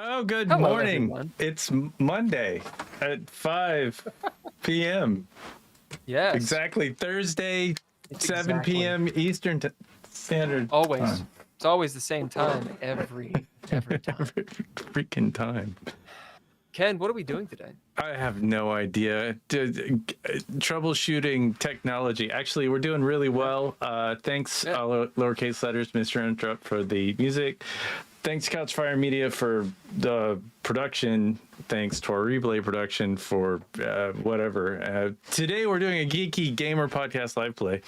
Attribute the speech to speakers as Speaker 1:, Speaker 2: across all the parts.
Speaker 1: Oh, good
Speaker 2: Hello,
Speaker 1: morning.
Speaker 2: everyone.
Speaker 1: It's Monday at 5 p.m.
Speaker 2: Yes,
Speaker 1: Exactly. Thursday,
Speaker 2: it's
Speaker 1: 7
Speaker 2: exactly
Speaker 1: p.m. Eastern Standard
Speaker 2: always.
Speaker 1: Time.
Speaker 2: It's always the same time every time.
Speaker 1: Every freaking time.
Speaker 2: Ken, what are we doing today?
Speaker 1: I have no idea. Troubleshooting technology. Actually, we're doing really well. Thanks,
Speaker 2: Yeah.
Speaker 1: lowercase letters, Mr. Interrupt, for the music. Thanks, Couchfire Media, for the production. Thanks to our replay production for whatever. Today, we're doing a Geeky Gamer Podcast live play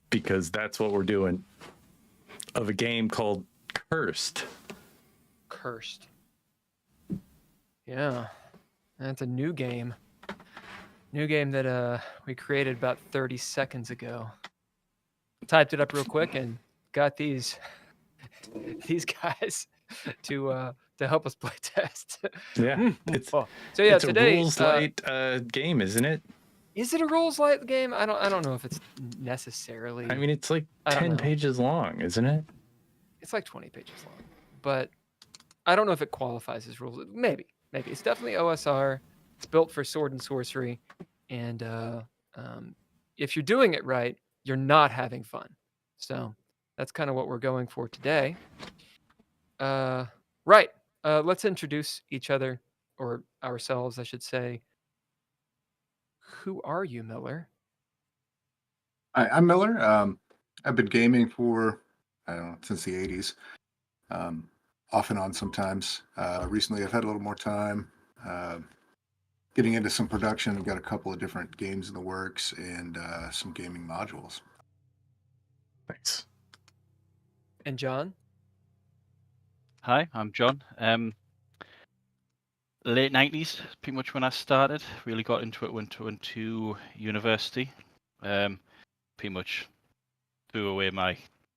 Speaker 1: because that's what we're doing of a game called Cursed.
Speaker 2: Cursed. Yeah, that's a new game. New game that we created about 30 seconds ago. Typed it up real quick and got these guys to help us play test.
Speaker 1: Yeah, it's
Speaker 2: so yeah,
Speaker 1: it's
Speaker 2: today
Speaker 1: a rules light game, isn't it?
Speaker 2: is it a rules light game? I don't know if it's necessarily.
Speaker 1: I mean, it's like
Speaker 2: I don't
Speaker 1: 10
Speaker 2: know.
Speaker 1: pages long, isn't it?
Speaker 2: It's like 20 pages long, but I don't know if it qualifies as rules. Maybe it's definitely OSR. It's built for sword and sorcery, and if you're doing it right, you're not having fun. So that's kind of what we're going for today. Right. Let's introduce each other, or ourselves, I should say. Who are you, Miller?
Speaker 3: Hi, I'm Miller. I've been gaming for, I don't know, since the 80s, off and on sometimes. Recently, I've had a little more time getting into some production. I've got a couple of different games in the works and some gaming modules.
Speaker 1: Thanks.
Speaker 2: And John?
Speaker 4: Hi, I'm John. Late 90s, pretty much when I started. Really got into it, went to university. Pretty much threw away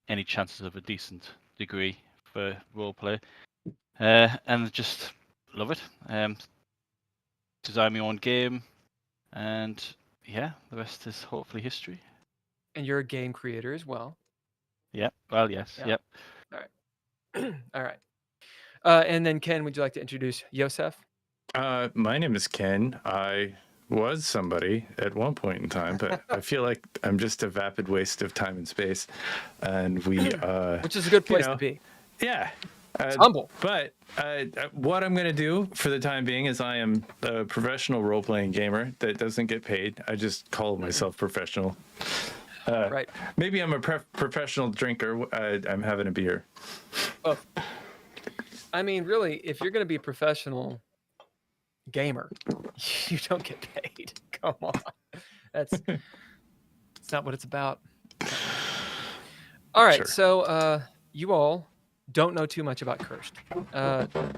Speaker 4: any chances of a decent degree for roleplay. And just love it. Design my own game, and yeah, the rest is hopefully history.
Speaker 2: And you're a game creator as well.
Speaker 4: Yeah, well, yes,
Speaker 2: Yeah.
Speaker 4: yep.
Speaker 2: All right. All right. And then Ken, would you like to introduce Yosef?
Speaker 1: My name is Ken. I was somebody at one point in time, but I feel like I'm just a vapid waste of time and space. And we,
Speaker 2: which is a good place to be.
Speaker 1: Yeah.
Speaker 2: It's humble.
Speaker 1: But what I'm going to do for the time being is I am a professional role-playing gamer that doesn't get paid. I just call myself professional.
Speaker 2: Right.
Speaker 1: Maybe I'm a professional drinker. I'm having a beer.
Speaker 2: Oh. I mean, really, if you're going to be a professional gamer, you don't get paid. Come on. That's not what it's about. All right.
Speaker 1: Sure.
Speaker 2: So you all don't know too much about Cursed.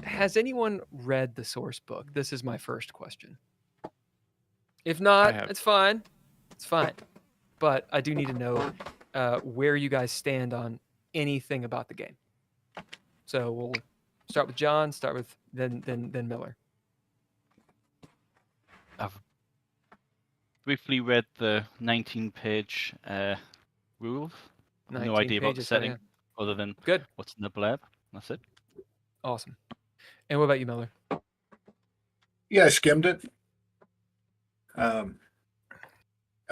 Speaker 2: Has anyone read the source book? This is my first question. If not, it's fine. It's fine. But I do need to know where you guys stand on anything about the game. So we'll start with John, start with then Miller.
Speaker 4: I've briefly read the 19-page rules. No idea about the setting other than what's in the blurb. That's it.
Speaker 2: Awesome. And what about you, Miller?
Speaker 3: Yeah, I skimmed it. I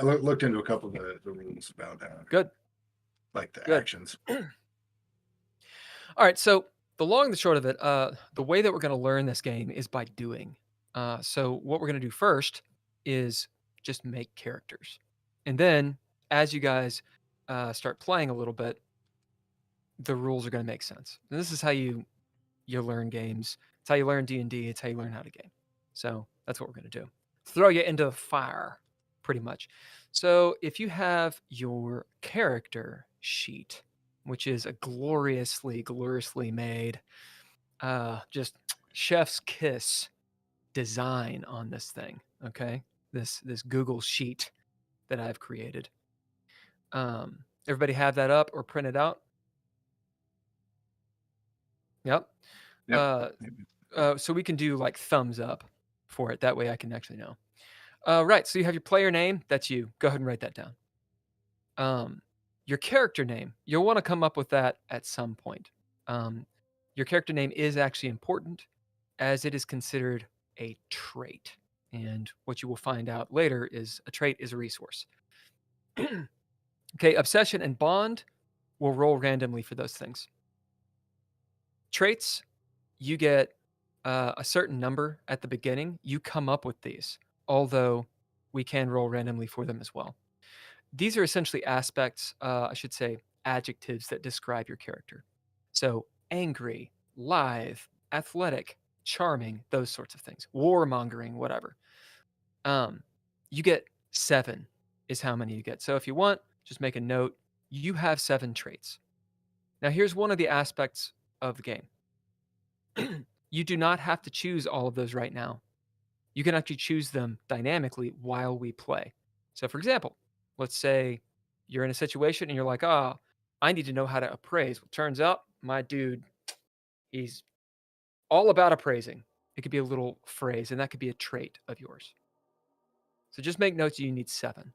Speaker 3: looked into a couple of the rules about like the actions.
Speaker 2: All right, so the long and the short of it, the way that we're going to learn this game is by doing. So what we're going to do first is just make characters. And then as you guys start playing a little bit, the rules are going to make sense. And this is how you learn games. It's how you learn D&D. It's how you learn how to game. So that's what we're going to do. Throw you into the fire, pretty much. So if you have your character sheet, which is a gloriously made, just chef's kiss design on this thing, okay? This Google sheet that I've created. Everybody have that up or print it out? Yep. So we can do like thumbs up for it. That way I can actually know. Right, so you have your player name. That's you. Go ahead and write that down. Your character name, you'll want to come up with that at some point. your character name is actually important as it is considered a trait. And what you will find out later is a trait is a resource. Okay, obsession and bond will roll randomly for those things. Traits, you get a certain number at the beginning. You come up with these, although we can roll randomly for them as well. These are essentially aspects, I should say, adjectives that describe your character. So angry, lithe, athletic, charming, those sorts of things. Warmongering, whatever. You get 7 is how many you get. So if you want, just make a note. You have 7 traits. Now here's one of the aspects of the game. You do not have to choose all of those right now. You can actually choose them dynamically while we play. So for example, let's say you're in a situation and you're like, I need to know how to appraise. Well, turns out my dude, he's all about appraising. It could be a little phrase, and that could be a trait of yours. So just make notes you need 7.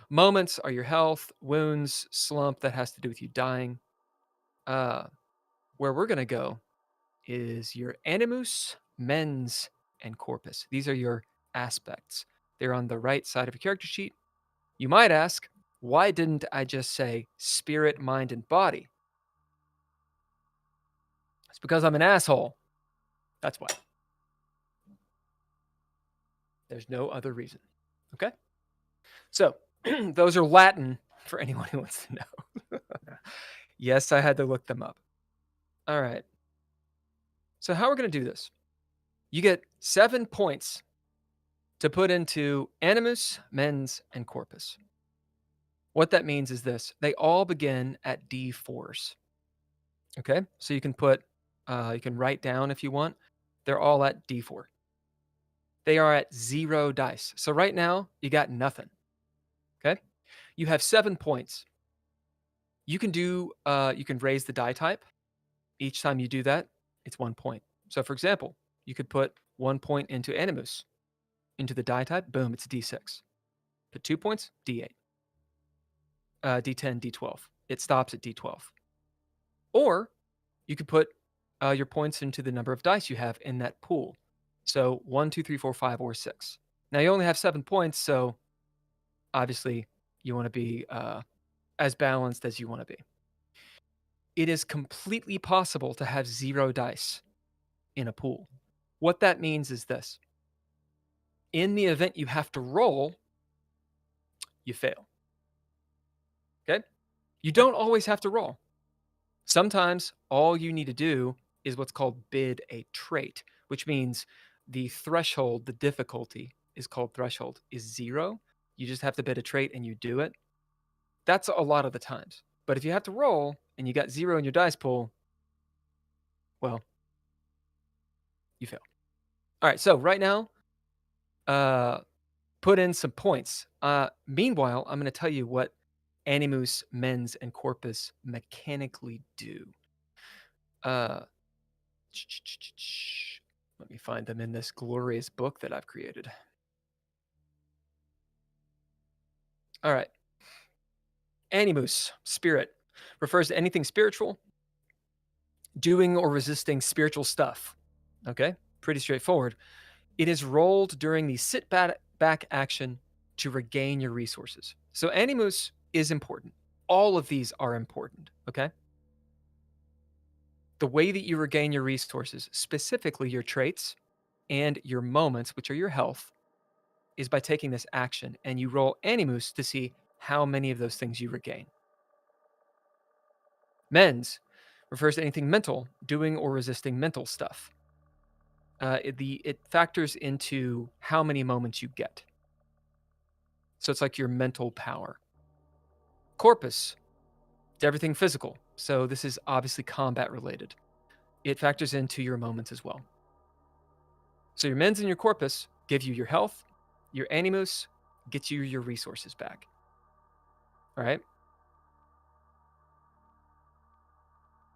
Speaker 2: Moments are your health, wounds, slump, that has to do with you dying. Where we're going to go is your animus, mens, and corpus. These are your aspects. They're on the right side of your character sheet. You might ask, why didn't I just say spirit, mind, and body? It's because I'm an asshole. That's why. There's no other reason. Okay? So, those are Latin for anyone who wants to know. Yes, I had to look them up. All right. So, how we're going to do this? You get 7 points to put into animus, mens, and corpus. What that means is this. They all begin at D4s. Okay? So you can you can write down if you want. They're all at D4. They are at 0 dice. So right now, you got nothing. Okay? You have 7 points. You can you can raise the die type. Each time you do that, it's 1 point. So for example, you could put 1 point into animus. Into the die type, boom, it's a D6. Put 2 points, D8. D10, D12. It stops at D12. Or you could put your points into the number of dice you have in that pool. So 1, 2, 3, 4, 5, or 6. Now you only have 7 points, so obviously you want to be as balanced as you want to be. It is completely possible to have 0 dice in a pool. What that means is this. In the event you have to roll, you fail. Okay? You don't always have to roll. Sometimes all you need to do is what's called bid a trait, which means the threshold, the difficulty is called threshold, is 0. You just have to bid a trait and you do it. That's a lot of the times. But if you have to roll and you got 0 in your dice pool, well, you fail. All right, so right now, put in some points. Meanwhile, I'm going to tell you what animus, mens, and corpus mechanically do. Let me find them in this glorious book that I've created. All right. Animus, spirit, refers to anything spiritual, doing or resisting spiritual stuff. Okay? Pretty straightforward. It is rolled during the sit back action to regain your resources. So animus is important. All of these are important. Okay? The way that you regain your resources, specifically your traits and your moments, which are your health, is by taking this action, and you roll animus to see how many of those things you regain. Mens refers to anything mental, doing or resisting mental stuff. It factors into how many moments you get. So it's like your mental power. Corpus, it's everything physical. So this is obviously combat related. It factors into your moments as well. So your mens and your corpus give you your health. Your animus gets you your resources back. All right?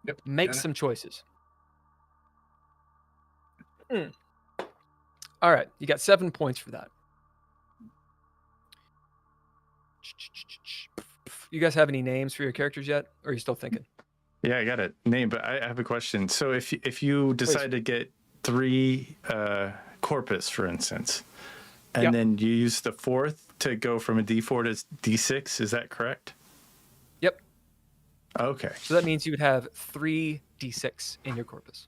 Speaker 3: Yep.
Speaker 2: Make some choices. All right. You got 7 points for that. You guys have any names for your characters yet? Or are you still thinking?
Speaker 1: Yeah, I got it. Name, but I have a question. So if you decide to get 3 corpus, for instance, and
Speaker 2: Yep.
Speaker 1: then you use the 4th to go from a D4 to D6, is that correct?
Speaker 2: Yep.
Speaker 1: Okay.
Speaker 2: So that means you would have 3 d6 in your corpus.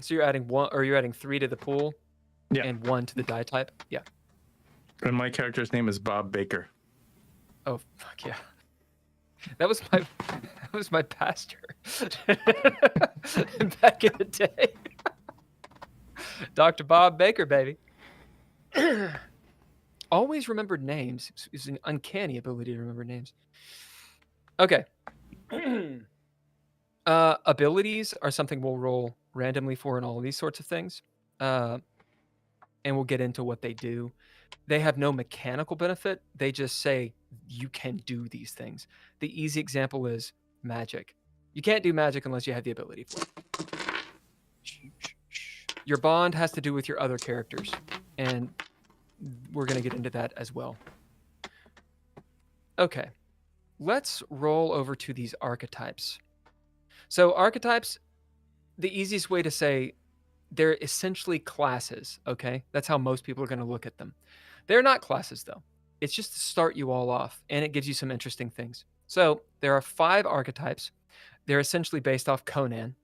Speaker 2: So you're adding 1, or you're adding 3 to the pool,
Speaker 1: Yeah.
Speaker 2: and 1 to the die type. Yeah.
Speaker 1: And my character's name is Bob Baker.
Speaker 2: Oh fuck yeah. That was my pastor back in the day. Dr. Bob Baker, baby. Always remembered names. It's an uncanny ability to remember names. Okay. Abilities are something we'll roll randomly for in all of these sorts of things. And we'll get into what they do. They have no mechanical benefit. They just say you can do these things. The easy example is magic. You can't do magic unless you have the ability for it. Your bond has to do with your other characters, and we're going to get into that as well. Okay, let's roll over to these archetypes. So archetypes, the easiest way to say, they're essentially classes, okay? That's how most people are going to look at them. They're not classes, though. It's just to start you all off, and it gives you some interesting things. So there are 5 archetypes. They're essentially based off Conan,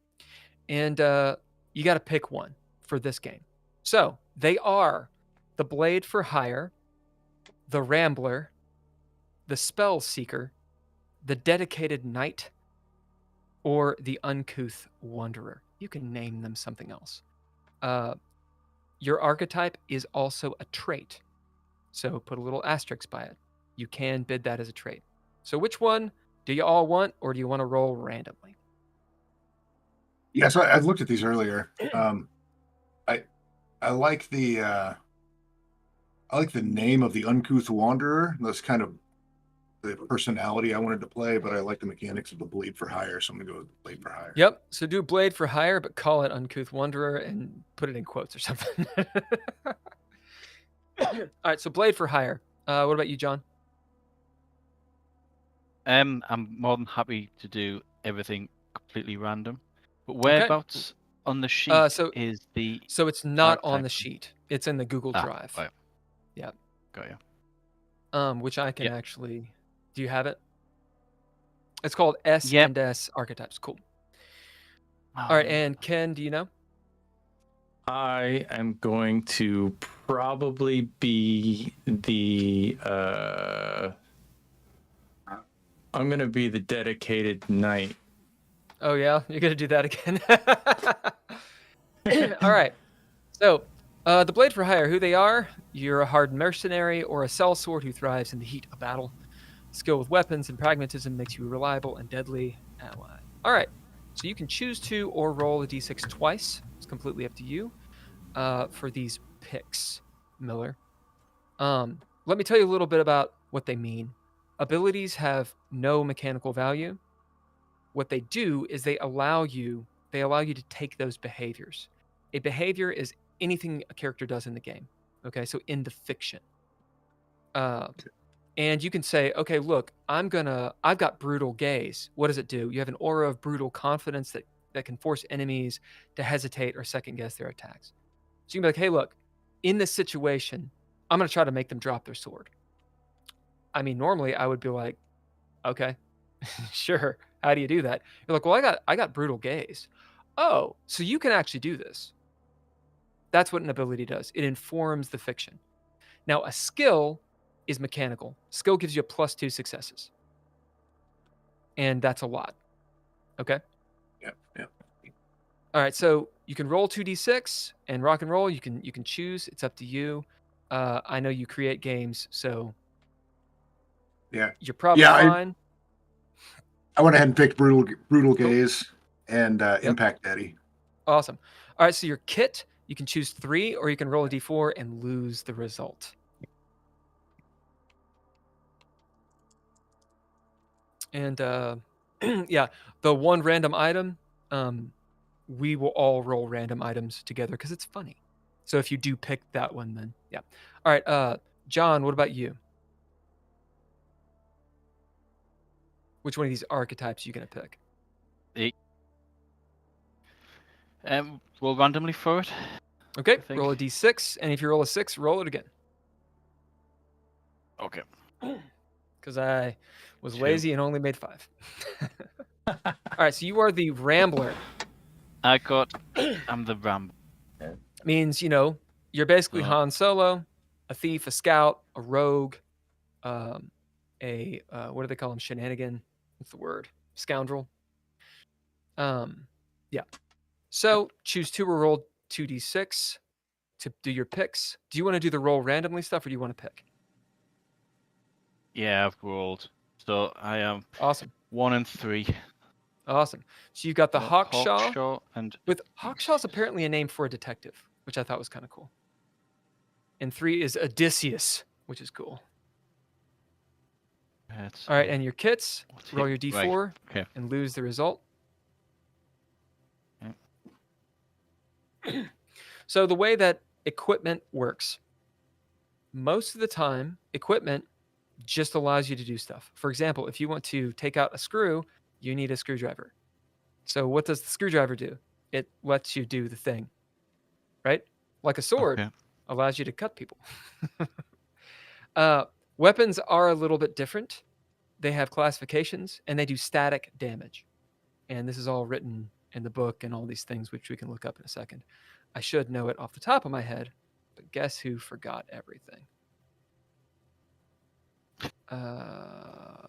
Speaker 2: and you got to pick one for this game. So they are the Blade for Hire, the Rambler, the Spell Seeker, the Dedicated Knight, or the Uncouth Wanderer. You can name them something else. Your archetype is also a trait. So put a little asterisk by it. You can bid that as a trait. So which one do you all want, or do you want to roll randomly?
Speaker 3: Yeah, so I looked at these earlier. I like the name of the Uncouth Wanderer. That's kind of the personality I wanted to play, but I like the mechanics of the Blade for Hire, so I'm gonna go with Blade for Hire.
Speaker 2: Yep. So do Blade for Hire, but call it Uncouth Wanderer and put it in quotes or something. All right. So Blade for Hire. What about you, John?
Speaker 4: I'm more than happy to do everything completely random. But whereabouts on the sheet is the...
Speaker 2: So it's not on
Speaker 4: archetype?
Speaker 2: the sheet. It's in the Google Drive.
Speaker 4: Right.
Speaker 2: Yep.
Speaker 4: Got you.
Speaker 2: Which I can actually... Do you have it? It's called S&S Archetypes. Cool. All right. And Ken, do you know?
Speaker 1: I am going to probably be the I'm going to be the Dedicated Knight.
Speaker 2: Oh yeah, you're going to do that again. All right. So, the Blade for Hire, who they are? You're a hardened mercenary or a sellsword who thrives in the heat of battle. Skill with weapons and pragmatism makes you reliable and deadly ally. All right. So you can choose to or roll a d6 twice. It's completely up to you for these picks, Miller. Let me tell you a little bit about what they mean. Abilities have no mechanical value. What they do is they allow you to take those behaviors. A behavior is anything a character does in the game. Okay, so in the fiction. And you can say, okay, look, I've got brutal gaze. What does it do? You have an aura of brutal confidence that can force enemies to hesitate or second guess their attacks. So you can be like, hey, look, in this situation, I'm going to try to make them drop their sword. I mean, normally I would be like, okay, sure. How do you do that? You're like, well, I got brutal gaze. Oh, so you can actually do this. That's what an ability does. It informs the fiction. Now, a skill is mechanical. Skill gives you a +2 successes. And that's a lot. Okay?
Speaker 3: Yep.
Speaker 2: All right, so you can roll 2d6 and rock and roll. You can choose. It's up to you. I know you create games, so you're probably fine.
Speaker 3: I went ahead and picked brutal gaze and impact daddy.
Speaker 2: Awesome. All right, so your kit, you can choose 3, or you can roll a d4 and lose the result. And yeah, the one random item, we will all roll random items together because it's funny. So if you do pick that one, then yeah. All right, John, what about you? Which one of these archetypes are you going to pick?
Speaker 4: Roll randomly for it.
Speaker 2: Okay,
Speaker 4: think.
Speaker 2: roll a d6, and if you roll a 6, roll it again.
Speaker 4: Okay.
Speaker 2: Because I was
Speaker 4: 2.
Speaker 2: lazy and only made 5. All right, so you are the Rambler.
Speaker 4: I'm the Ram.
Speaker 2: Means, you're basically
Speaker 4: Oh.
Speaker 2: Han Solo, a thief, a scout, a rogue, what do they call him? Shenanigan? What's the word? Scoundrel. Yeah. So choose 2 or roll 2d6 to do your picks. Do you want to do the roll randomly stuff, or do you want to pick?
Speaker 4: Yeah, I've rolled. So I am
Speaker 2: Awesome.
Speaker 4: 1 and 3.
Speaker 2: Awesome. So you've got the Hawkshaw.
Speaker 4: Hawkshaw and
Speaker 2: With Hawkshaw's apparently a name for a detective, which I thought was kind of cool. And 3 is Odysseus, which is cool. All right, and your kits, roll your d4
Speaker 4: Right. Okay.
Speaker 2: and lose the result. So the way that equipment works, most of the time, equipment just allows you to do stuff. For example, if you want to take out a screw, you need a screwdriver. So what does the screwdriver do? It lets you do the thing, right? Like a sword allows you to cut people. Weapons are a little bit different. They have classifications, and they do static damage. And this is all written in the book and all these things, which we can look up in a second. I should know it off the top of my head, but guess who forgot everything?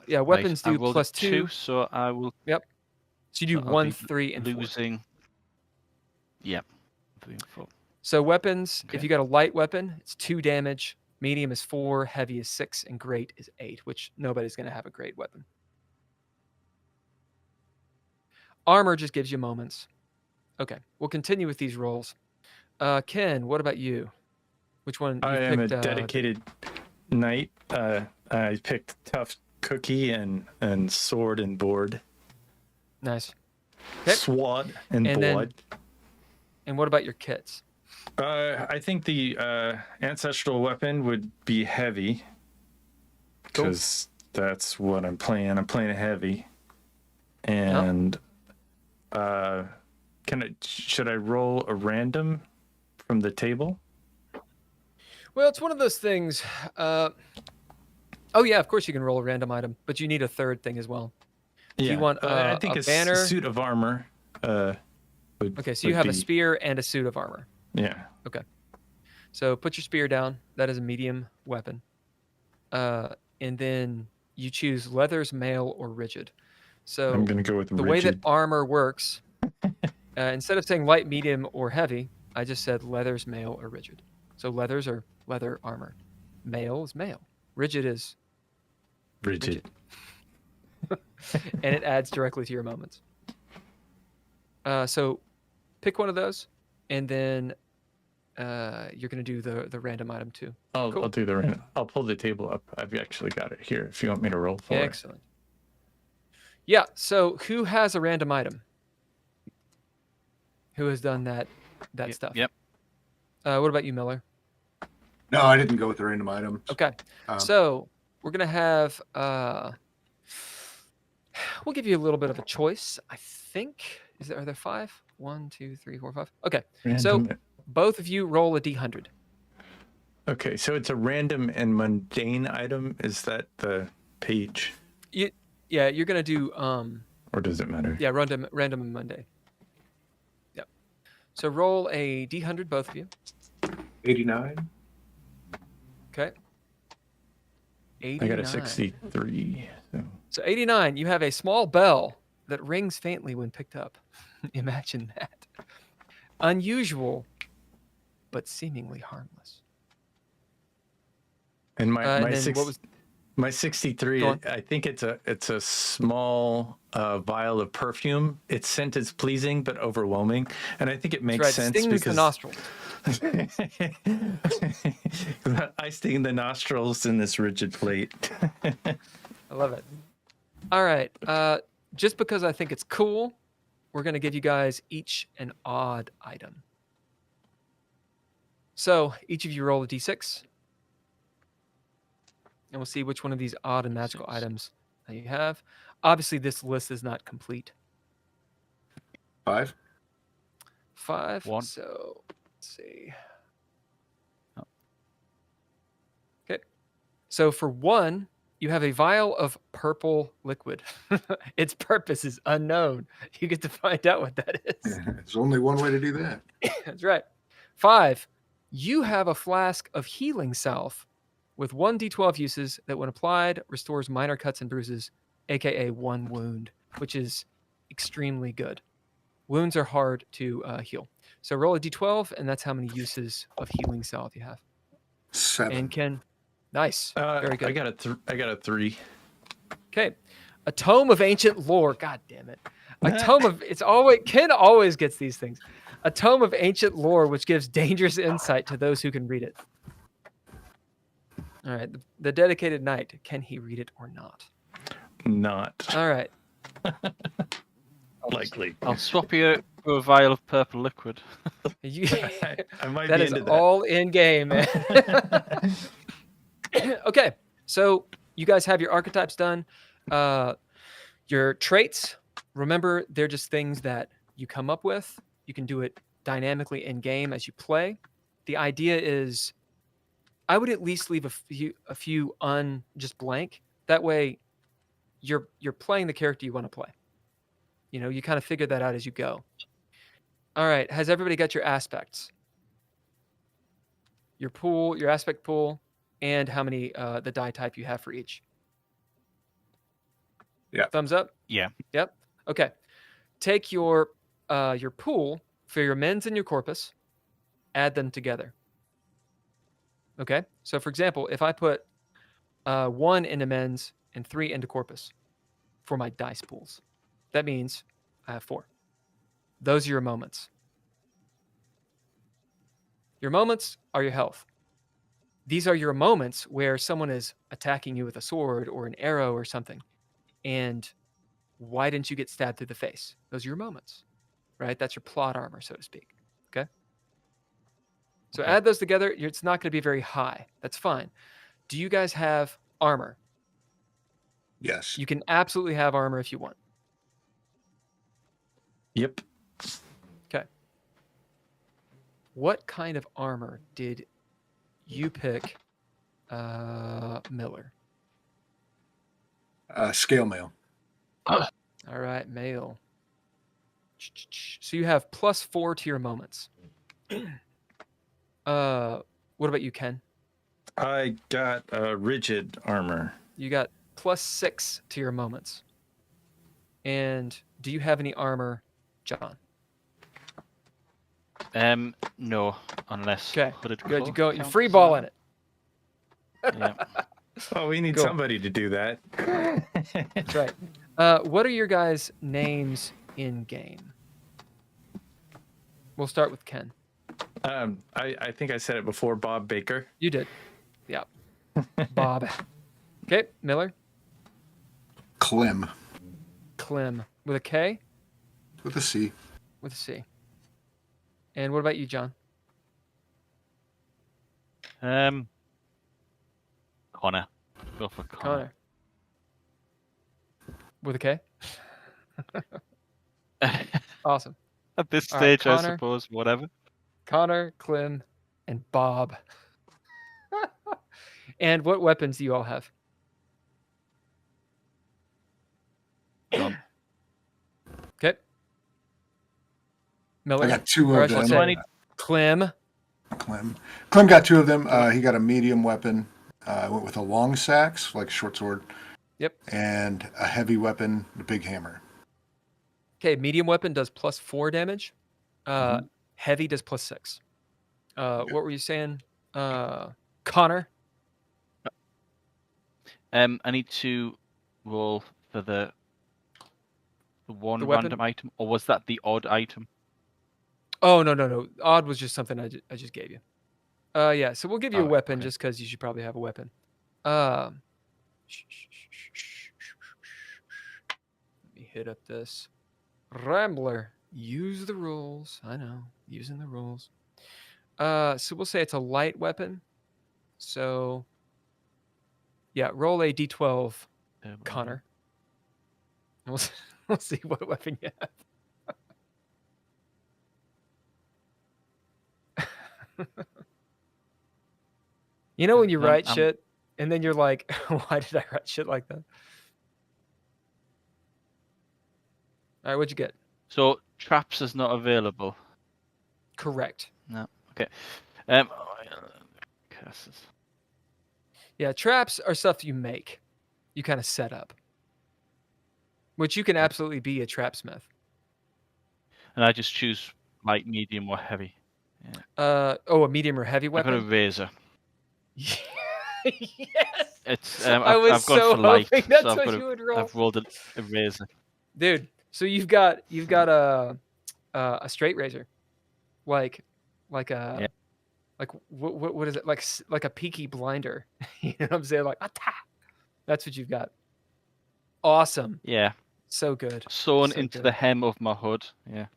Speaker 2: Weapons do plus 2.
Speaker 4: So I will.
Speaker 2: Yep. So you do 1, 3, and 4.
Speaker 4: Losing. Yep. 3 and 4.
Speaker 2: So weapons, if you got a light weapon, it's 2 damage. Medium is 4, heavy is 6, and great is 8, which nobody's going to have a great weapon. Armor just gives you moments. Okay, we'll continue with these rolls. Ken, what about you? Which one?
Speaker 1: I am a dedicated knight. I picked tough cookie and sword and board.
Speaker 2: Nice. Okay.
Speaker 1: Sword and board.
Speaker 2: And what about your kits?
Speaker 1: I think the ancestral weapon would be heavy, because that's what I'm playing. I'm playing heavy, and should I roll a random from the table?
Speaker 2: Well, it's one of those things. Of course you can roll a random item, but you need a third thing as well.
Speaker 1: Yeah,
Speaker 2: you want
Speaker 1: I think
Speaker 2: a banner,
Speaker 1: suit of armor.
Speaker 2: So you have a spear and a suit of armor.
Speaker 1: Yeah.
Speaker 2: Okay. So put your spear down. That is a medium weapon. And then you choose leathers, mail, or rigid. So
Speaker 1: I'm gonna go with
Speaker 2: the way that armor works. Instead of saying light, medium, or heavy, I just said leathers, mail, or rigid. So leathers are leather armor. Mail is mail. Rigid is
Speaker 1: rigid.
Speaker 2: And it adds directly to your moments. So pick one of those, and then you're going to do the random item too.
Speaker 1: I'll do the random. I'll pull the table up. I've actually got it here if you want me to roll for it.
Speaker 2: Excellent. Yeah, so who has a random item? Who has done that stuff?
Speaker 4: Yep.
Speaker 2: What about you, Miller?
Speaker 3: No, I didn't go with the random item.
Speaker 2: Okay. So we're going to have... we'll give you a little bit of a choice, I think. Are there 5? 1, 2, 3, 4, 5. Okay.
Speaker 1: Random.
Speaker 2: So both of you roll a d100.
Speaker 1: Okay, so it's a random and mundane item. Is that the page?
Speaker 2: Yeah, you're going to do...
Speaker 1: or does it matter?
Speaker 2: Yeah, random and Monday. Yep. So roll a d100, both of you.
Speaker 3: 89.
Speaker 2: Okay. 89.
Speaker 1: I got a 63.
Speaker 2: So 89, you have a small bell that rings faintly when picked up. Imagine that. Unusual, but seemingly harmless.
Speaker 1: And my 63,
Speaker 2: I
Speaker 1: think it's a small vial of perfume. Its scent is pleasing but overwhelming, and I think it makes sense
Speaker 2: stings
Speaker 1: because
Speaker 2: the nostrils.
Speaker 1: I sting the nostrils in this rigid plate.
Speaker 2: I love it. All right. Just because I think it's cool, we're going to give you guys each an odd item. So each of you roll a d6. And we'll see which one of these odd and magical items that you have. obviously this list is not complete.
Speaker 3: 5.
Speaker 2: 5.
Speaker 4: 1.
Speaker 2: So let's see.
Speaker 4: Oh.
Speaker 2: Okay. So for 1, you have a vial of purple liquid. Its purpose is unknown. You get to find out what that is.
Speaker 3: There's only one way to do that.
Speaker 2: That's right. 5, you have a flask of healing salve with 1d12 uses that, when applied, restores minor cuts and bruises, aka 1 wound, which is extremely good. Wounds are hard to heal. So roll a d12, and that's how many uses of healing salve you have.
Speaker 3: 7.
Speaker 2: And Ken, nice, very good.
Speaker 1: I got a 3.
Speaker 2: Okay, a tome of ancient lore. God damn it! A tome of Ken always gets these things. A tome of ancient lore, which gives dangerous insight to those who can read it. All right, the dedicated knight. Can he read it or not?
Speaker 1: Not
Speaker 2: All right.
Speaker 1: likely.
Speaker 4: I'll swap you out for a vial of purple liquid.
Speaker 1: I might
Speaker 2: That
Speaker 1: be
Speaker 2: is
Speaker 1: into that.
Speaker 2: all in game, man. Okay, so you guys have your archetypes done. Your traits, remember, they're just things that you come up with. You can do it dynamically in game as you play. The idea is, I would at least leave a few just blank. That way, you're playing the character you want to play. You know, you kind of figure that out as you go. All right, has everybody got your aspects? Your pool, your aspect pool, and how many the die type you have for each?
Speaker 3: Yeah.
Speaker 2: Thumbs up?
Speaker 4: Yeah.
Speaker 2: Yep. Okay. Take your pool for your mens and your corpus, add them together. Okay. So for example, if I put 1 into mens and 3 into corpus for my dice pools, that means I have 4. Those are your moments. Your moments are your health. These are your moments where someone is attacking you with a sword or an arrow or something. And why didn't you get stabbed through the face? Those are your moments, right? That's your plot armor, so to speak. Okay. So
Speaker 4: Okay.
Speaker 2: add those together. It's not going to be very high. That's fine. Do you guys have armor?
Speaker 3: Yes.
Speaker 2: You can absolutely have armor if you want.
Speaker 1: Yep.
Speaker 2: Okay. What kind of armor did you pick, Miller?
Speaker 3: Scale mail.
Speaker 2: All right, male. So you have +4 to your moments. What about you, Ken?
Speaker 1: I got rigid armor.
Speaker 2: You got +6 to your moments. And do you have any armor, John?
Speaker 4: No, unless
Speaker 2: Okay,
Speaker 4: hooded
Speaker 2: good.
Speaker 4: cloak
Speaker 2: You're
Speaker 4: counts
Speaker 2: free
Speaker 4: as
Speaker 2: balling it.
Speaker 4: well. Yeah.
Speaker 1: Oh, we need
Speaker 2: Cool.
Speaker 1: somebody to do that.
Speaker 2: That's right. What are your guys' names in game? We'll start with Ken.
Speaker 1: I think I said it before. Bob Baker.
Speaker 2: You did. Yeah. Bob. Okay, Miller.
Speaker 3: Clem.
Speaker 2: Clem. With a K?
Speaker 3: With a C.
Speaker 2: With a C. And what about you, John?
Speaker 4: Connor. Go for Connor.
Speaker 2: With a K? Awesome.
Speaker 4: At this
Speaker 2: All right,
Speaker 4: stage, I
Speaker 2: Connor.
Speaker 4: suppose, whatever.
Speaker 2: Connor, Clem, and Bob. And what weapons do you all have?
Speaker 4: John.
Speaker 2: Okay. Miller.
Speaker 3: I got 2
Speaker 2: Or I
Speaker 3: of
Speaker 2: should
Speaker 3: them.
Speaker 2: say Clem.
Speaker 3: Clem got 2 of them. He got a medium weapon. I went with a long sax, like a short sword.
Speaker 2: Yep.
Speaker 3: And a heavy weapon, the big hammer.
Speaker 2: Okay, medium weapon does +4 damage. Heavy does +6. What were you saying, Connor?
Speaker 4: I need to roll for the one
Speaker 2: The weapon?
Speaker 4: random item, or was that the odd item?
Speaker 2: Oh, no. Odd was just something I just gave you. Yeah, so we'll give you a
Speaker 4: Alright,
Speaker 2: weapon
Speaker 4: okay.
Speaker 2: just because you should probably have a weapon. Let me hit up this. Rambler. Use the rules. I know. Using the rules. So we'll say it's a light weapon. So, yeah, roll a d12, Connor. We'll see what weapon you have. You know when you write shit and then you're like, why did I write shit like that? All right, what'd you get?
Speaker 4: So traps is not available.
Speaker 2: Correct.
Speaker 4: No. Okay. Curses.
Speaker 2: Yeah, traps are stuff you make. You kind of set up. Which you can absolutely be a trapsmith.
Speaker 4: And I just choose light, medium, or heavy.
Speaker 2: A medium or heavy
Speaker 4: I
Speaker 2: weapon?
Speaker 4: got a razor.
Speaker 2: Yes.
Speaker 4: It's
Speaker 2: I was
Speaker 4: I've gone
Speaker 2: so
Speaker 4: for light,
Speaker 2: hoping that's
Speaker 4: so I've
Speaker 2: what
Speaker 4: got
Speaker 2: you would roll.
Speaker 4: I've rolled a razor.
Speaker 2: Dude, so you've got a straight razor, like a
Speaker 4: Yeah.
Speaker 2: like what is it, like a peaky blinder? You know what I'm saying? Like that's what you've got. Awesome.
Speaker 4: Yeah.
Speaker 2: So good.
Speaker 4: Sewn
Speaker 2: So
Speaker 4: into
Speaker 2: good.
Speaker 4: the hem of my hood. Yeah.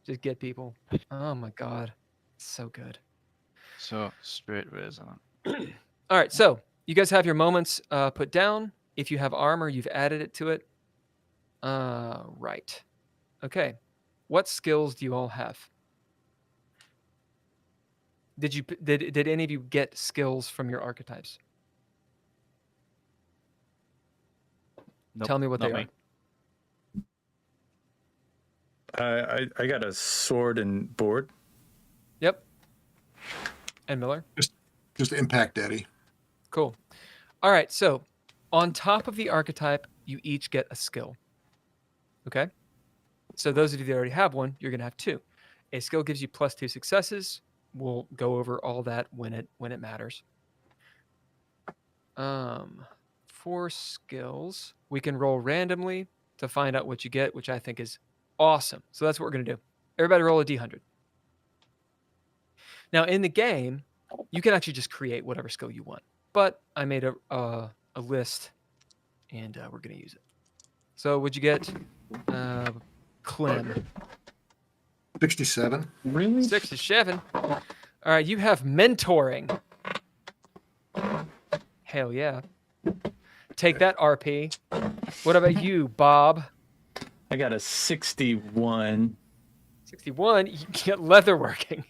Speaker 2: Just get people. Oh my god, so good.
Speaker 4: So straight razor.
Speaker 2: All right, so you guys have your moments put down. If you have armor, you've added it to it. Right. Okay. What skills do you all have? Did any of you get skills from your archetypes?
Speaker 4: Nope,
Speaker 2: Tell me what
Speaker 4: not
Speaker 2: they
Speaker 4: me.
Speaker 2: are.
Speaker 1: I got a sword and board.
Speaker 2: Yep. And Miller?
Speaker 3: Just impact Eddie.
Speaker 2: Cool. All right, so on top of the archetype, you each get a skill. Okay? So those of you that already have one, you're going to have 2. A skill gives you +2 successes. We'll go over all that when it matters. 4 skills. We can roll randomly to find out what you get, which I think is awesome. So that's what we're going to do. Everybody roll a d100. Now, in the game, you can actually just create whatever skill you want. But I made a list, and we're going to use it. So what'd you get, Clem?
Speaker 3: 67.
Speaker 1: Really?
Speaker 2: 67. All right, you have mentoring. Hell yeah. Take that, RP. What about you, Bob?
Speaker 1: I got a 61.
Speaker 2: 61, you get leatherworking.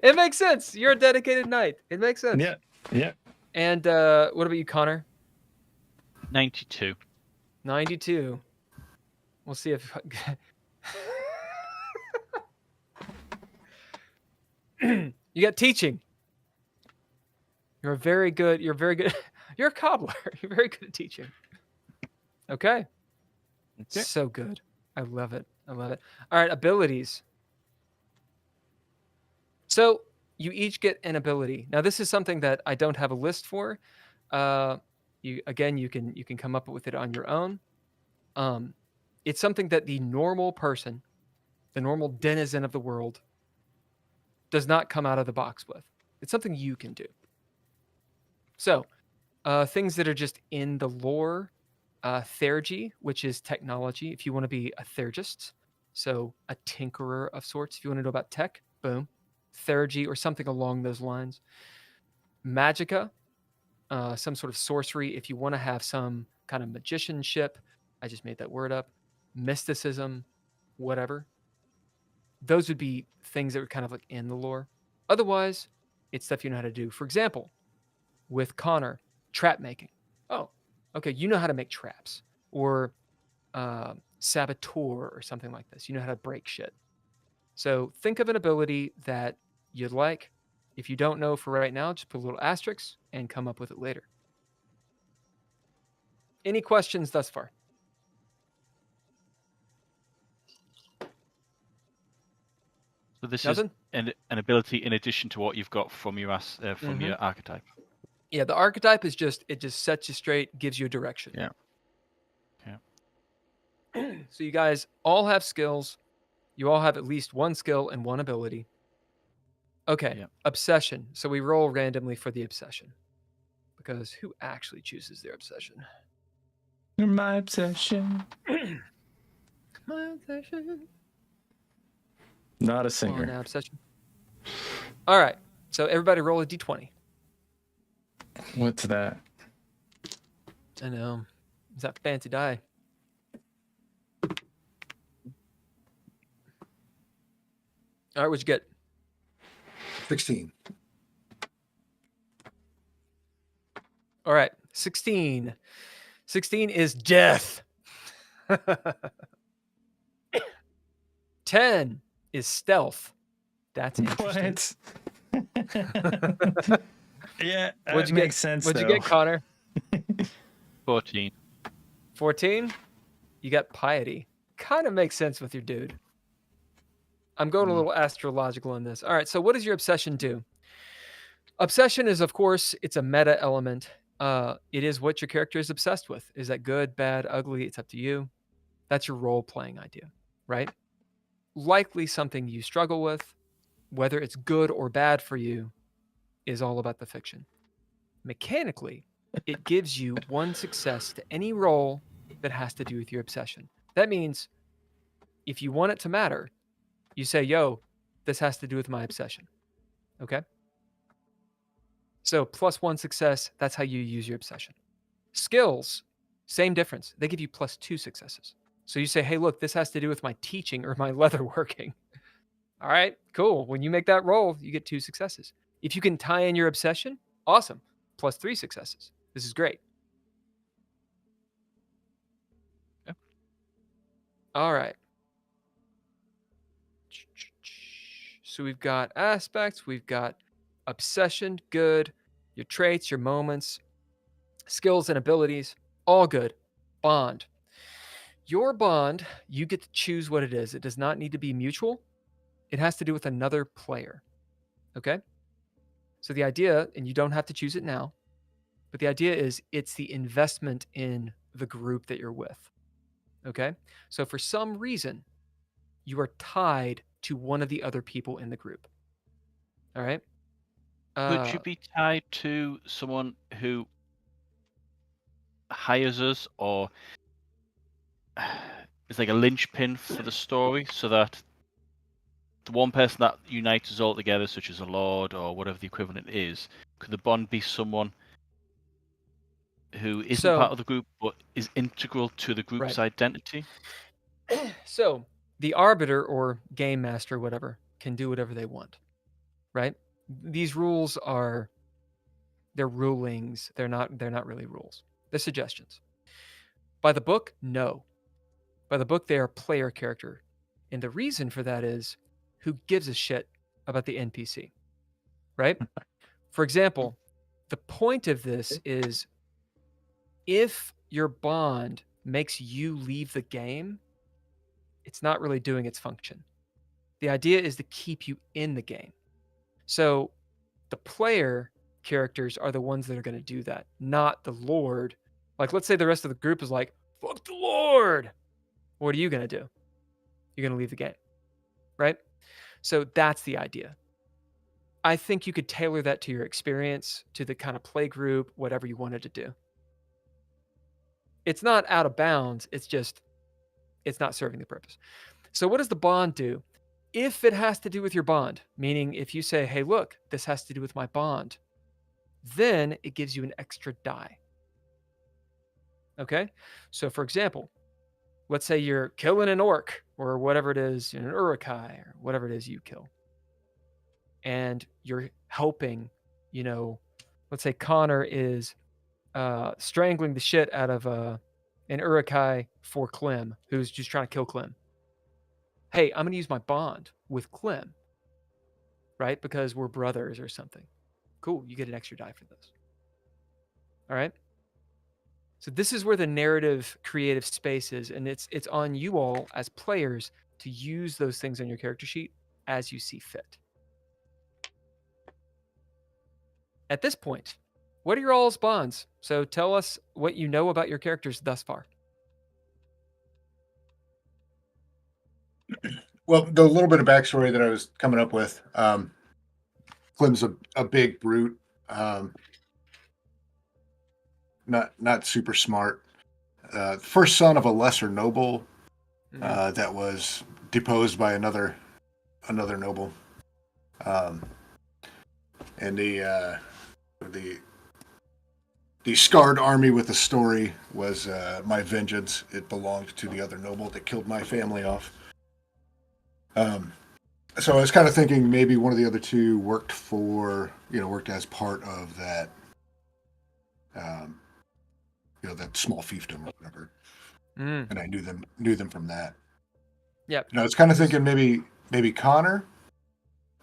Speaker 2: It makes sense. You're a dedicated knight. It makes sense.
Speaker 1: Yeah. Yeah.
Speaker 2: And what about you, Connor?
Speaker 4: 92.
Speaker 2: 92. We'll see if... You got teaching. You're very good. You're a cobbler. You're very good at teaching. Okay.
Speaker 1: Okay.
Speaker 2: So good. I love it. All right, abilities. So you each get an ability. Now this is something that I don't have a list for. You can come up with it on your own. It's something that the normal person, the normal denizen of the world, does not come out of the box with. It's something you can do. So, things that are just in the lore, Theurgy, which is technology, if you want to be a Theurgist, so a tinkerer of sorts, if you want to know about tech, boom, Theurgy or something along those lines. Magica, some sort of sorcery, if you want to have some kind of magicianship, I just made that word up, mysticism, whatever. Those would be things that were kind of like in the lore. Otherwise, it's stuff you know how to do. For example, with Connor, trap making. Oh, okay, you know how to make traps. Or saboteur or something like this. You know how to break shit. So think of an ability that you'd like. If you don't know for right now, just put a little asterisk and come up with it later. Any questions thus far?
Speaker 4: So this
Speaker 2: Nothing?
Speaker 4: is an ability in addition to what you've got from your your archetype.
Speaker 2: Yeah, the archetype is it just sets you straight, gives you a direction.
Speaker 4: Yeah.
Speaker 2: So you guys all have skills. You all have at least one skill and one ability. Okay,
Speaker 4: Yeah.
Speaker 2: Obsession. So we roll randomly for the obsession. Because who actually chooses their obsession?
Speaker 1: You're my obsession.
Speaker 2: My obsession.
Speaker 1: Not a
Speaker 2: Oh,
Speaker 1: singer.
Speaker 2: now obsession. All right, so everybody roll a d20.
Speaker 1: What's that?
Speaker 2: I know. Is that fancy die? All right, what'd you get?
Speaker 3: 16.
Speaker 2: All right, 16. 16 is death. 10 is stealth. That's interesting.
Speaker 1: What? Yeah,
Speaker 2: What'd
Speaker 1: that
Speaker 2: you
Speaker 1: makes
Speaker 2: get?
Speaker 1: sense.
Speaker 2: What'd you
Speaker 1: though.
Speaker 2: get, Connor?
Speaker 4: 14.
Speaker 2: 14? You got piety. Kind of makes sense with your dude. I'm going a little astrological in this. All right, so what does your obsession do? Obsession is, of course, it's a meta element. It is what your character is obsessed with. Is that good, bad, ugly? It's up to you. That's your role-playing idea, right? Likely something you struggle with. Whether it's good or bad for you is all about the fiction. Mechanically, it gives you one success to any roll that has to do with your obsession. That means if you want it to matter, you say, yo, this has to do with my obsession. Okay? So +1 success, that's how you use your obsession. Skills, same difference. They give you +2 successes. So you say, hey, look, this has to do with my teaching or my leatherworking. All right, cool. When you make that roll, you get 2 successes. If you can tie in your obsession, awesome. +3 successes. This is great.
Speaker 4: Yeah.
Speaker 2: All right. So we've got aspects, we've got obsession, good, your traits, your moments, skills and abilities, all good. Bond. Your bond, you get to choose what it is. It does not need to be mutual. It has to do with another player. Okay? So the idea, and you don't have to choose it now, but the idea is it's the investment in the group that you're with. Okay? So for some reason, you are tied to one of the other people in the group. All right?
Speaker 4: Could you be tied to someone who hires us or is like a linchpin for the story so that the one person that unites us all together, such as a lord or whatever the equivalent is, could the bond be someone who isn't part of the group but is integral to the group's identity?
Speaker 2: So the arbiter or game master, whatever, can do whatever they want, right? These rules are they're rulings. They're not really rules. They're suggestions. By the book, no. By the book, they are player character. And the reason for that is who gives a shit about the NPC, right? For example, the point of this is if your bond makes you leave the game, it's not really doing its function. The idea is to keep you in the game. So the player characters are the ones that are going to do that, not the Lord. Like, let's say the rest of the group is like, fuck the Lord. What are you going to do? You're going to leave the game, right? So that's the idea. I think you could tailor that to your experience, to the kind of play group, whatever you wanted to do. It's not out of bounds. It's just, it's not serving the purpose. So what does the bond do? If it has to do with your bond, meaning if you say, hey, look, this has to do with my bond, then it gives you an extra die. Okay? So for example, let's say you're killing an orc or whatever it is, an urukai or whatever it is you kill. And you're helping, let's say Connor is strangling the shit out of an urukai for Clem, who's just trying to kill Clem. Hey, I'm going to use my bond with Clem, right? Because we're brothers or something. Cool, you get an extra die for this. All right? So this is where the narrative creative space is, and it's on you all as players to use those things on your character sheet as you see fit. At this point, what are your all's bonds? So tell us what you know about your characters thus far.
Speaker 3: Well, the little bit of backstory that I was coming up with, Clem's a big brute, not super smart. First son of a lesser noble that was deposed by another noble, and the the scarred army with a story was my vengeance. It belonged to the other noble that killed my family off. So I was kind of thinking maybe one of the other two worked as part of that, that small fiefdom or whatever. And I knew them from that.
Speaker 2: Yeah.
Speaker 3: I was kind of thinking maybe Connor,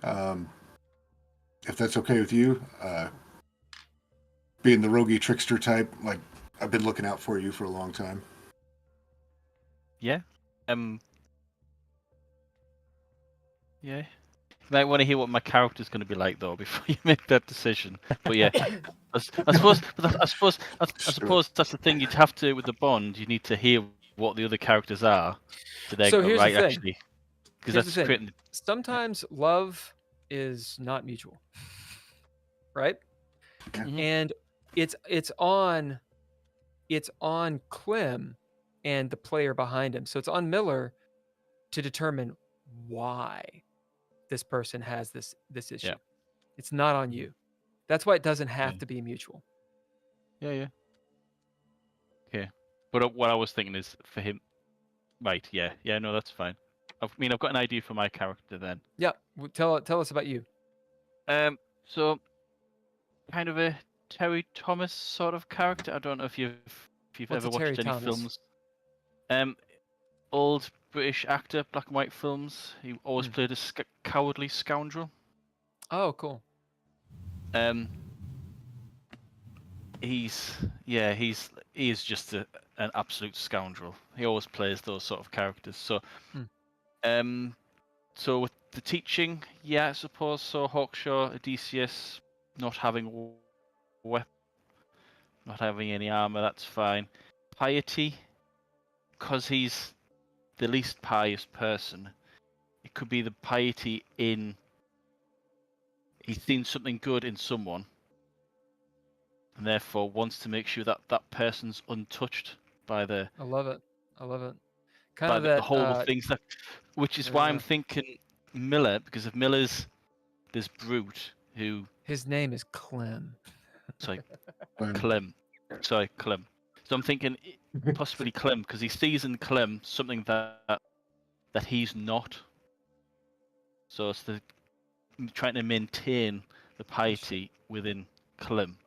Speaker 3: if that's okay with you, being the roguey trickster type. Like, I've been looking out for you for a long time.
Speaker 4: Yeah. Yeah. You might want to hear what my character's going to be like though before you make that decision. But yeah, I suppose that's the thing. You'd have to with the bond. You need to hear what the other characters are to then
Speaker 2: So
Speaker 4: go
Speaker 2: here's
Speaker 4: right
Speaker 2: the thing.
Speaker 4: actually, because
Speaker 2: Here's
Speaker 4: that's
Speaker 2: the thing.
Speaker 4: creating.
Speaker 2: Sometimes love is not mutual, right?
Speaker 4: Mhm.
Speaker 2: And it's on Clem and the player behind him. So it's on Miller to determine why this person has this issue.
Speaker 4: Yeah.
Speaker 2: It's not on you. That's why it doesn't have
Speaker 4: Yeah.
Speaker 2: to be mutual.
Speaker 4: Yeah. Okay. But what I was thinking is for him. Right. Yeah. No, that's fine. I've got an idea for my character then.
Speaker 2: Yeah. Tell us about you.
Speaker 4: So kind of a Terry Thomas sort of character. I don't know if you've
Speaker 2: What's
Speaker 4: ever
Speaker 2: a Terry
Speaker 4: watched any
Speaker 2: Thomas?
Speaker 4: films. Old British actor, black and white films. He always played a cowardly scoundrel.
Speaker 2: Oh, cool.
Speaker 4: He is just an absolute scoundrel. He always plays those sort of characters. So, so with the teaching, yeah, I suppose so. Hawkshaw, Odysseus, not having weapon, not having any armor, that's fine. Piety, because he's the least pious person. It could be the piety in he's seen something good in someone, and therefore wants to make sure that that person's untouched by the.
Speaker 2: I love it. Kind
Speaker 4: By
Speaker 2: of
Speaker 4: the
Speaker 2: that
Speaker 4: horrible things that, which is why I'm
Speaker 2: yeah.
Speaker 4: thinking Miller, because if Miller's this brute who.
Speaker 2: His name is Clem.
Speaker 4: Sorry, Clem. Sorry, Clem. So I'm thinking possibly Clem because he sees in Clem something that he's not. So it's trying to maintain the piety within Clem,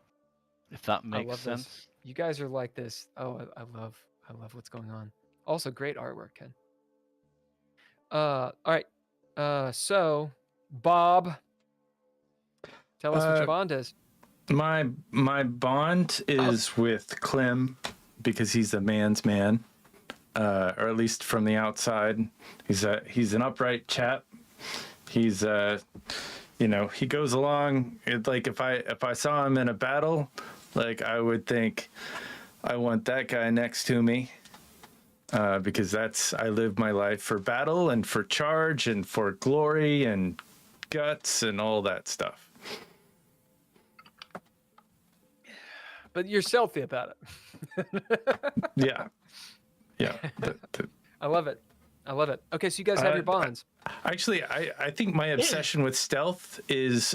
Speaker 4: if that
Speaker 2: I
Speaker 4: makes
Speaker 2: love
Speaker 4: sense.
Speaker 2: this. You guys are like this. Oh, I love what's going on. Also, great artwork, Ken. All right. So Bob, tell us what your bond is.
Speaker 1: My bond is with Clem because he's a man's man, or at least from the outside. He's an upright chap. He's he goes along. Like if I saw him in a battle, like I would think, I want that guy next to me, because I live my life for battle and for charge and for glory and guts and all that stuff.
Speaker 2: But you're stealthy about it.
Speaker 1: Yeah.
Speaker 2: I love it. Okay, so you guys have your bonds.
Speaker 1: Actually, I think my obsession with stealth is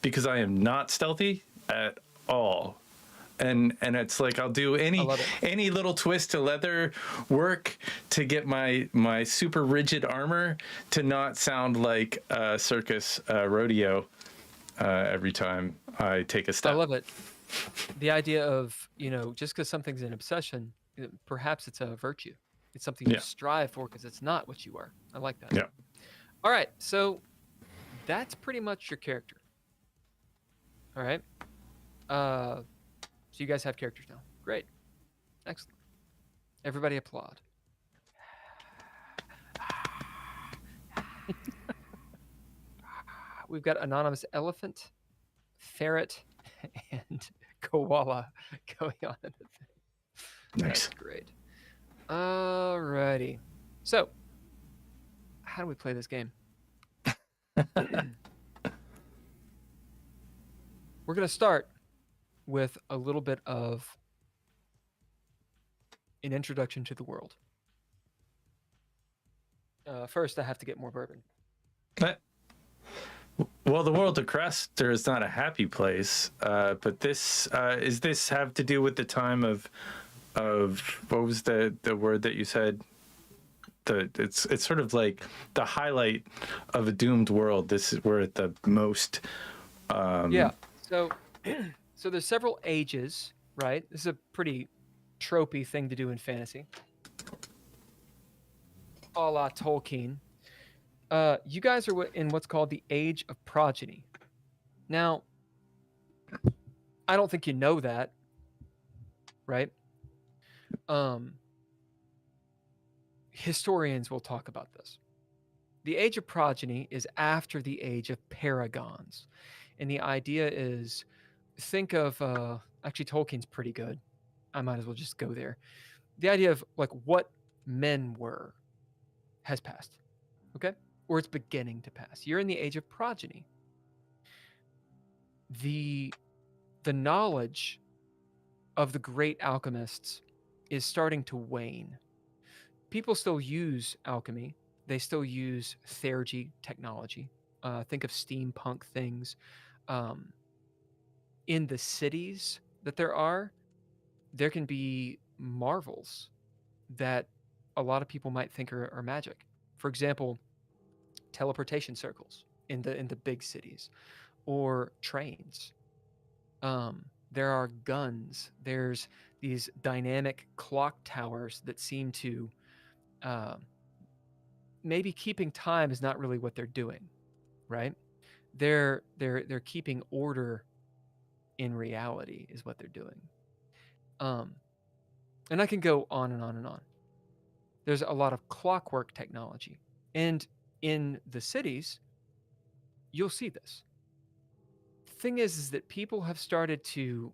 Speaker 1: because I am not stealthy at all. And it's like I'll do any little twist to leather work to get my super rigid armor to not sound like a circus rodeo every time I take a step.
Speaker 2: I love it. The idea of, just because something's an obsession, perhaps it's a virtue. It's something you strive for because it's not what you are. I like that.
Speaker 1: Yeah.
Speaker 2: All right. So that's pretty much your character. All right. So you guys have characters now. Great. Excellent. Everybody applaud. We've got anonymous elephant, ferret, and koala going on in the thing.
Speaker 1: Nice.
Speaker 2: That's great. Alrighty. So, how do we play this game? We're going to start with a little bit of an introduction to the world. First, I have to get more bourbon.
Speaker 1: Well, the world of Crester is not a happy place, but this is this have to do with the time of what was the word that you said? It's sort of like the highlight of a doomed world. This is we're at the most.
Speaker 2: Yeah. So so there's several ages, right? This is a pretty tropey thing to do in fantasy. A la Tolkien. You guys are in what's called the Age of Progeny. Now, I don't think you know that, right? Historians will talk about this. The Age of Progeny is after the Age of Paragons. And the idea is, think of, actually Tolkien's pretty good. I might as well just go there. The idea of like what men were has passed, okay? Or it's beginning to pass. You're in the Age of Progeny. The knowledge of the great alchemists is starting to wane. People still use alchemy. They still use Theurgic technology. Think of steampunk things. In the cities that there can be marvels that a lot of people might think are magic. For example, teleportation circles in the big cities, or trains. There are guns. There's these dynamic clock towers that seem to maybe keeping time is not really what they're doing, right? They're keeping order in reality is what they're doing. And I can go on and on and on. There's a lot of clockwork technology. And in the cities, you'll see this. The thing is that people have started to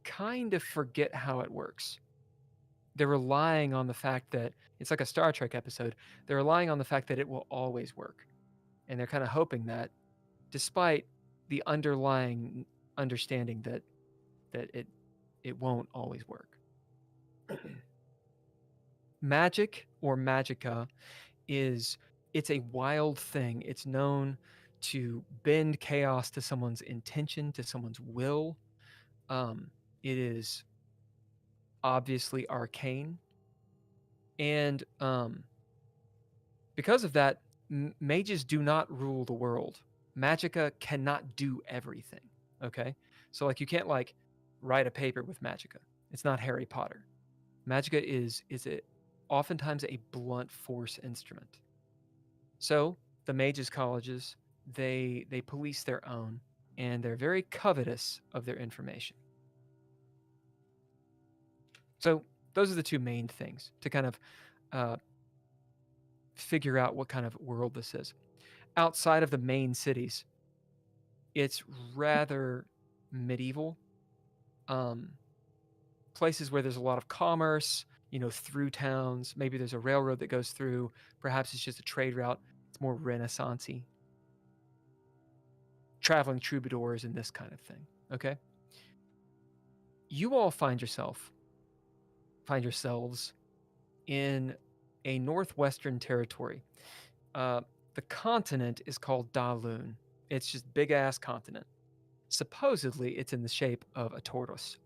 Speaker 2: kind of forget how it works. They're relying on the fact that it's like a Star Trek episode. They're relying on the fact that it will always work. And they're kind of hoping that, despite the underlying understanding that it won't always work. Magic or magicka it's a wild thing. It's known to bend chaos to someone's intention, to someone's will. It is obviously arcane. And because of that, mages do not rule the world. Magicka cannot do everything, okay? So like you can't like write a paper with magicka. It's not Harry Potter. Magicka is oftentimes a blunt force instrument. So the mages colleges, they police their own, and they're very covetous of their information. So those are the two main things to kind of figure out what kind of world this is. Outside of the main cities, it's rather medieval. Places where there's a lot of commerce, through towns. Maybe there's a railroad that goes through. Perhaps it's just a trade route. It's more Renaissance-y. Traveling troubadours and this kind of thing, okay? You all find yourselves in a northwestern territory. The continent is called DaLune. It's just big-ass continent. Supposedly, it's in the shape of a tortoise.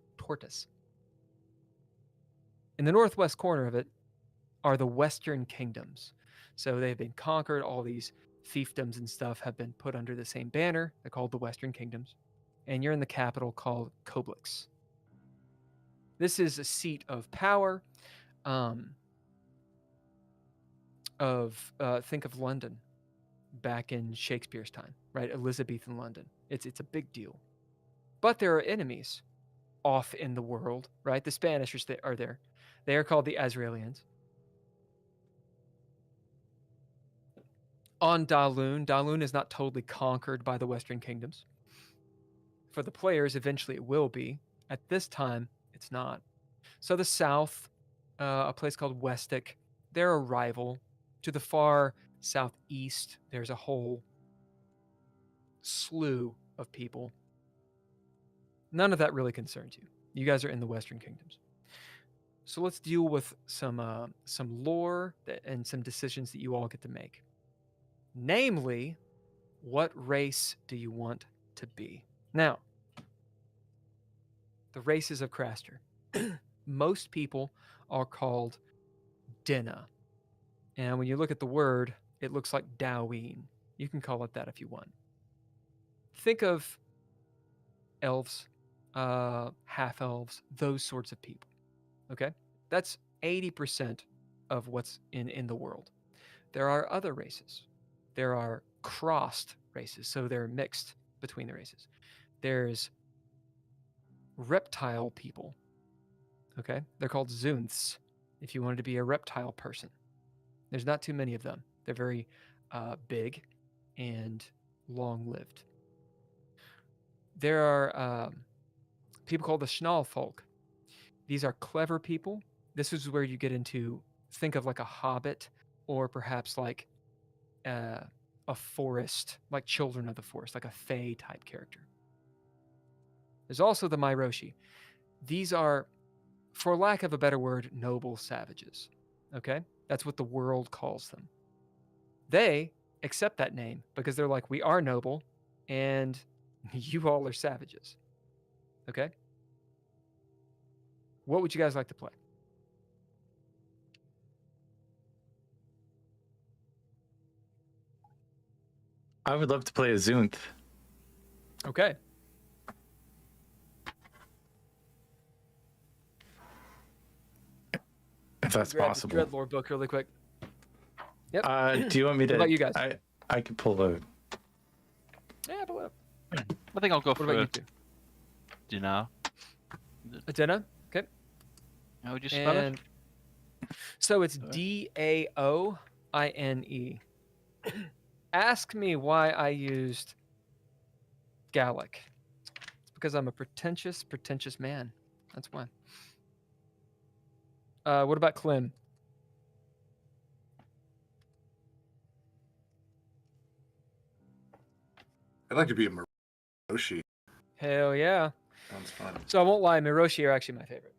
Speaker 2: In the northwest corner of it are the Western Kingdoms. So they've been conquered. All these fiefdoms and stuff have been put under the same banner. They're called the Western Kingdoms. And you're in the capital called Coblix. This is a seat of power. Think of London back in Shakespeare's time, right? Elizabethan London. It's a big deal. But there are enemies off in the world, right? The Spanish are there. They are called the Azraelians. On DaLune is not totally conquered by the Western Kingdoms. For the players, eventually it will be. At this time, it's not. So the south, a place called Westic, they're a rival. To the far southeast, there's a whole slew of people. None of that really concerns you. You guys are in the Western Kingdoms. So let's deal with some lore and some decisions that you all get to make. Namely, What race do you want to be? Now, the races of Craster. Most people are called Dinna. And when you look at the word, it looks like Doween. You can call it that if you want. Think of elves, half elves, those sorts of people. Okay? That's 80% of what's in the world. There are other races. There are crossed races, so they're mixed between the races. There's reptile people. Okay? They're called Zunths if you wanted to be a reptile person. There's not too many of them. They're very big and long-lived. There are people called the Schnallfolk. These are clever people. This is where you get into, think of like a hobbit, or perhaps like a forest, like Children of the Forest, like a Fae type character. There's also the Myroshi. These are, for lack of a better word, noble savages. Okay? That's what the world calls them. They accept that name because they're like, we are noble and you all are savages. Okay? What would you guys like to play?
Speaker 1: I would love to play a Zunth.
Speaker 2: Okay.
Speaker 1: If that's
Speaker 2: Grab
Speaker 1: possible.
Speaker 2: the Dreadlore book really quick. Yep.
Speaker 1: Do you want me to?
Speaker 2: What about you guys?
Speaker 1: I could pull a.
Speaker 2: Yeah, pull it up.
Speaker 4: I think I'll go
Speaker 2: What about you
Speaker 4: for
Speaker 2: two?
Speaker 4: Dinah.
Speaker 2: Adena? Okay.
Speaker 4: How would you spell it?
Speaker 2: And so it's Daoine. Ask me why I used Gallic. It's because I'm a pretentious man. That's why. What about Clem?
Speaker 3: I'd like to be a Myroshi.
Speaker 2: Hell yeah.
Speaker 3: Sounds fun.
Speaker 2: So I won't lie, Miroshi are actually my favorite.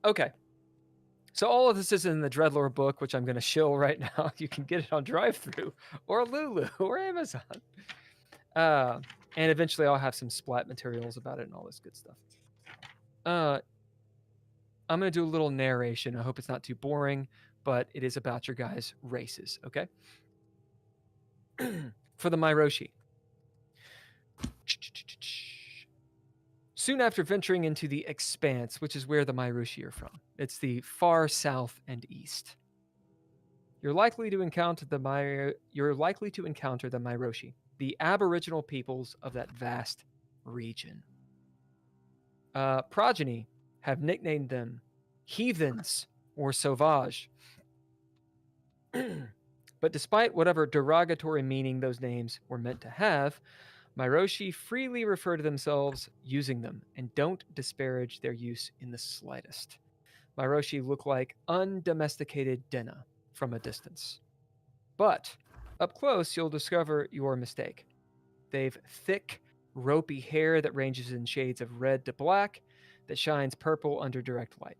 Speaker 2: Okay. So all of this is in the Dreadlore book, which I'm going to shill right now. You can get it on drive-thru or Lulu or Amazon. And eventually I'll have some splat materials about it and all this good stuff. I'm going to do a little narration. I hope it's not too boring, but it is about your guys' races, okay? For the Myroshi. Soon after venturing into the Expanse, which is where the Myroshi are from, it's the far south and east. You're likely to encounter the Myroshi, the aboriginal peoples of that vast region. Progeny have nicknamed them heathens or sauvage. But despite whatever derogatory meaning those names were meant to have, Myroshi freely refer to themselves using them and don't disparage their use in the slightest. Myroshi look like undomesticated Dinna from a distance. But up close, you'll discover your mistake. They've thick, ropey hair that ranges in shades of red to black that shines purple under direct light.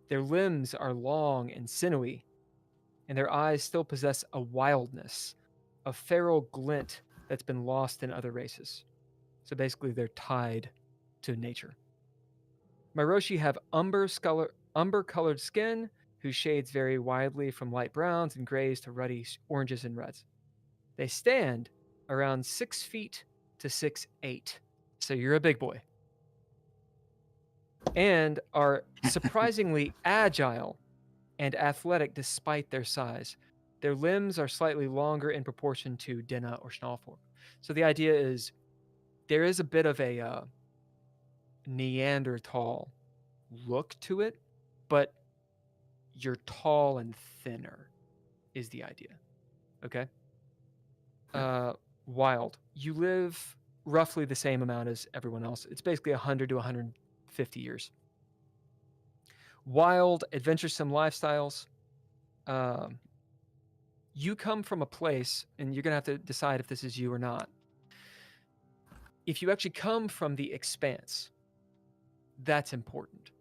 Speaker 2: Their limbs are long and sinewy, and their eyes still possess a wildness, a feral glint that's been lost in other races. So basically, they're tied to nature. Myroshi have umber-colored skin, whose shades vary widely from light browns and grays to ruddy oranges and reds. They stand around 6 feet to 6'8", so you're a big boy, and are surprisingly agile and athletic despite their size. Their limbs are slightly longer in proportion to Dinna or Schnallfolk. So the idea is there is a bit of a Neanderthal look to it, but you're tall and thinner is the idea. Okay? Wild. You live roughly the same amount as everyone else. It's basically 100 to 150 years. Wild, adventuresome lifestyles. You come from a place, and you're going to have to decide if this is you or not. If you actually come from the Expanse, that's important.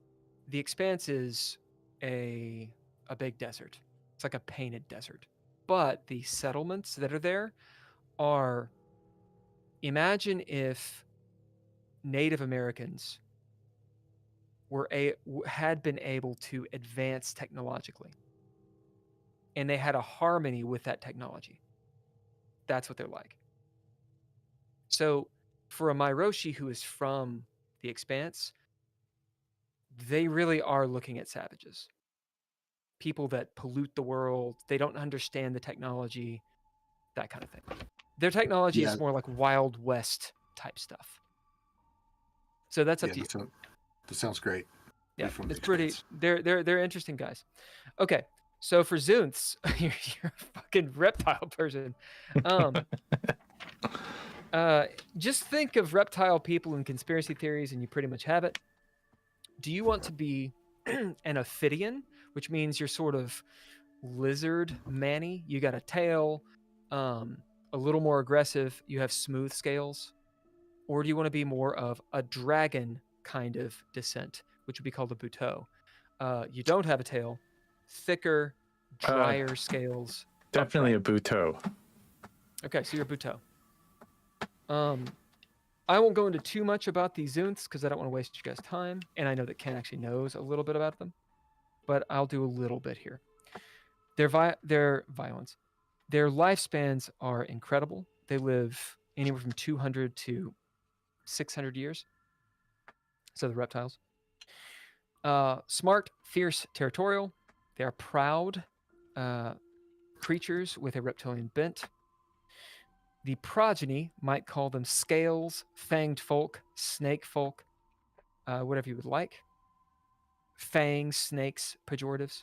Speaker 2: The Expanse is a big desert. It's like a painted desert. But the settlements that are there are, imagine if Native Americans had been able to advance technologically, and they had a harmony with that technology. That's what they're like. So for a Myroshi who is from the Expanse, they really are looking at savages. People that pollute the world, they don't understand the technology, that kind of thing. Their technology is more like Wild West type stuff. So that's up to you.
Speaker 3: That sounds great.
Speaker 2: Yeah, it's pretty. They're interesting guys. Okay, so for Zunths, you're a fucking reptile person. Just think of reptile people and conspiracy theories, and you pretty much have it. Do you want to be an Ophidian, which means you're sort of lizard manny? You got a tail, a little more aggressive. You have smooth scales, or do you want to be more of a dragon kind of descent, which would be called a buteau? You don't have a tail, thicker, drier scales.
Speaker 1: Definitely a buteau.
Speaker 2: Okay, so you're a buteau. I won't go into too much about these Zunths because I don't want to waste you guys' time, and I know that Ken actually knows a little bit about them, but I'll do a little bit here. Their violence, their lifespans are incredible. They live anywhere from 200 to 600 years. So the reptiles. Smart, fierce, territorial. They are proud creatures with a reptilian bent. The progeny might call them scales, fanged folk, snake folk, whatever you would like. Fangs, snakes, pejoratives.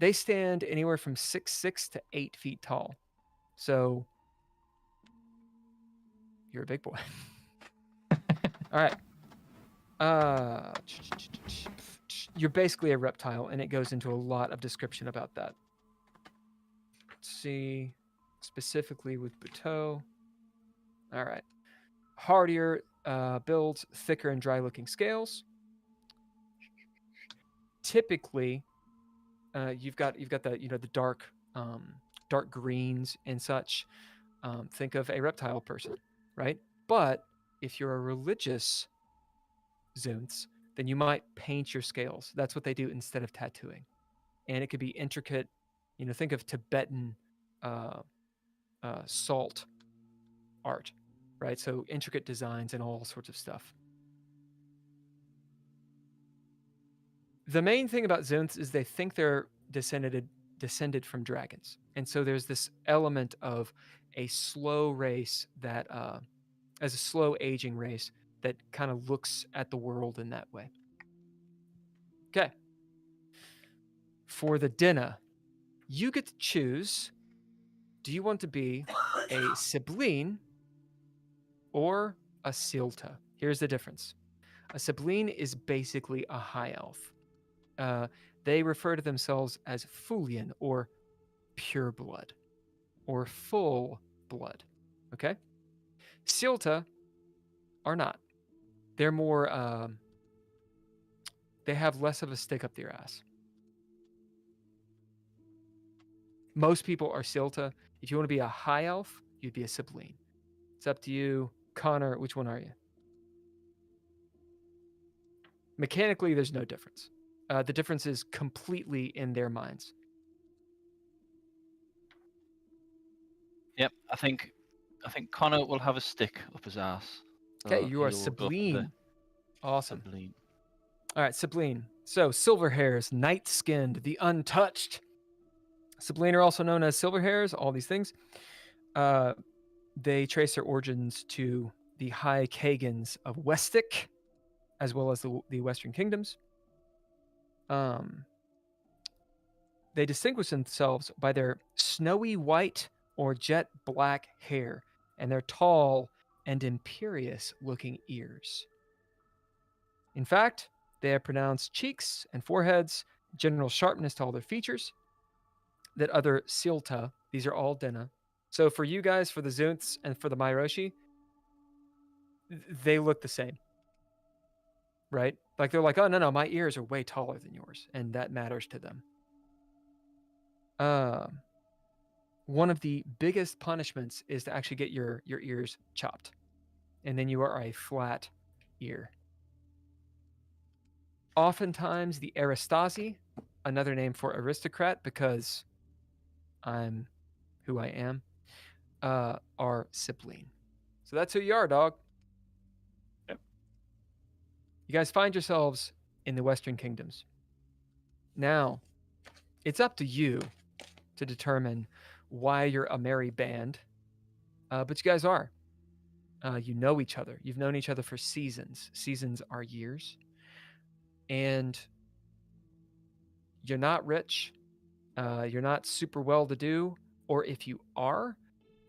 Speaker 2: They stand anywhere from 6'6" to 8 feet tall. So you're a big boy. All right. You're basically a reptile, and it goes into a lot of description about that. Let's see. Specifically with buteau. All right. Hardier builds, thicker and dry looking scales. Typically, you've got the the dark greens and such. Think of a reptile person, right? But if you're a religious Zunths, then you might paint your scales. That's what they do instead of tattooing, and it could be intricate. Think of Tibetan salt art, right? So intricate designs and all sorts of stuff. The main thing about Zunths is they think they're descended from dragons, and so there's this element of a slow race that, as a slow aging race that kind of looks at the world in that way. Okay. For the Dinah, you get to choose. Do you want to be a Sibylline or a Silta? Here's the difference. A Sibylline is basically a high elf. They refer to themselves as Fulian or pure blood or full blood. Okay? Silta are not. They're more, they have less of a stick up their ass. Most people are Silta. If you want to be a high elf, you'd be a Sibylline. It's up to you. Connor, which one are you? Mechanically, there's no difference. The difference is completely in their minds.
Speaker 4: Yep, I think Connor will have a stick up his ass.
Speaker 2: Okay, you are Sibylline. Awesome.
Speaker 4: Sibylline.
Speaker 2: All right, Sibylline. So, silver hairs, night skinned, the untouched. Sibylline are also known as silver hairs, all these things. They trace their origins to the High Kagans of Westic, as well as the Western Kingdoms. They distinguish themselves by their snowy white or jet black hair and their tall and imperious looking ears. In fact, they have pronounced cheeks and foreheads, general sharpness to all their features, that other Silta, these are all Dinah. So for you guys, for the Zunths and for the Myroshi, they look the same. Right? Like they're like, oh, no, my ears are way taller than yours. And that matters to them. one of the biggest punishments is to actually get your ears chopped, and then you are a flat ear. Oftentimes, the Aristasi, another name for aristocrat because I'm who I am, are sibling. So that's who you are, dog.
Speaker 1: Yep.
Speaker 2: You guys find yourselves in the Western Kingdoms. Now, it's up to you to determine why you're a merry band, but you guys are. You know each other. You've known each other for seasons. Seasons are years. And you're not rich. You're not super well-to-do. Or if you are,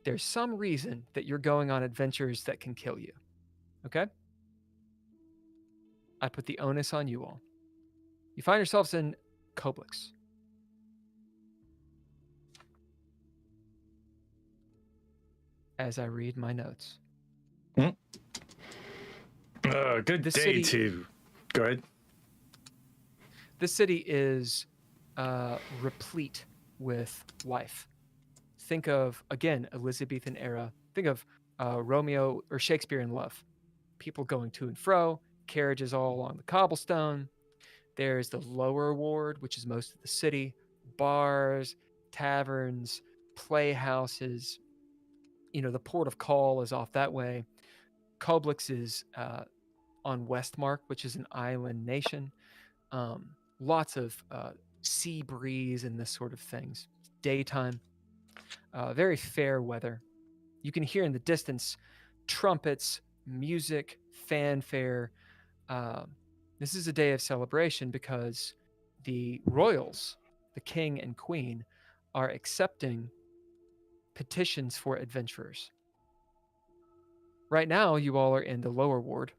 Speaker 2: there's some reason that you're going on adventures that can kill you. Okay? I put the onus on you all. You find yourselves in Coblix. As I read my notes.
Speaker 1: Good
Speaker 2: This
Speaker 1: day
Speaker 2: city-
Speaker 1: to... Go ahead.
Speaker 2: This city is replete with life. Think of, again, Elizabethan era. Think of Romeo or Shakespeare in Love. People going to and fro, carriages all along the cobblestone. There's the lower ward, which is most of the city, bars, taverns, playhouses. You know, the port of call is off that way. Coblix is on Westmark, which is an island nation. Lots of sea breeze and this sort of things. Daytime, very fair weather. You can hear in the distance trumpets, music, fanfare. This is a day of celebration because the royals, the king and queen, are accepting petitions for adventurers. Right now, you all are in the lower ward,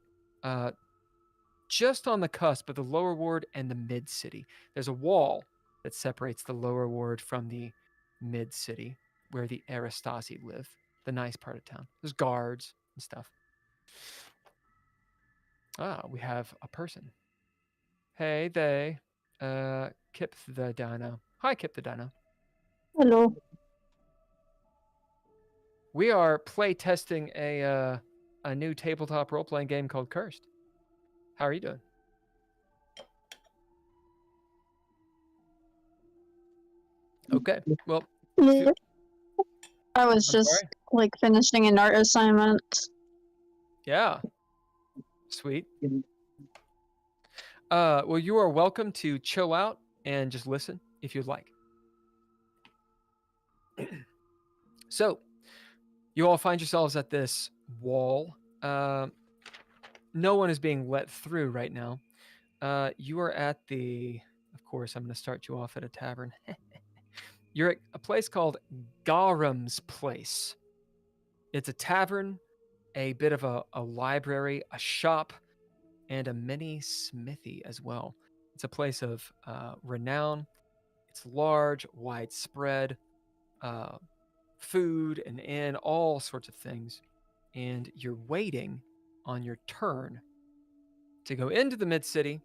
Speaker 2: just on the cusp of the lower ward and the mid city. There's a wall that separates the lower ward from the mid city, where the Aristasi live, the nice part of town. There's guards and stuff. We have a person. Hey, they. Kip the Dino. Hi, Kip the Dino.
Speaker 5: Hello.
Speaker 2: We are play testing a new tabletop role-playing game called Cursed. How are you doing? Okay. Well,
Speaker 5: Yeah. I was
Speaker 2: I'm
Speaker 5: just
Speaker 2: sorry?
Speaker 5: like finishing an art assignment.
Speaker 2: Yeah. Sweet. Well, you are welcome to chill out and just listen if you'd like. So, you all find yourselves at this wall. No one is being let through right now. You are at the... Of course, I'm going to start you off at a tavern. You're at a place called Garam's Place. It's a tavern, a bit of a library, a shop, and a mini smithy as well. It's a place of renown. It's large, widespread, food and inn, all sorts of things. And you're waiting on your turn to go into the mid-city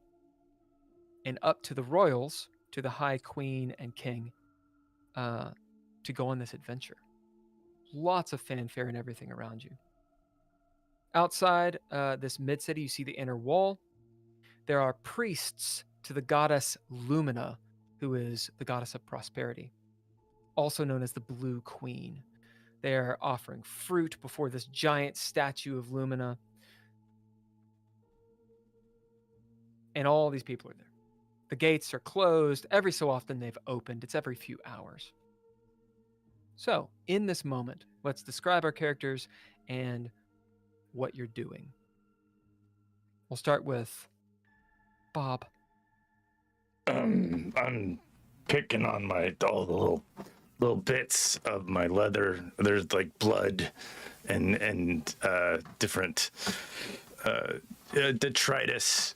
Speaker 2: and up to the royals, to the High Queen and King, to go on this adventure. Lots of fanfare and everything around you. Outside this mid-city, you see the inner wall. There are priests to the goddess Lumina, who is the goddess of prosperity, also known as the Blue Queen. They are offering fruit before this giant statue of Lumina. And all these people are there. The gates are closed. Every so often they've opened. It's every few hours. So, in this moment, let's describe our characters and what you're doing. We'll start with Bob.
Speaker 1: I'm picking on all the little bits of my leather. There's like blood and different detritus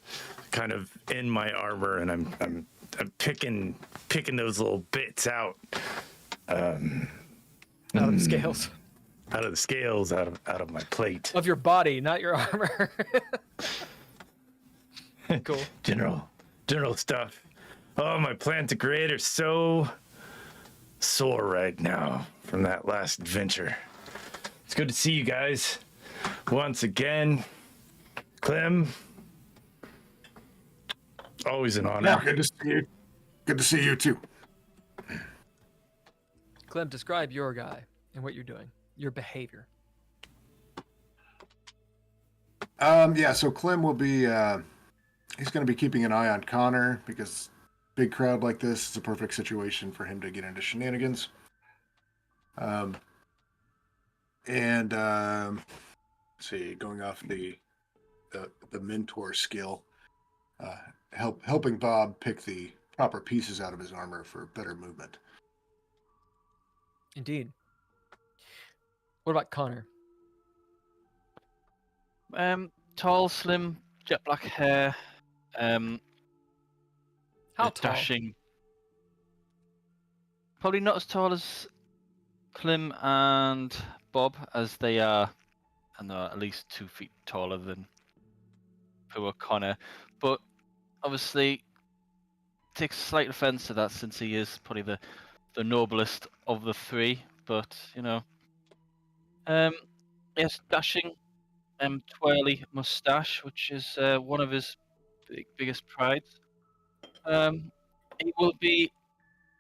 Speaker 1: kind of in my armor, and I'm picking those little bits out.
Speaker 2: Out of the scales.
Speaker 1: Out of the scales, out of my plate.
Speaker 2: Of your body, not your armor. Cool.
Speaker 1: General stuff. Oh, my plan to create are so sore right now from that last adventure. It's good to see you guys once again. Clem, always an honor.
Speaker 3: Yeah, good to see you. Good to see you too.
Speaker 2: Clem, describe your guy and what you're doing, your behavior.
Speaker 3: Yeah, so Clem will be, he's going to be keeping an eye on Connor because big crowd like this is a perfect situation for him to get into shenanigans. Let's see, going off the mentor skill, helping Bob pick the proper pieces out of his armor for better movement.
Speaker 2: Indeed. What about Connor?
Speaker 4: Tall, slim, jet black hair.
Speaker 2: How tall?
Speaker 4: Dashing. Probably not as tall as Clem and Bob, as they are, and they're at least 2 feet taller than poor Connor. But obviously, takes slight offence to that since he is probably the noblest of the three. But yes, dashing, twirly mustache, which is one of his biggest prides. He will be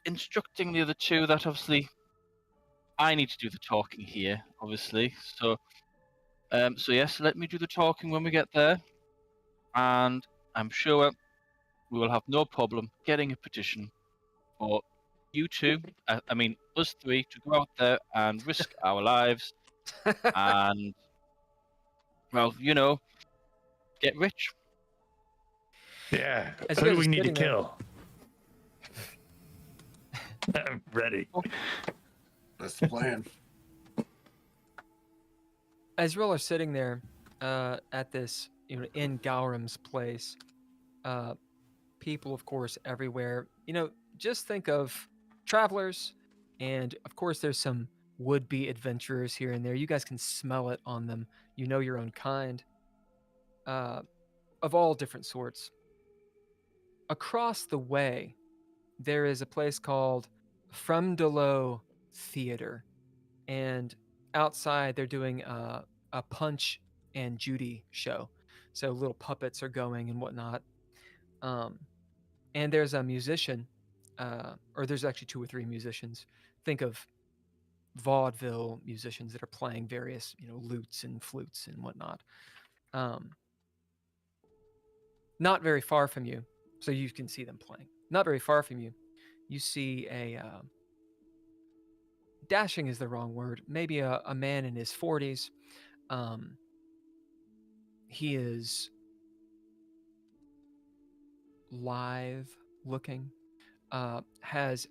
Speaker 4: instructing the other two that obviously I need to do the talking here, obviously. So yes, let me do the talking when we get there, and I'm sure we will have no problem getting a petition for you two, I mean us three, to go out there and risk our lives and, well, get rich.
Speaker 1: Yeah,
Speaker 2: As you
Speaker 1: who
Speaker 2: guys
Speaker 1: do we
Speaker 2: are
Speaker 1: need to
Speaker 2: sitting there-
Speaker 1: kill? I'm ready.
Speaker 3: That's the plan.
Speaker 2: As you all are sitting there at this, in Gowram's place, people, of course, everywhere. Just think of travelers, and of course, there's some would-be adventurers here and there. You guys can smell it on them. You know your own kind, of all different sorts. Across the way, there is a place called From Below Theater, and outside they're doing a Punch and Judy show. So little puppets are going and whatnot. And there's a musician, or there's actually 2 or 3 musicians. Think of vaudeville musicians that are playing various, lutes and flutes and whatnot. Not very far from you, so you can see them playing. Not very far from you, you see a dashing is the wrong word. Maybe a man in his 40s. He is live looking, has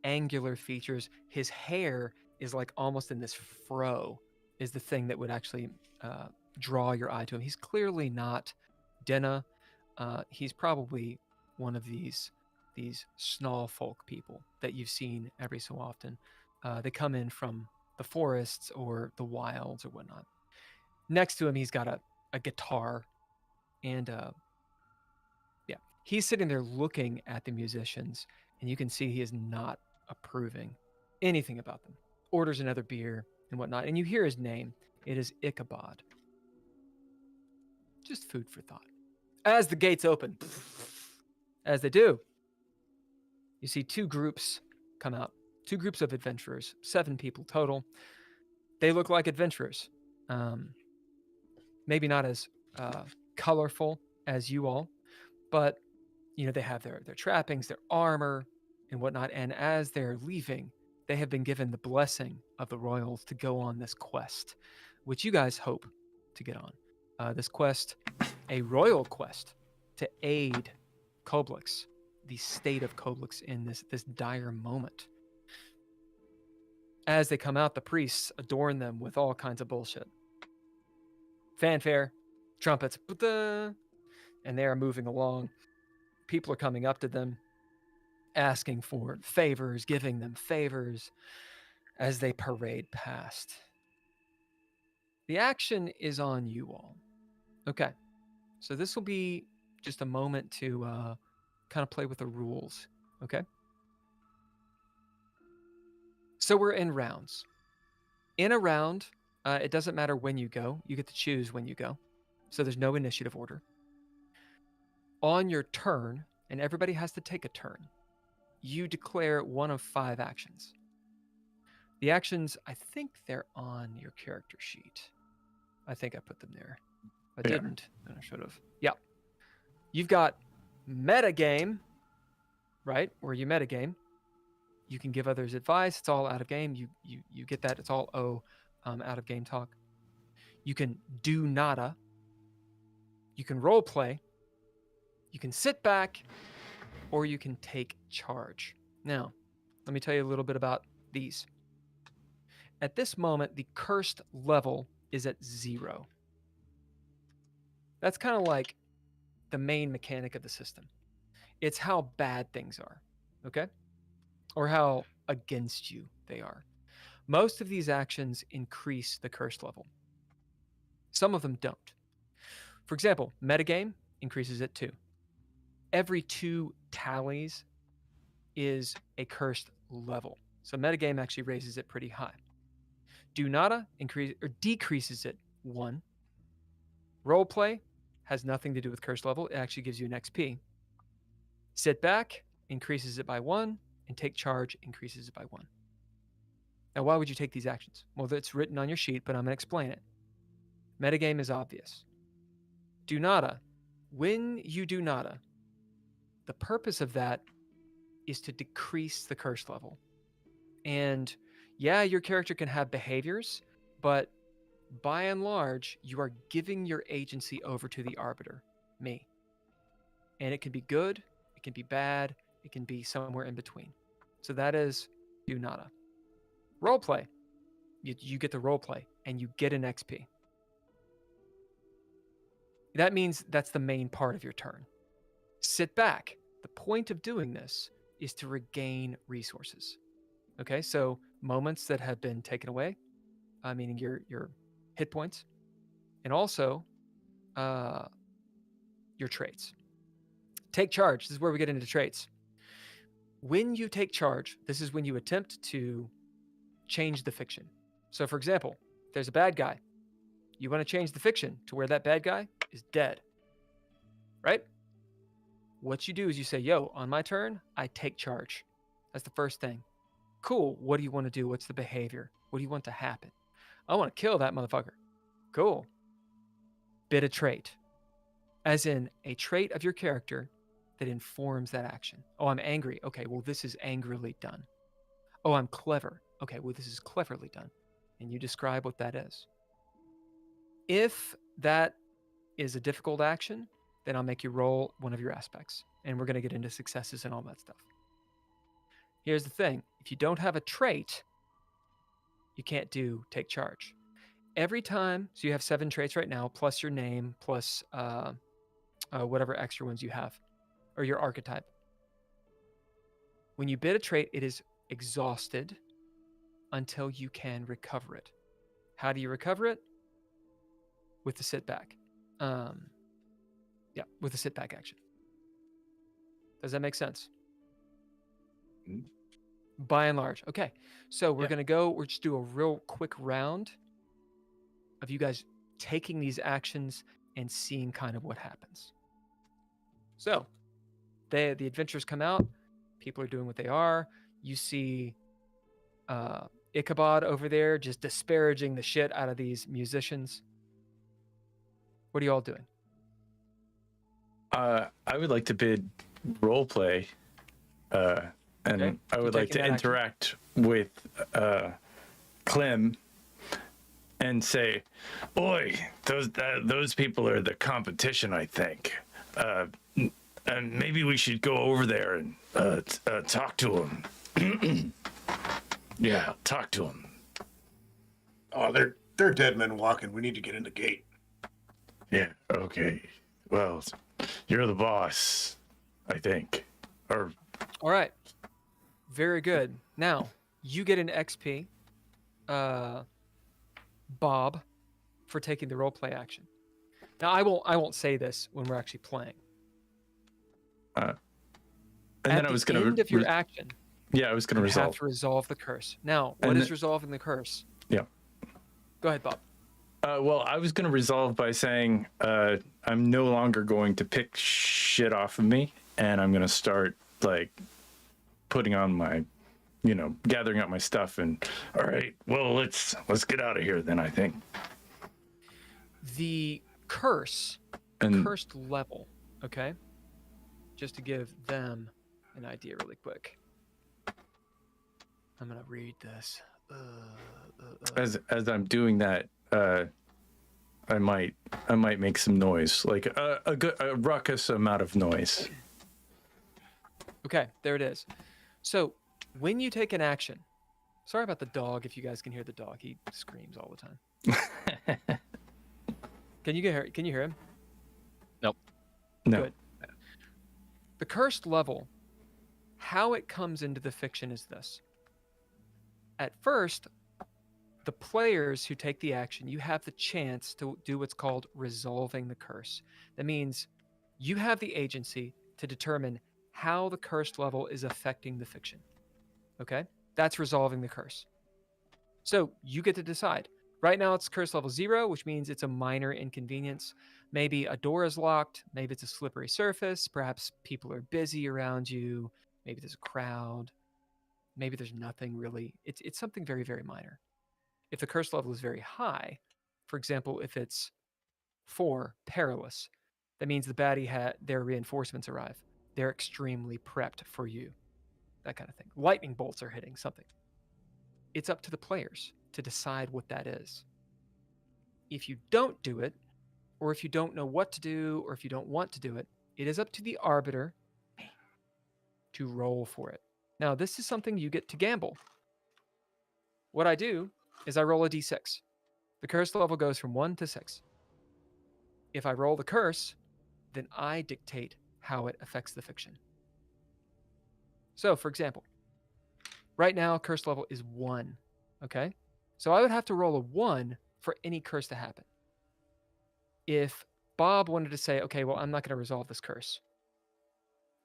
Speaker 2: angular features. His hair is like almost in this fro, is the thing that would actually draw your eye to him. He's clearly not Denna. He's probably one of these snall folk people that you've seen every so often. They come in from the forests or the wilds or whatnot. Next to him, he's got a guitar, and he's sitting there looking at the musicians, and you can see he is not approving anything about them. Orders another beer and whatnot, and you hear his name. It is Ichabod. Just food for thought. As the gates open, as they do, you see 2 groups come out. 2 groups of adventurers, 7 people total. They look like adventurers. Maybe not as colorful as you all, but they have their trappings, their armor, and whatnot. And as they're leaving, they have been given the blessing of the royals to go on this quest, which you guys hope to get on. This quest, a royal quest to aid Coblix, the state of Coblix in this dire moment. As they come out, the priests adorn them with all kinds of bullshit. Fanfare, trumpets, and they are moving along. People are coming up to them, asking for favors, giving them favors as they parade past. The action is on you all. Okay, so this will be just a moment to kind of play with the rules, okay? So we're in rounds. In a round, it doesn't matter when you go. You get to choose when you go. So there's no initiative order. On your turn, and everybody has to take a turn, you declare one of 5 actions. The actions, I think they're on your character sheet. I think I put them there. If I didn't, then I should have. Yeah. You've got metagame, right? Where you metagame. You can give others advice. It's all out of game. You get that. It's all out of game talk. You can do nada. You can role play. You can sit back, or you can take charge. Now, let me tell you a little bit about these. At this moment, the cursed level is at 0. That's kind of like the main mechanic of the system. It's how bad things are, okay? Or how against you they are. Most of these actions increase the curse level. Some of them don't. For example, metagame increases it 2. Every 2 tallies is a cursed level. So metagame actually raises it pretty high. Do nada decreases it 1. Roleplay has nothing to do with curse level. It actually gives you an XP. Sit back increases it by 1, and take charge increases it by 1. Now, why would you take these actions? Well, it's written on your sheet, but I'm going to explain it. Metagame is obvious. Do nada. When you do nada, the purpose of that is to decrease the curse level. And yeah, your character can have behaviors, but by and large, you are giving your agency over to the arbiter, me. And it can be good, it can be bad, it can be somewhere in between. So that is do nada. Roleplay. You get the roleplay, and you get an XP. That means that's the main part of your turn. Sit back. The point of doing this is to regain resources. Okay, so moments that have been taken away, meaning your hit points, and also your traits. Take charge. This is where we get into traits. When you take charge, this is when you attempt to change the fiction. So, for example, if there's a bad guy, you want to change the fiction to where that bad guy is dead, right? What you do is you say, yo, on my turn, I take charge. That's the first thing. Cool. What do you want to do? What's the behavior? What do you want to happen? I want to kill that motherfucker. Cool. Bit a trait. As in a trait of your character that informs that action. Oh, I'm angry. Okay, well, this is angrily done. Oh, I'm clever. Okay, well, this is cleverly done. And you describe what that is. If that is a difficult action, then I'll make you roll one of your aspects. And we're going to get into successes and all that stuff. Here's the thing. If you don't have a trait, you can't do take charge. Every time, so you have 7 traits right now, plus your name, plus whatever extra ones you have, or your archetype. When you bid a trait, it is exhausted until you can recover it. How do you recover it? With the sit back. With the sit back action. Does that make sense?
Speaker 3: Mm.
Speaker 2: By and large. Okay. So we're going to we'll just do a real quick round of you guys taking these actions and seeing kind of what happens. So the adventurers come out. People are doing what they are. You see Ichabod over there just disparaging the shit out of these musicians. What are you all doing?
Speaker 1: I would like to bid roleplay, and
Speaker 2: Okay.
Speaker 1: I would like to interact with Clem and say, "Oi, those people are the competition, I think, and maybe we should go over there and talk to them." Yeah, talk to them.
Speaker 3: Oh, they're dead men walking. We need to get in the gate.
Speaker 1: Yeah. Okay. Well, you're the boss, I think. Or
Speaker 2: All right. Very good. Now, you get an XP, Bob, for taking the roleplay action. Now, I won't say this when we're actually playing.
Speaker 1: and
Speaker 2: At
Speaker 1: then I was
Speaker 2: the
Speaker 1: going
Speaker 2: end of your action,
Speaker 1: Yeah, I was going to
Speaker 2: You
Speaker 1: resolve.
Speaker 2: have to resolve the curse. Now, what
Speaker 1: And
Speaker 2: is resolving the curse?
Speaker 1: Yeah.
Speaker 2: Go ahead, Bob.
Speaker 1: Well, I was going to resolve by saying I'm no longer going to pick shit off of me, and I'm going to start like putting on my, gathering up my stuff, and all right, well, let's get out of here then. I think.
Speaker 2: The curse,
Speaker 1: And
Speaker 2: cursed level. Okay, just to give them an idea, really quick. I'm gonna read this.
Speaker 1: as I'm doing that, I might make some noise, like a ruckus amount of noise.
Speaker 2: Okay, there it is. So when you take an action, sorry about the dog. If you guys can hear the dog, he screams all the time. Can you hear him?
Speaker 4: Nope.
Speaker 1: No.
Speaker 2: Good. The cursed level, how it comes into the fiction is this. At first, the players who take the action, you have the chance to do what's called resolving the curse. That means you have the agency to determine how the cursed level is affecting the fiction. Okay? That's resolving the curse. So you get to decide. Right now it's curse level 0, which means it's a minor inconvenience. Maybe a door is locked. Maybe it's a slippery surface. Perhaps people are busy around you. Maybe there's a crowd. Maybe there's nothing really. It's something very, very minor. If the curse level is very high, for example, if it's 4, perilous, that means the baddie their reinforcements arrive. They're extremely prepped for you. That kind of thing. Lightning bolts are hitting something. It's up to the players to decide what that is. If you don't do it, or if you don't know what to do, or if you don't want to do it, it is up to the arbiter to roll for it. Now, this is something you get to gamble. What I do is I roll a d6. The curse level goes from 1 to 6. If I roll the curse, then I dictate how it affects the fiction. So, for example, right now, curse level is 1. Okay? So I would have to roll a 1 for any curse to happen. If Bob wanted to say, okay, well, I'm not going to resolve this curse.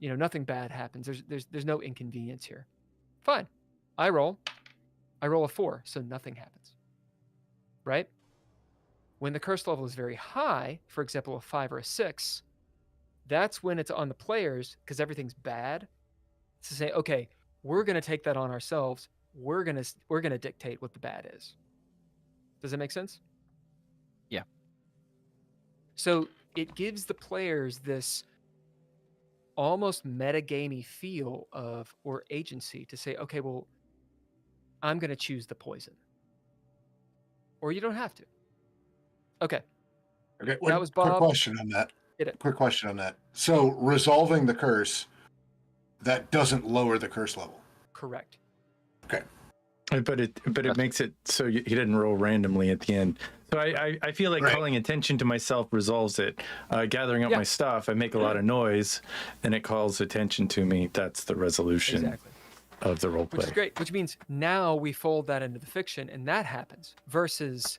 Speaker 2: Nothing bad happens. There's no inconvenience here. Fine. I roll a 4, so nothing happens. Right? When the curse level is very high, for example, a 5 or a 6, that's when it's on the players, because everything's bad, to say, okay, we're going to take that on ourselves. We're gonna dictate what the bad is. Does that make sense?
Speaker 4: Yeah.
Speaker 2: So it gives the players this almost metagamey feel or agency to say, okay, well, I'm going to choose the poison. Or you don't have to. Okay.
Speaker 3: Okay.
Speaker 2: That was Bob.
Speaker 3: Quick question on that.
Speaker 2: Hit it.
Speaker 3: Quick question on that. So resolving the curse, that doesn't lower the curse level.
Speaker 2: Correct.
Speaker 3: Okay.
Speaker 1: But it makes it so he didn't roll randomly at the end. So I feel like
Speaker 3: Right.
Speaker 1: calling attention to myself resolves it. Gathering up
Speaker 2: Yeah.
Speaker 1: my stuff, I make a lot of noise, and it calls attention to me. That's the resolution
Speaker 2: Exactly.
Speaker 1: of the role
Speaker 2: Which is
Speaker 1: play.
Speaker 2: great. Which means now we fold that into the fiction, and that happens. Versus,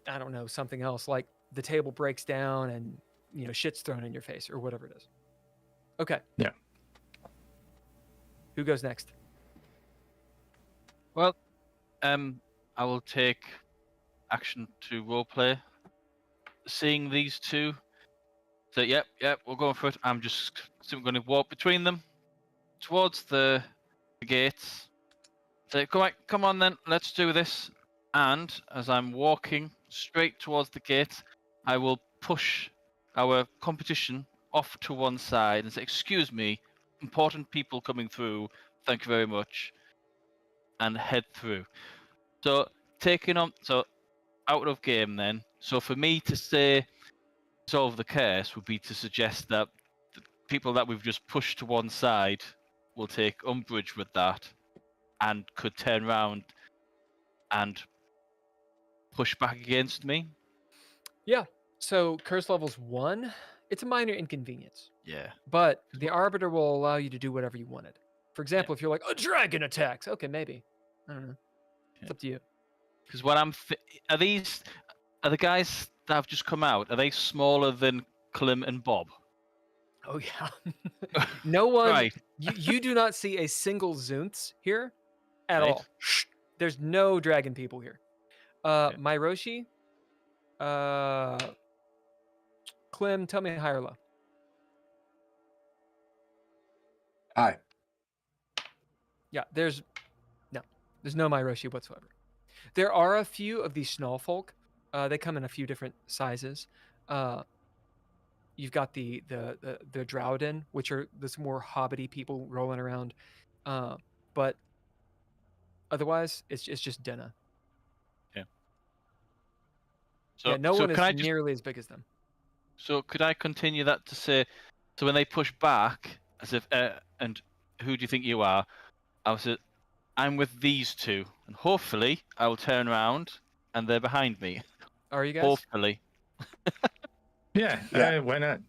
Speaker 2: I don't know, something else like the table breaks down and shit's thrown in your face or whatever it is. Okay.
Speaker 1: Yeah.
Speaker 2: Who goes next?
Speaker 4: Well, I will take action to roleplay. Seeing these two, so yep, we're going for it. I'm just going to walk between them towards the gates. So come on then, let's do this. And as I'm walking straight towards the gate, I will push our competition off to one side and say, "Excuse me, important people coming through. Thank you very much." And head through. So out of game then. So for me to say solve the curse would be to suggest that the people that we've just pushed to one side will take umbrage with that and could turn around and push back against me.
Speaker 2: Yeah. So curse level's 1. It's a minor inconvenience,
Speaker 4: Yeah.
Speaker 2: but the arbiter will allow you to do whatever you wanted. For example, if you're like, a dragon attacks. Okay, maybe. I don't know. It's up to you.
Speaker 4: Because what are the guys that have just come out? Are they smaller than Clem and Bob?
Speaker 2: Oh yeah. No one.
Speaker 4: Right.
Speaker 2: You do not see a single Zunths here at
Speaker 4: Right.
Speaker 2: all. There's no dragon people here.
Speaker 4: Okay.
Speaker 2: Myroshi. Clem, tell me high or low.
Speaker 3: Hi.
Speaker 2: Yeah, there's no Myroshi whatsoever. There are a few of these Snarlfolk. They come in a few different sizes. You've got the Drowden, which are this more hobbity people rolling around. But otherwise, it's just Denna.
Speaker 4: So,
Speaker 2: Yeah, no
Speaker 4: so
Speaker 2: one
Speaker 4: can
Speaker 2: is
Speaker 4: I just
Speaker 2: nearly as big as them.
Speaker 4: so could I continue that to say, so when they push back, as if, and who do you think you are? I was, I'm with these two, and hopefully I will turn around and they're behind me.
Speaker 2: Are you guys?
Speaker 4: Hopefully.
Speaker 1: Yeah,
Speaker 3: Yeah.
Speaker 1: why not?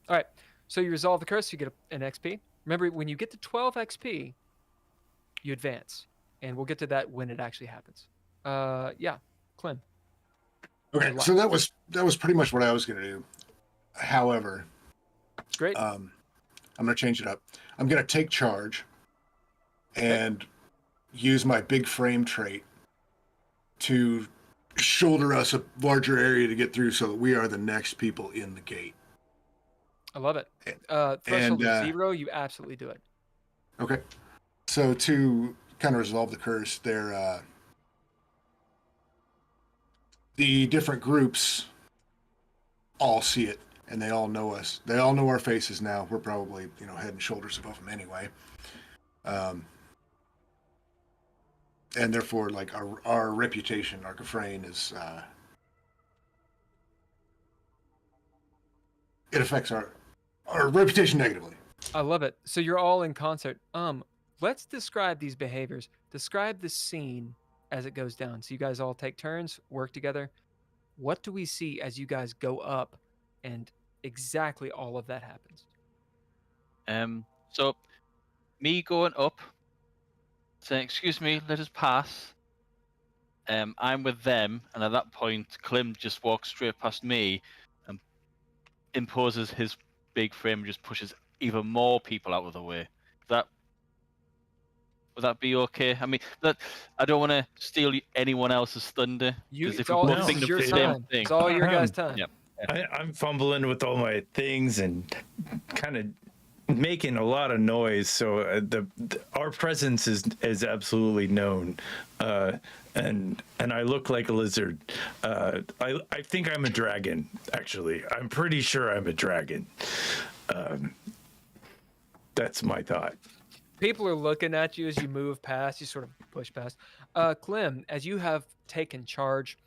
Speaker 2: All right. So you resolve the curse, you get an XP. Remember, when you get to 12 XP, you advance, and we'll get to that when it actually happens. Yeah, Clem.
Speaker 3: Okay, so that was pretty much what I was going to do. However,
Speaker 2: Great.
Speaker 3: I'm going to change it up. I'm going to take charge and use my big frame trait to shoulder us a larger area to get through so that we are the next people in the gate.
Speaker 2: I love it. Threshold of 0, you absolutely do it.
Speaker 3: Okay. So to kind of resolve the curse, the different groups all see it, and they all know us. They all know our faces now. We're probably, head and shoulders above them anyway. And therefore, like our reputation, our Gafrain is, it affects our reputation negatively.
Speaker 2: I love it. So you're all in concert. Let's describe these behaviors. Describe the scene as it goes down. So you guys all take turns, work together. What do we see as you guys go up and exactly all of that happens?
Speaker 4: So me going up, saying, "Excuse me, let us pass." I'm with them, and at that point, Clem just walks straight past me and imposes his big frame and just pushes even more people out of the way. Would that be okay? I mean, that I don't want to steal anyone else's thunder. Because if we both
Speaker 1: No.
Speaker 4: think
Speaker 2: It's
Speaker 4: the
Speaker 2: your
Speaker 4: same
Speaker 2: time.
Speaker 4: thing,
Speaker 2: It's all your guys' time.
Speaker 4: Yep.
Speaker 1: I'm fumbling with all my things and kind of making a lot of noise. So our presence is absolutely known, and I look like a lizard. I think I'm a dragon. Actually, I'm pretty sure I'm a dragon. That's my thought.
Speaker 2: People are looking at you as you move past. You sort of push past. Clem, as you have taken charge,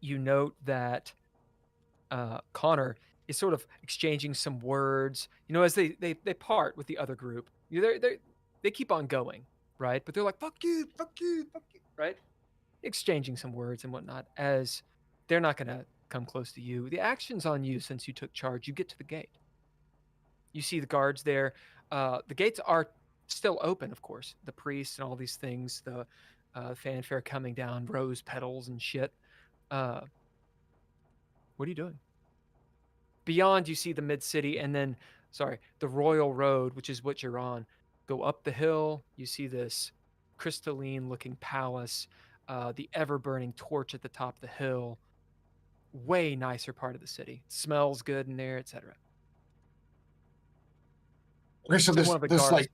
Speaker 2: you note that Connor is sort of exchanging some words. As they part with the other group. They keep on going, right? But they're like, fuck you, right? Exchanging some words and whatnot, as they're not going to come close to you. The action's on you since you took charge. You get to the gate. You see the guards there. The gates are still open, of course. The priests and all these things, the fanfare coming down, rose petals and shit. What are you doing? Beyond, you see the mid-city, and then, the Royal Road, which is what you're on. Go up the hill. You see this crystalline-looking palace, the ever-burning torch at the top of the hill. Way nicer part of the city. Smells good in there, etc.
Speaker 3: Okay, so
Speaker 2: one of the
Speaker 3: this
Speaker 2: guards,
Speaker 3: like,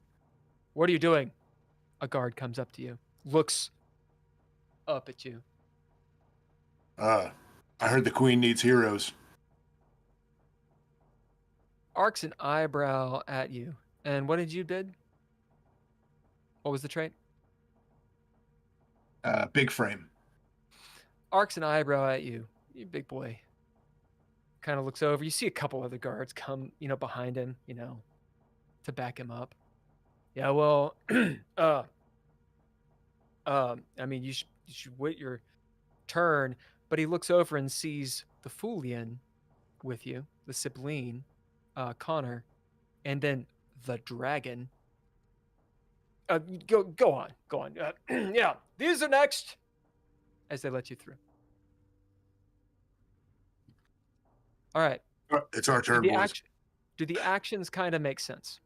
Speaker 2: what are you doing? A guard comes up to you, looks up at you.
Speaker 3: I heard the queen needs heroes.
Speaker 2: Arcs an eyebrow at you. And what did you bid? What was the trait?
Speaker 3: Big frame.
Speaker 2: Arcs an eyebrow at you. You big boy. Kind of looks over. You see a couple other guards come, behind him, to back him up. Yeah, well, I mean, you should wait your turn. But he looks over and sees the Fulian with you, the Sibylline, Connor, and then the dragon. Go on. Yeah, these are next. As they let you through. All right.
Speaker 3: It's our turn, boys.
Speaker 2: Do the actions kind of make sense?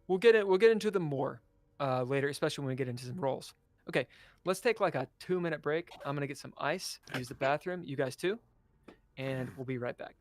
Speaker 2: We'll get into them more later, especially when we get into some rolls. Okay, let's take like a 2-minute break. I'm gonna get some ice, use the bathroom. You guys too, and we'll be right back.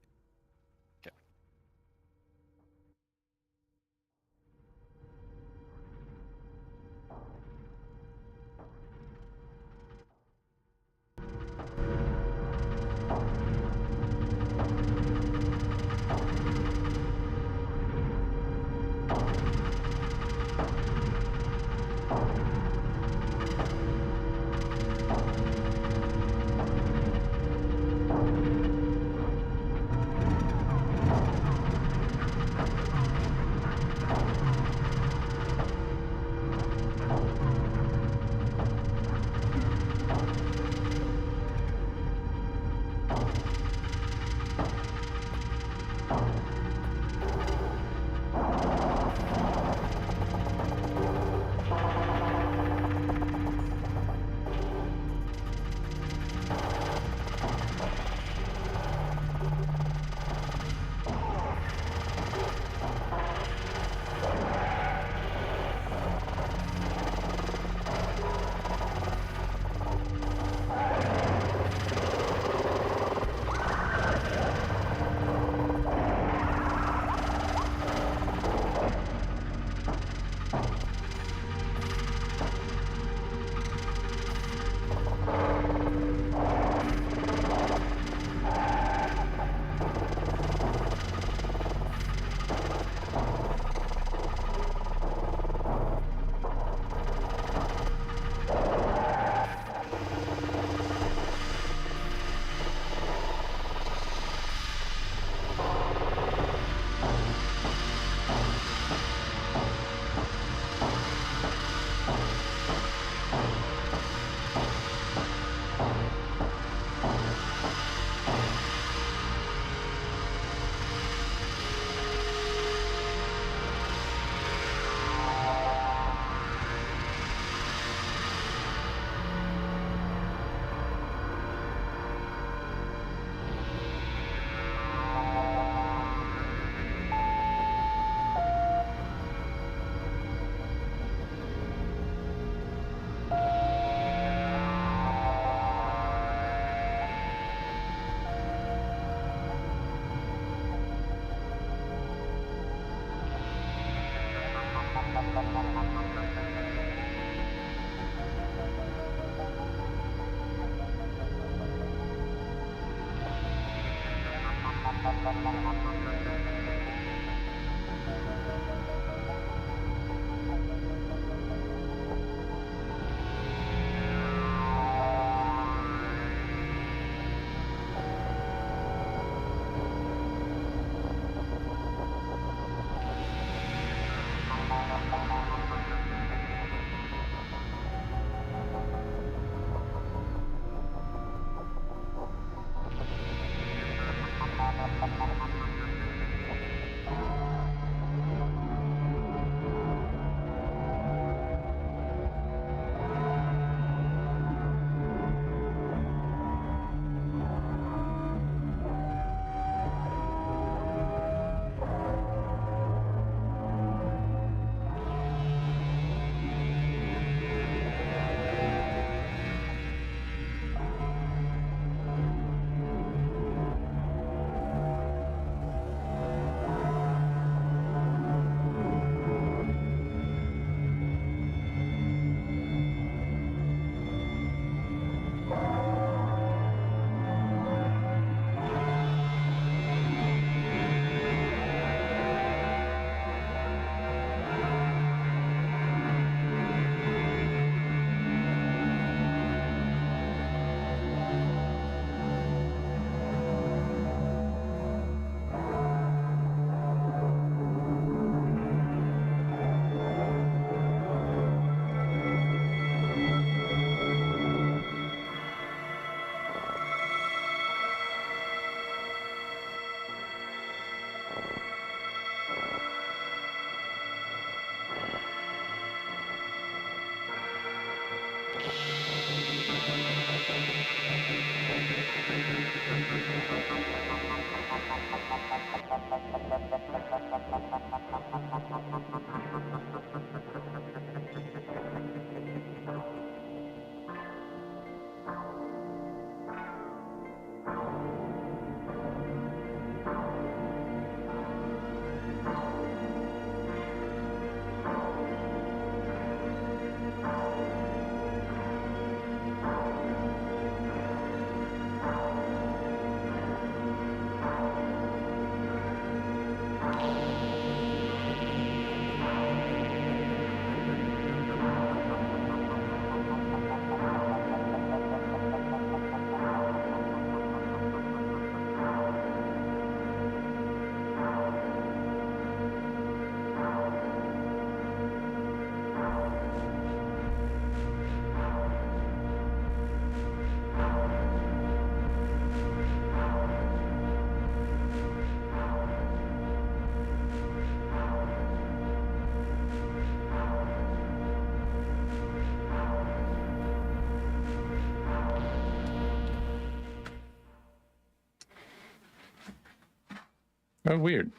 Speaker 1: Oh, weird.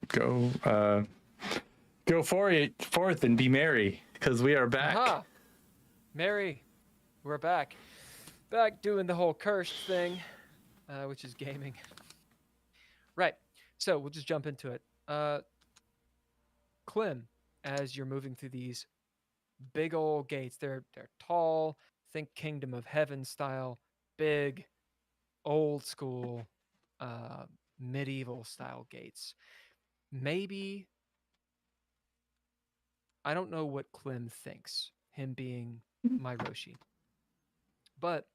Speaker 1: Go forth and be merry, because we are back.
Speaker 2: Aha! Mary, we're back. Back doing the whole cursed thing, which is gaming. Right. So we'll just jump into it. Clem, as you're moving through these big old gates, they're tall, think Kingdom of Heaven style, big, old school, medieval style gates. Maybe, I don't know what Clem thinks, him being my Roshi, but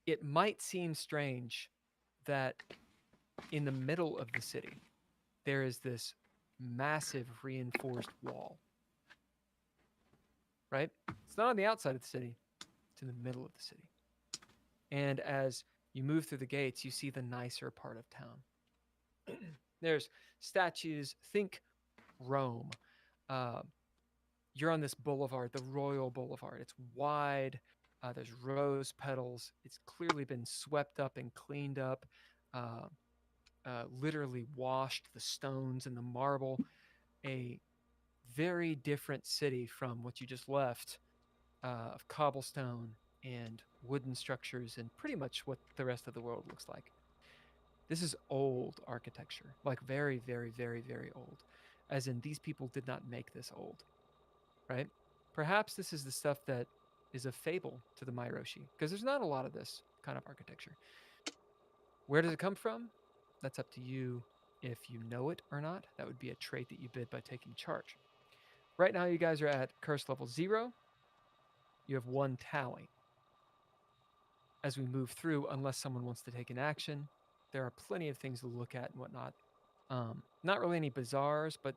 Speaker 2: it might seem strange that in the middle of the city, there is this massive reinforced wall. Right? It's not on the outside of the city, it's in the middle of the city. And as you move through the gates, you see the nicer part of town. There's statues, think Rome. You're on this boulevard, the Royal Boulevard. It's wide. There's rose petals. It's clearly been swept up and cleaned up. Literally washed the stones and the marble. A very different city from what you just left, of cobblestone and wooden structures and pretty much what the rest of the world looks like. This is old architecture, like very, very, very, very old. As in, these people did not make this old, right? Perhaps this is the stuff that is a fable to the Myroshi, because there's not a lot of this kind of architecture. Where does it come from? That's up to you if you know it or not. That would be a trait that you bid by taking charge. Right now, you guys are at curse level 0. You have 1 tally. As we move through, unless someone wants to take an action, there are plenty of things to look at and whatnot. Not really any bazaars, but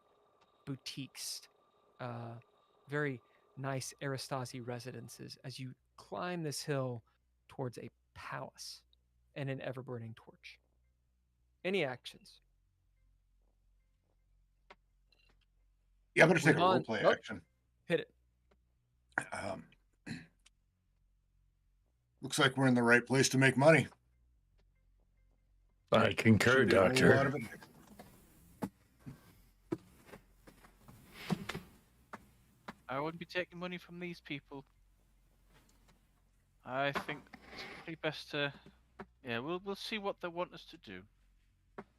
Speaker 2: boutiques. Very nice Aristasi residences as you climb this hill towards a palace and an ever-burning torch. Any actions?
Speaker 3: Yeah, I'm going to take a
Speaker 2: Leon,
Speaker 3: roleplay
Speaker 2: nope.
Speaker 3: action.
Speaker 2: Hit it.
Speaker 3: Looks like we're in the right place to make money.
Speaker 1: I concur,
Speaker 3: Should be a whole
Speaker 1: Doctor.
Speaker 3: lot of it.
Speaker 4: I wouldn't be taking money from these people. I think it's probably best to. Yeah, we'll see what they want us to do.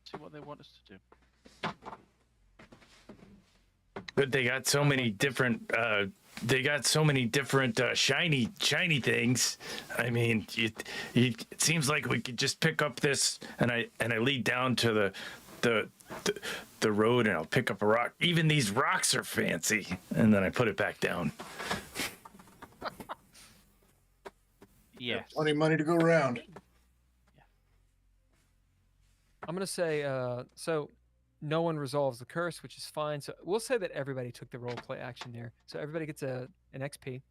Speaker 4: See what they want us to do.
Speaker 1: But they got so many different. They got so many different shiny things. I mean, it seems like we could just pick up this, and I lead down to the road, and I'll pick up a rock. Even these rocks are fancy, and then I put it back down.
Speaker 4: Yes.
Speaker 3: Plenty of money to go around.
Speaker 2: I'm going to say, so no one resolves the curse, which is fine. So we'll say that everybody took the roleplay action there. So everybody gets an XP.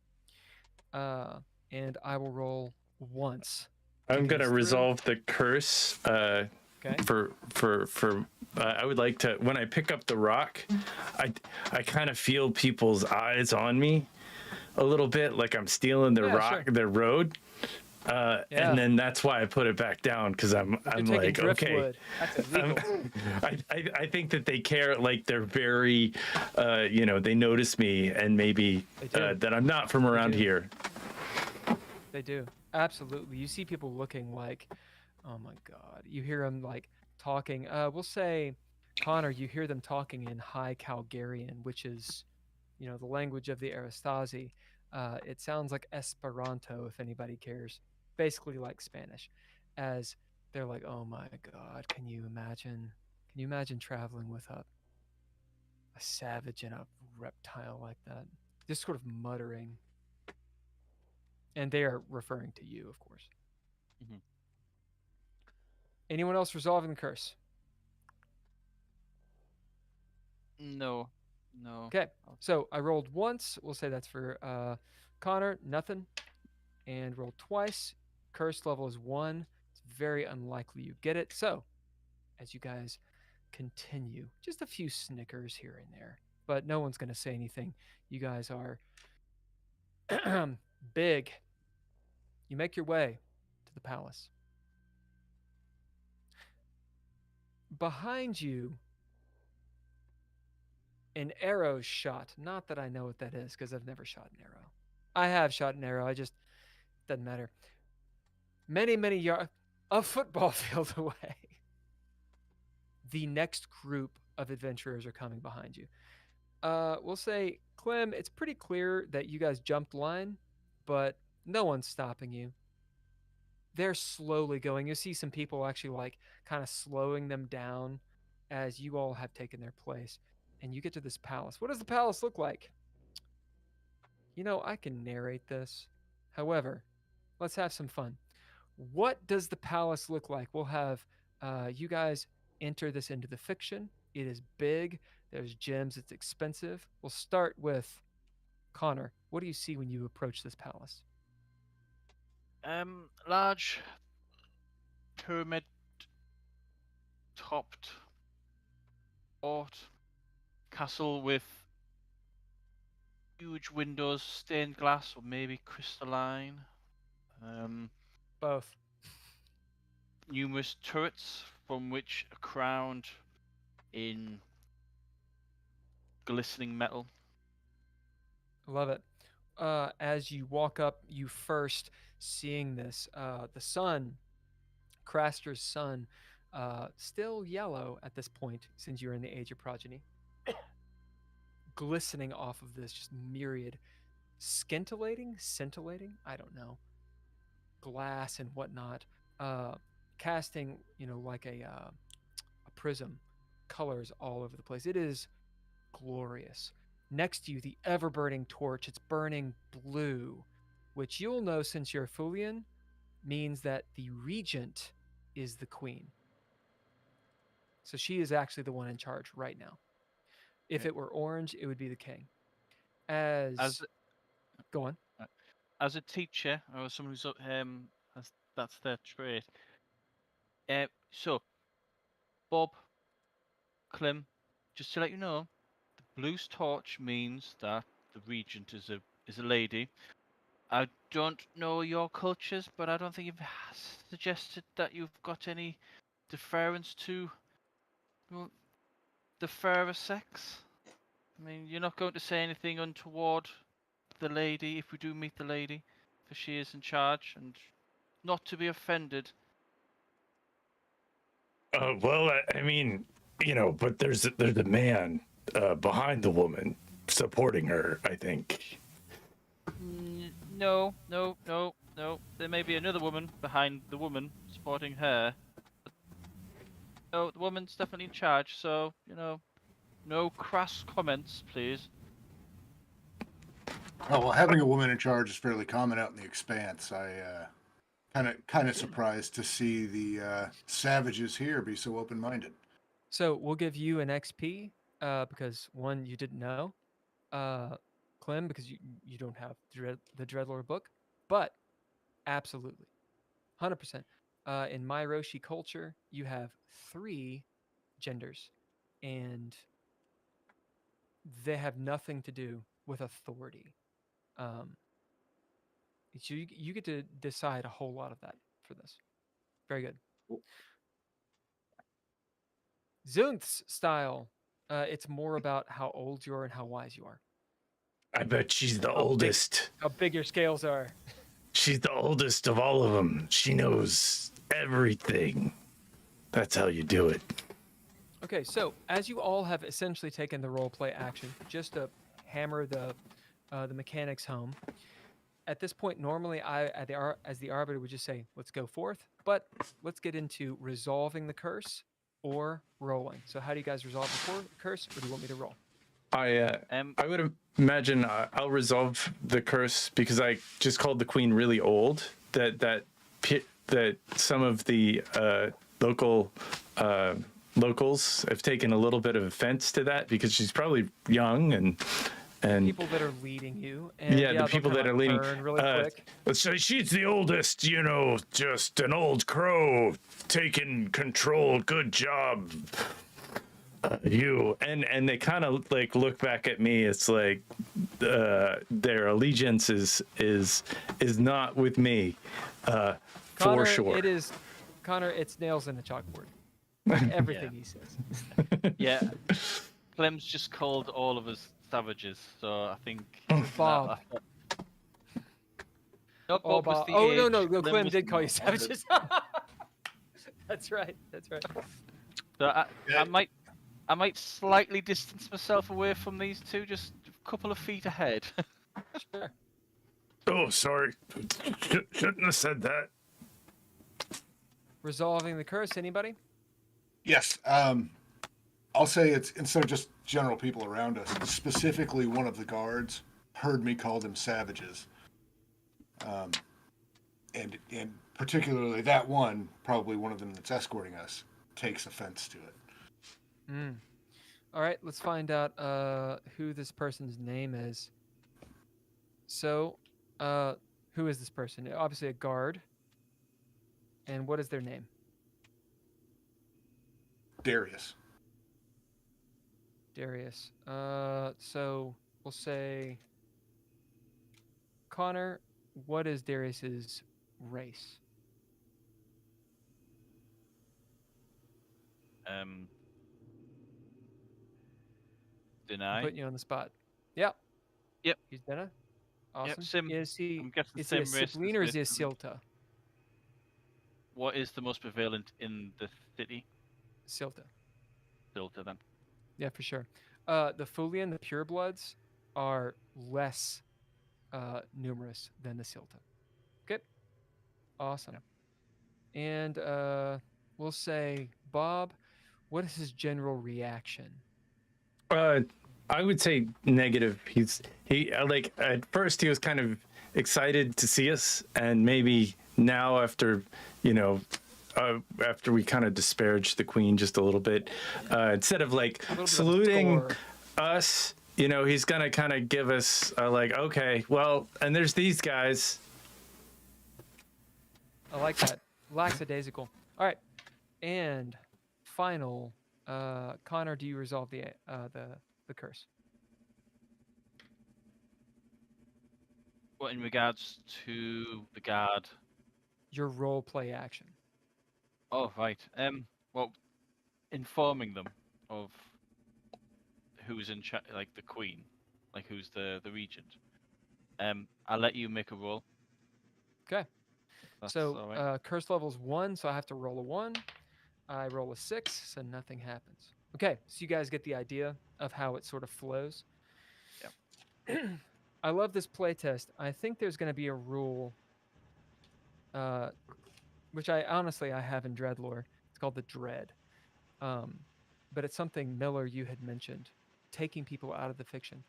Speaker 2: And I will roll once.
Speaker 1: I'm gonna resolve the curse.
Speaker 2: Okay.
Speaker 1: For I would like to, when I pick up the rock, I kind of feel people's eyes on me a little bit, like I'm stealing their rock,
Speaker 2: sure.
Speaker 1: their road. And then that's why I put it back down, because I'm like, okay.
Speaker 2: That's illegal.
Speaker 1: I think that they care, like they're very, they notice me, and maybe that I'm not from around here.
Speaker 2: They do. Absolutely. You see people looking like, oh my God. You hear them like talking. We'll say, Connor, you hear them talking in High Calgarian, which is, the language of the Aristasi. It sounds like Esperanto, if anybody cares. Basically like Spanish. As they're like, oh my God, can you imagine? Can you imagine traveling with a savage and a reptile like that? Just sort of muttering. And they are referring to you, of course.
Speaker 4: Mm-hmm.
Speaker 2: Anyone else resolving the curse?
Speaker 4: No.
Speaker 2: Okay, so I rolled once. We'll say that's for Connor, nothing. And rolled twice. Curse level is 1. It's very unlikely you get it. So, as you guys continue, just a few snickers here and there, but no one's going to say anything. You guys are big. You make your way to the palace. behind you, an arrow shot. Not that I know what that is, because I've never shot an arrow. I have shot an arrow. I just doesn't matter. Many yards, a football field away. The next group of adventurers are coming behind you. We'll say, Clem, it's pretty clear that you guys jumped line, but no one's stopping you. They're slowly going. You see some people actually like kind of slowing them down as you all have taken their place. And you get to this palace. What does the palace look like? You know, I can narrate this. However, let's have some fun. What does the palace look like? We'll have you guys enter this into the fiction. It is big. There's gems. It's expensive. We'll start with Connor. What do you see when you approach this palace?
Speaker 4: Large pyramid topped fort castle with huge windows, stained glass or maybe crystalline.
Speaker 2: Both.
Speaker 4: Numerous turrets from which are crowned in glistening metal.
Speaker 2: Love it. As you walk up, you first seeing this, the sun, Craster's sun, still yellow at this point since you're in the Age of Progeny, glistening off of this just myriad, scintillating, I don't know, glass and whatnot, casting, like a prism, colors all over the place. It is glorious. Next to you, the ever-burning torch. It's burning blue, which you'll know since you're a Fulian means that the regent is the queen. So she is actually the one in charge right now. If it were orange, it would be the king. Go on.
Speaker 4: As a teacher or someone who's that's their trait. So, Bob, Clem, just to let you know, the blue torch means that the regent is a lady. I don't know your cultures, but I don't think you've suggested that you've got any deference to the fairer sex. I mean, you're not going to say anything untoward the lady if we do meet the lady, for she is in charge, and not to be offended.
Speaker 1: Well, I mean, but there's a man behind the woman supporting her, I think.
Speaker 4: No. There may be another woman behind the woman supporting her. But no, the woman's definitely in charge, so, no crass comments, please.
Speaker 3: Oh, well, having a woman in charge is fairly common out in the Expanse. I kind of surprised to see the savages here be so open-minded.
Speaker 2: So we'll give you an XP because one, you didn't know, Clem, because you don't have the Dreadlord book, but absolutely, 100%. In my Roshi culture, you have 3 genders, and they have nothing to do with authority. You get to decide a whole lot of that for this. Very good.
Speaker 3: Cool.
Speaker 2: Zunth's style, it's more about how old you are and how wise you are.
Speaker 1: I bet she's the oldest.
Speaker 2: How big your scales are.
Speaker 1: She's the oldest of all of them. She knows everything. That's how you do it.
Speaker 2: Okay, so as you all have essentially taken the role play action, just to hammer the mechanics home. At this point, normally as the arbiter would just say, "Let's go forth," but let's get into resolving the curse or rolling. So, how do you guys resolve the curse, or do you want me to roll?
Speaker 1: I would imagine I'll resolve the curse because I just called the queen really old. That some of the locals have taken a little bit of offense to that because she's probably young and
Speaker 2: people that are leading you. And
Speaker 1: the people that are leading.
Speaker 2: Really quick.
Speaker 1: Let's say she's the oldest. Just an old crow taking control. Good job. You and they kind of like look back at me. It's like their allegiance is not with me,
Speaker 2: Connor,
Speaker 1: for sure.
Speaker 2: It is, Connor. It's nails in a chalkboard. Everything he says.
Speaker 4: Yeah. Clem's just called all of us savages, so I think
Speaker 2: Bob.
Speaker 4: No,
Speaker 2: Oh,
Speaker 4: Bob was
Speaker 2: Bob.
Speaker 4: the
Speaker 2: Oh, no,
Speaker 4: age,
Speaker 2: no.
Speaker 4: Clem
Speaker 2: Clem
Speaker 4: was
Speaker 2: did
Speaker 4: the
Speaker 2: call you
Speaker 4: male.
Speaker 2: savages. That's right. That's right.
Speaker 4: So I might slightly distance myself away from these two, just a couple of feet ahead.
Speaker 2: Sure.
Speaker 1: Oh, sorry. Shouldn't have said that.
Speaker 2: Resolving the curse. Anybody?
Speaker 3: Yes. I'll say it's instead of just general people around us, specifically one of the guards heard me call them savages. And particularly that one, probably one of them that's escorting us, takes offense to it.
Speaker 2: Mm. All right, let's find out who this person's name is. So, who is this person? Obviously a guard. And what is their name?
Speaker 3: Darius.
Speaker 2: Darius. So we'll say Connor, what is Darius's race?
Speaker 4: Deny.
Speaker 2: Putting you on the spot. Yep.
Speaker 4: Yep.
Speaker 2: He's Dena. Awesome.
Speaker 4: Sim.
Speaker 2: Is he
Speaker 4: I'm guessing
Speaker 2: is he a
Speaker 4: same race
Speaker 2: Sibling
Speaker 4: as
Speaker 2: or is he a
Speaker 4: this.
Speaker 2: Silta?
Speaker 4: What is the most prevalent in the city?
Speaker 2: Silta.
Speaker 4: Filter then.
Speaker 2: Yeah, for sure. The Fulian, the purebloods, are less numerous than the Silta. Okay. Awesome.
Speaker 4: Yeah.
Speaker 2: And we'll say, Bob, what is his general reaction?
Speaker 1: I would say negative. He like at first he was kind of excited to see us, and maybe now after after we kind of disparaged the queen just a little bit, instead of like saluting us, he's gonna kind of give us like, okay, well, and there's these guys.
Speaker 2: I like that. Lackadaisical. All right. And final, Connor, do you resolve the curse?
Speaker 4: What in regards to the guard?
Speaker 2: Your role play action.
Speaker 4: Oh right. Well, informing them of who's in charge, like the queen, like who's the regent. I'll let you make a roll.
Speaker 2: Okay. So
Speaker 4: all right.
Speaker 2: curse level is 1, so I have to roll a 1. I roll a 6, so nothing happens. Okay, so you guys get the idea of how it sort of flows.
Speaker 4: Yeah.
Speaker 2: I love this playtest. I think there's going to be a rule, which I have in Dreadlore. It's called the Dread. But it's something, Miller, you had mentioned, taking people out of the fiction.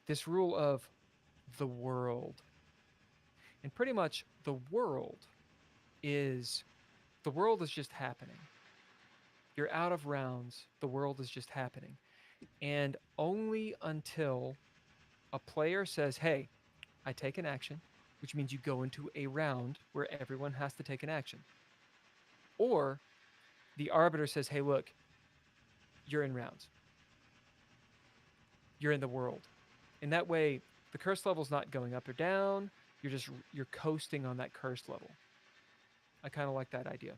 Speaker 2: This rule of the world. And pretty much the world is just happening. You're out of rounds. The world is just happening. And only until a player says, hey, I take an action, which means you go into a round where everyone has to take an action. Or the arbiter says, hey, look, you're in rounds. You're in the world. And that way, the curse level's not going up or down. You're coasting on that curse level. I kind of like that idea.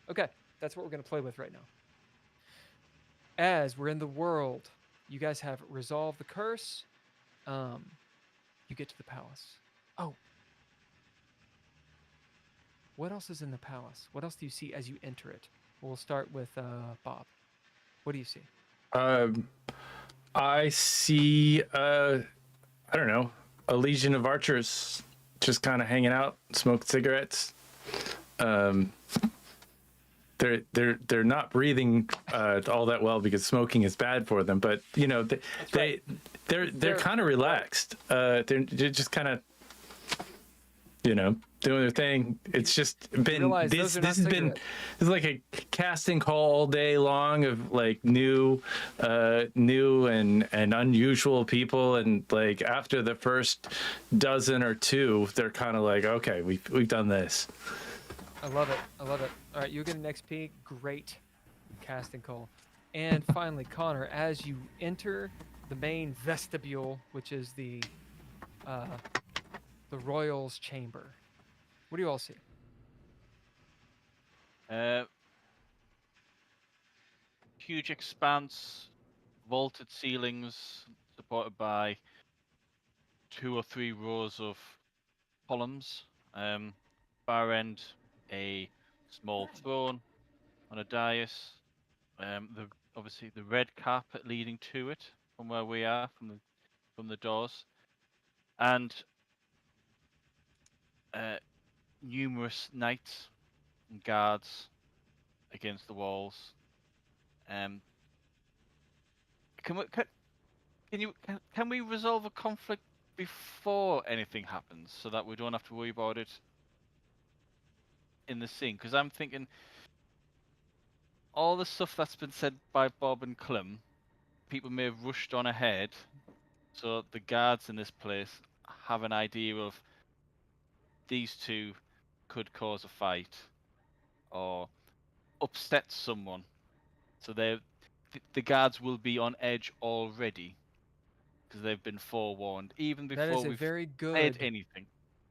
Speaker 2: Okay, that's what we're going to play with right now. As we're in the world, you guys have resolved the curse. You get to the palace. Oh. What else is in the palace? What else do you see as you enter it? We'll start with Bob. What do you see?
Speaker 1: I see, I don't know, a legion of archers just kind of hanging out, smoking cigarettes. They're not breathing all that well because smoking is bad for them. But they're kind of relaxed. They're just kind of doing their thing. It's just been this is like a casting call all day long of like new and unusual people, and like after the first dozen or two, they're kind of like, okay, we've done this.
Speaker 2: I love it. All right, you get an XP. Great casting call. And finally, Connor, as you enter the main vestibule, which is the royal's chamber, what do you all see?
Speaker 4: huge expanse, vaulted ceilings, supported by 2 or 3 rows of columns. Far end, a small throne on a dais. Obviously the red carpet leading to it from where we are, from the doors, and numerous knights and guards against the walls. Can we resolve a conflict before anything happens, so that we don't have to worry about it in the scene? Because I'm thinking all the stuff that's been said by Bob and Clem, people may have rushed on ahead, so the guards in this place have an idea of these two could cause a fight or upset someone. So the guards will be on edge already because they've been forewarned even
Speaker 2: That
Speaker 4: before
Speaker 2: is a
Speaker 4: we've
Speaker 2: very
Speaker 4: said
Speaker 2: good.
Speaker 4: anything.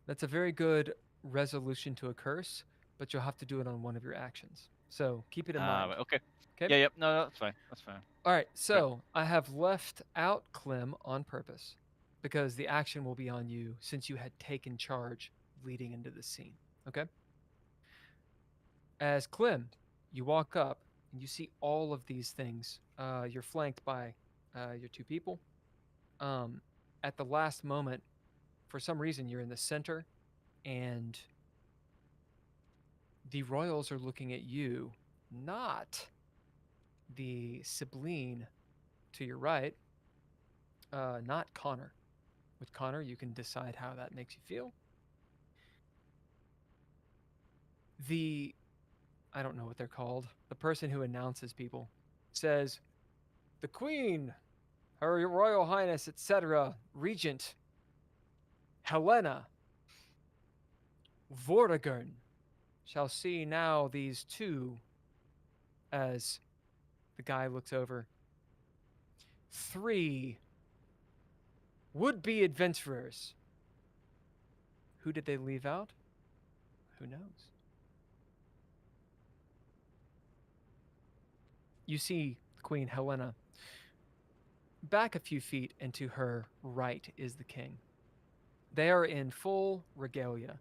Speaker 2: That's a very good resolution to a curse, but you'll have to do it on one of your actions. So keep it in mind.
Speaker 4: Right, okay.
Speaker 2: Okay.
Speaker 4: Yeah, yep. No, that's fine. That's fine.
Speaker 2: All right. So I have left out Clem on purpose because the action will be on you since you had taken charge leading into the scene. Okay. As Clem, you walk up and you see all of these things. You're flanked by your 2 people. At the last moment, for some reason, you're in the center, and the royals are looking at you, not the sibling to your right, not Connor. With Connor, you can decide how that makes you feel. I don't know what they're called. The person who announces people says, "The Queen, Her Royal Highness, etc., Regent Helena Vortigern, shall see now these 2," as the guy looks over, "3 would-be adventurers." Who did they leave out? Who knows? You see Queen Helena. Back a few feet, and to her right is the king. They are in full regalia.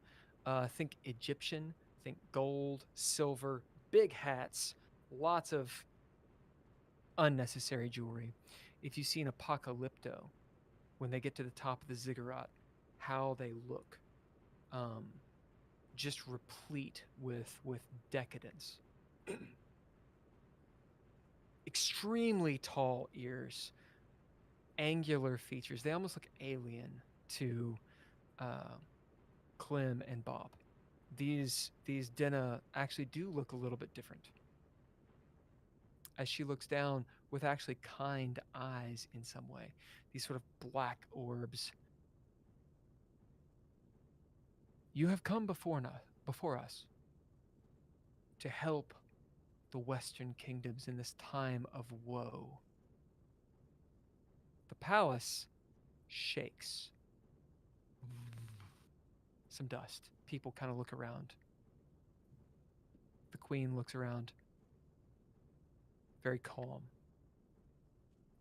Speaker 2: Think Egyptian, think gold, silver, big hats, lots of unnecessary jewelry. If you've seen Apocalypto, when they get to the top of the ziggurat, how they look, just replete with decadence. Extremely tall ears, angular features. They almost look alien to Clem and Bob. These Denna actually do look a little bit different. As she looks down with actually kind eyes in some way, these sort of black orbs. "You have come before us to help the Western Kingdoms in this time of woe." The palace shakes. Some dust. People kind of look around. The Queen looks around. Very calm.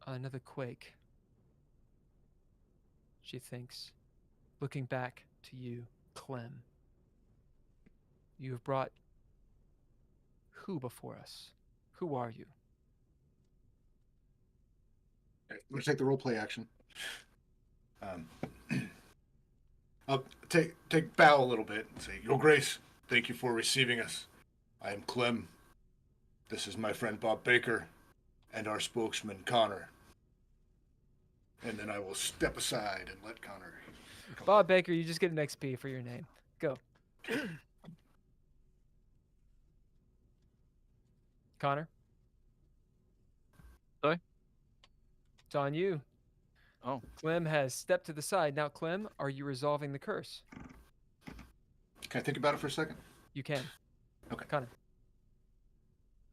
Speaker 2: Another quake. She thinks, looking back to you, Clem. "You have brought who before us? Who are you?"
Speaker 3: Okay, I'm going to take the roleplay action. I'll take bow a little bit and say, "Your Grace, thank you for receiving us. I am Clem. This is my friend Bob Baker and our spokesman Connor." And then I will step aside and let Connor come
Speaker 2: Bob Baker, you just get an XP for your name. Go. Connor?
Speaker 4: Sorry?
Speaker 2: It's on you.
Speaker 4: Oh.
Speaker 2: Clem has stepped to the side. Now, Clem, are you resolving the curse?
Speaker 3: Can I think about it for a second?
Speaker 2: You can.
Speaker 3: Okay.
Speaker 2: Connor.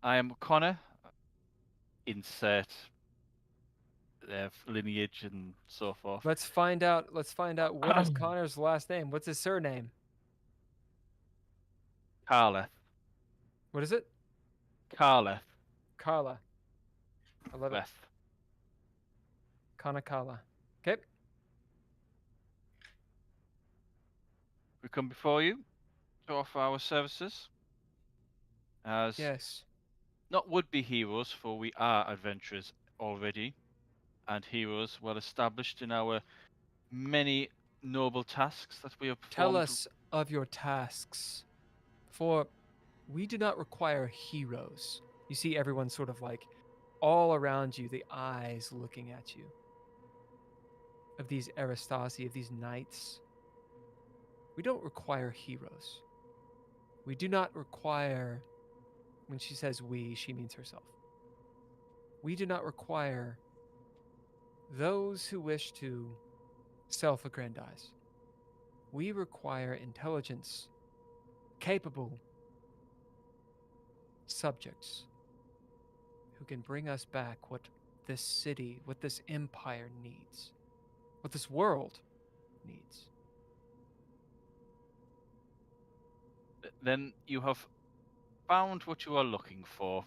Speaker 4: I am Connor. Insert lineage and so forth.
Speaker 2: Let's find out what is Connor's last name. What's his surname?
Speaker 4: Carleth.
Speaker 2: What is it?
Speaker 4: Carleth.
Speaker 2: Carla. I love it.
Speaker 4: Breath.
Speaker 2: Kanakala. Okay.
Speaker 4: We come before you to offer our services as
Speaker 2: Yes.
Speaker 4: not would-be heroes, for we are adventurers already, and heroes well established in our many noble tasks that we have performed.
Speaker 2: Tell us of your tasks, for we do not require heroes. You see everyone sort of like all around you, the eyes looking at you. Of these Aristasi, of these knights. We don't require heroes. We do not require, when she says we, she means herself. We do not require those who wish to self-aggrandize. We require intelligence, capable subjects who can bring us back what this city, what this empire needs, what this world needs.
Speaker 4: Then you have found what you are looking for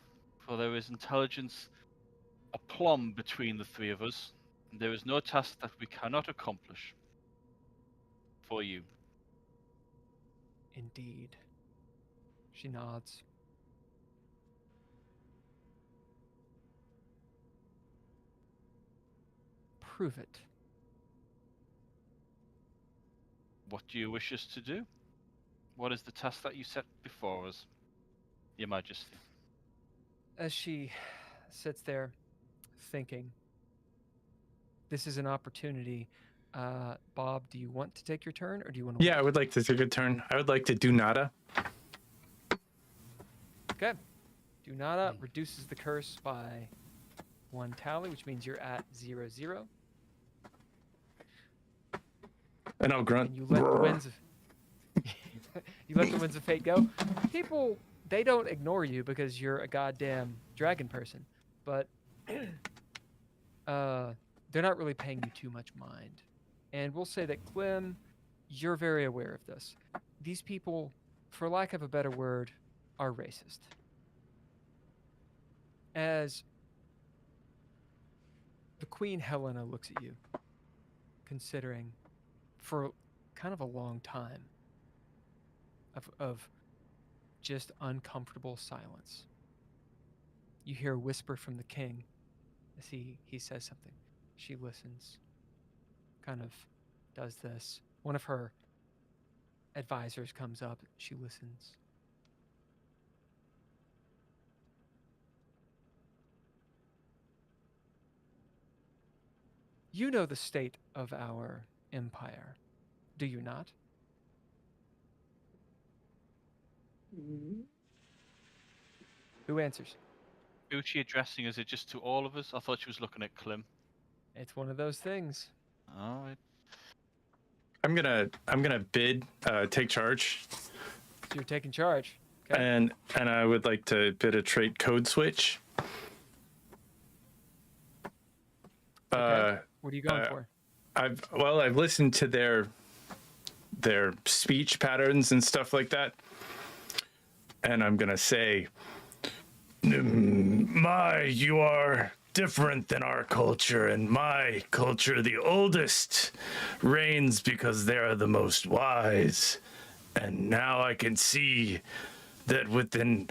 Speaker 4: there is intelligence aplomb between the three of us, and there is no task that we cannot accomplish for you.
Speaker 2: Indeed. She nods. Prove it.
Speaker 4: What do you wish us to do? What is the task that you set before us, Your Majesty?
Speaker 2: As she sits there thinking, this is an opportunity. Bob, do you want to take your turn or do you want to
Speaker 1: Yeah, I would like to take a turn. I would like to do nada.
Speaker 2: Okay. Do nada reduces the curse by 1 tally, which means you're at 0-0.
Speaker 1: And I'll grunt.
Speaker 2: And you let the winds of you let the winds of fate go. People, they don't ignore you because you're a goddamn dragon person, but they're not really paying you too much mind. And we'll say that Clem, you're very aware of this. These people, for lack of a better word, are racist. As the Queen Helena looks at you, considering for kind of a long time of just uncomfortable silence. You hear a whisper from the king as he says something. She listens, kind of does this. One of her advisors comes up, she listens. You know the state of our empire, do you not? Who answers?
Speaker 4: Who is she addressing? Is it just to all of us? I thought she was looking at Clem.
Speaker 2: It's one of those things.
Speaker 4: All right.
Speaker 1: I'm gonna bid take charge.
Speaker 2: So you're taking charge. Okay.
Speaker 1: And I would like to bid a trait code switch.
Speaker 2: Okay. What are you going for?
Speaker 1: I've listened to their speech patterns and stuff like that, and I'm gonna say, you are different than our culture, and my culture, the oldest, reigns because they are the most wise. And now I can see that within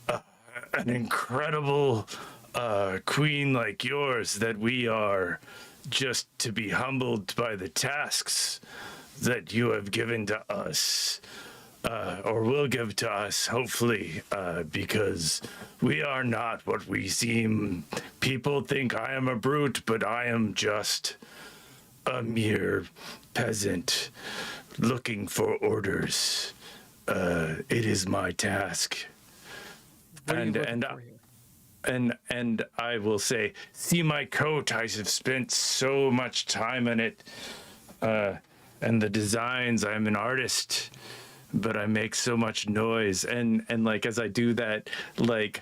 Speaker 1: an incredible queen like yours, that we are just to be humbled by the tasks that you have given to us, or will give to us, hopefully, because we are not what we seem. People think I am a brute, but I am just a mere peasant looking for orders. It is my task.
Speaker 2: What are you looking for here?
Speaker 1: And I will say, see my coat, I have spent so much time on it. And the designs, I'm an artist, but I make so much noise. And like, as I do that, like,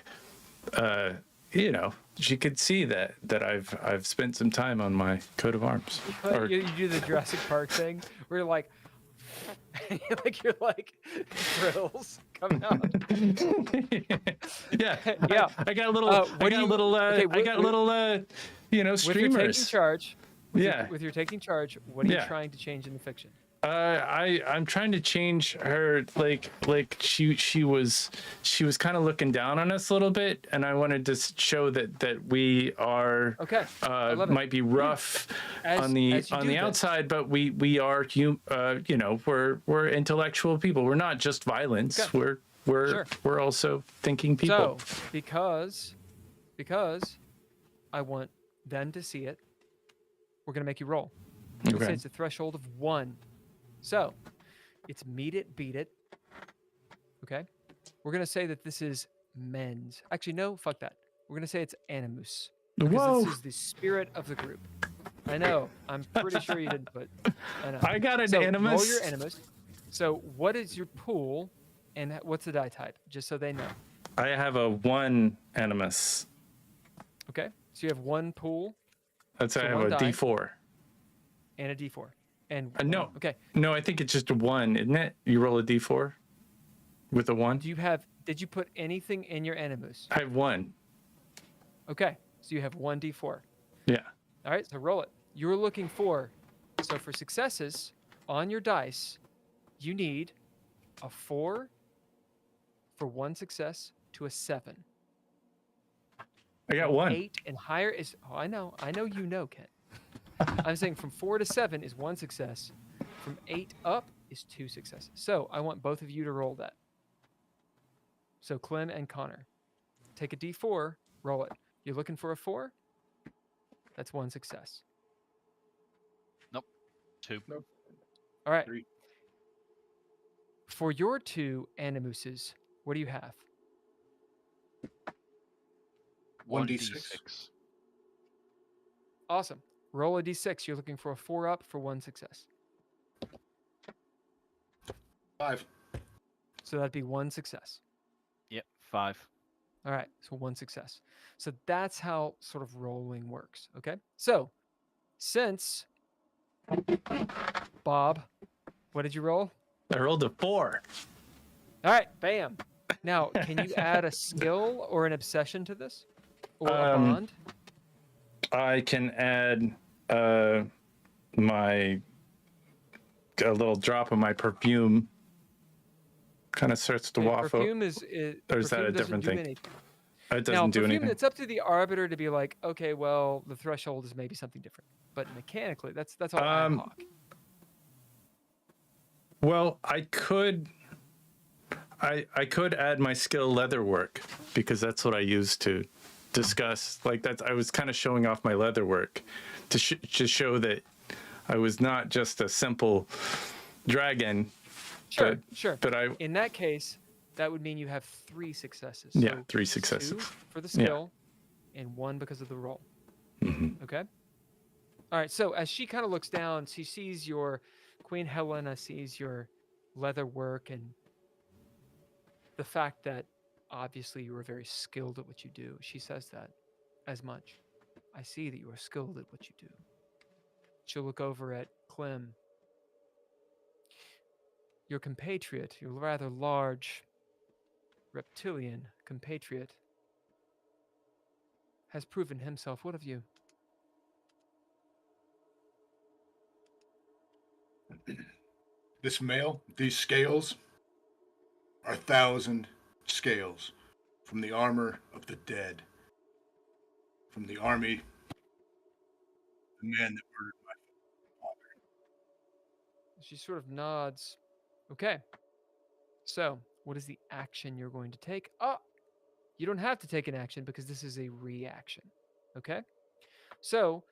Speaker 1: she could see that I've spent some time on my coat of arms.
Speaker 2: You do the Jurassic Park thing where you're like, you're like drills come out.
Speaker 1: Yeah.
Speaker 2: Yeah.
Speaker 1: I got a little.
Speaker 2: What
Speaker 1: I
Speaker 2: do
Speaker 1: got a
Speaker 2: you-
Speaker 1: little.
Speaker 2: okay,
Speaker 1: I got a little. You know,
Speaker 2: With your taking
Speaker 1: streamers.
Speaker 2: charge,
Speaker 1: Yeah.
Speaker 2: with your taking charge, what are you
Speaker 1: Yeah.
Speaker 2: trying to change in the fiction?
Speaker 1: I'm trying to change her, like she was kind of looking down on us a little bit, and I wanted to show that we are
Speaker 2: Okay, I love it.
Speaker 1: might be rough
Speaker 2: As
Speaker 1: on the
Speaker 2: you do this.
Speaker 1: outside, but we are you know, we're intellectual people. We're not just violence.
Speaker 2: Okay. Sure.
Speaker 1: We're also thinking people.
Speaker 2: So because I want them to see it, we're gonna make you roll. Let's say
Speaker 1: Okay.
Speaker 2: it's a threshold of 1. So it's meet it, beat it. Okay. We're gonna say that this is men's. Actually, no, fuck that. We're gonna say it's animus. Because
Speaker 1: Whoa!
Speaker 2: this is the spirit of the group. I know. I'm pretty sure you didn't put. I know.
Speaker 1: I got an
Speaker 2: So
Speaker 1: animus.
Speaker 2: roll your animus. So what is your pool, and what's the die type? Just so they know.
Speaker 1: I have a 1 animus.
Speaker 2: Okay. So you have 1 pool
Speaker 1: That's
Speaker 2: So
Speaker 1: I have
Speaker 2: one
Speaker 1: a
Speaker 2: die.
Speaker 1: D4.
Speaker 2: and a D4. And
Speaker 1: No.
Speaker 2: one. Okay.
Speaker 1: No, I think it's just a 1, isn't it? You roll a D4 with a 1.
Speaker 2: Did you put anything in your animus?
Speaker 1: I have 1.
Speaker 2: Okay. So you have 1 D4.
Speaker 1: Yeah.
Speaker 2: All right. So roll it. You're looking for. So for successes on your dice, you need a 4 for 1 success to a 7.
Speaker 1: I got 1.
Speaker 2: 8 and higher is. Oh, I know. You know, Ken. I'm saying from 4 to 7 is 1 success. From 8 up is 2 successes. So I want both of you to roll that. So Clem and Connor, take a D4, roll it. You're looking for a 4? That's 1 success.
Speaker 4: 2.
Speaker 2: All right.
Speaker 3: 3.
Speaker 2: For your 2 animuses, what do you have?
Speaker 3: 1d6.
Speaker 2: Awesome. Roll a D6. You're looking for a 4 up for 1 success.
Speaker 3: 5.
Speaker 2: So that'd be 1 success.
Speaker 4: Yep, 5.
Speaker 2: All right, so 1 success. So that's how sort of rolling works, okay? So, since Bob, what did you roll?
Speaker 1: I rolled a 4.
Speaker 2: All right, bam. Now, can you add a skill or an obsession to this? Or a bond?
Speaker 1: I can add a little drop of my perfume. Kind of starts to
Speaker 2: Okay,
Speaker 1: waft.
Speaker 2: perfume
Speaker 1: Or
Speaker 2: is
Speaker 1: is that
Speaker 2: perfume
Speaker 1: a
Speaker 2: doesn't
Speaker 1: different
Speaker 2: do
Speaker 1: thing?
Speaker 2: anything.
Speaker 1: It
Speaker 2: Now,
Speaker 1: doesn't do
Speaker 2: perfume,
Speaker 1: anything.
Speaker 2: it's up to the arbiter to be like, okay, well, the threshold is maybe something different. But mechanically, that's all ad hoc.
Speaker 1: Well, I could add my skill leatherwork because that's what I use to discuss. Like that's I was kind of showing off my leatherwork to show that I was not just a simple dragon.
Speaker 2: Sure,
Speaker 1: but,
Speaker 2: sure.
Speaker 1: But I
Speaker 2: In that case, that would mean you have 3 successes.
Speaker 1: yeah,
Speaker 2: So
Speaker 1: 3 successes.
Speaker 2: 2 for the
Speaker 1: Yeah.
Speaker 2: skill and 1 because of the roll.
Speaker 1: Mhm.
Speaker 2: Okay. All right. So as she kind of looks down, she sees your Queen Helena sees your leather work and the fact that obviously you are very skilled at what you do. She says that as much. I see that you are skilled at what you do. She'll look over at Clem. Your compatriot, your rather large reptilian compatriot, has proven himself. What of you?
Speaker 3: This mail, these scales, are 1,000 scales from the armor of the dead, from the army, the man that murdered my father.
Speaker 2: She sort of nods. Okay. So, what is the action you're going to take? Oh, you don't have to take an action because this is a reaction. Okay? So,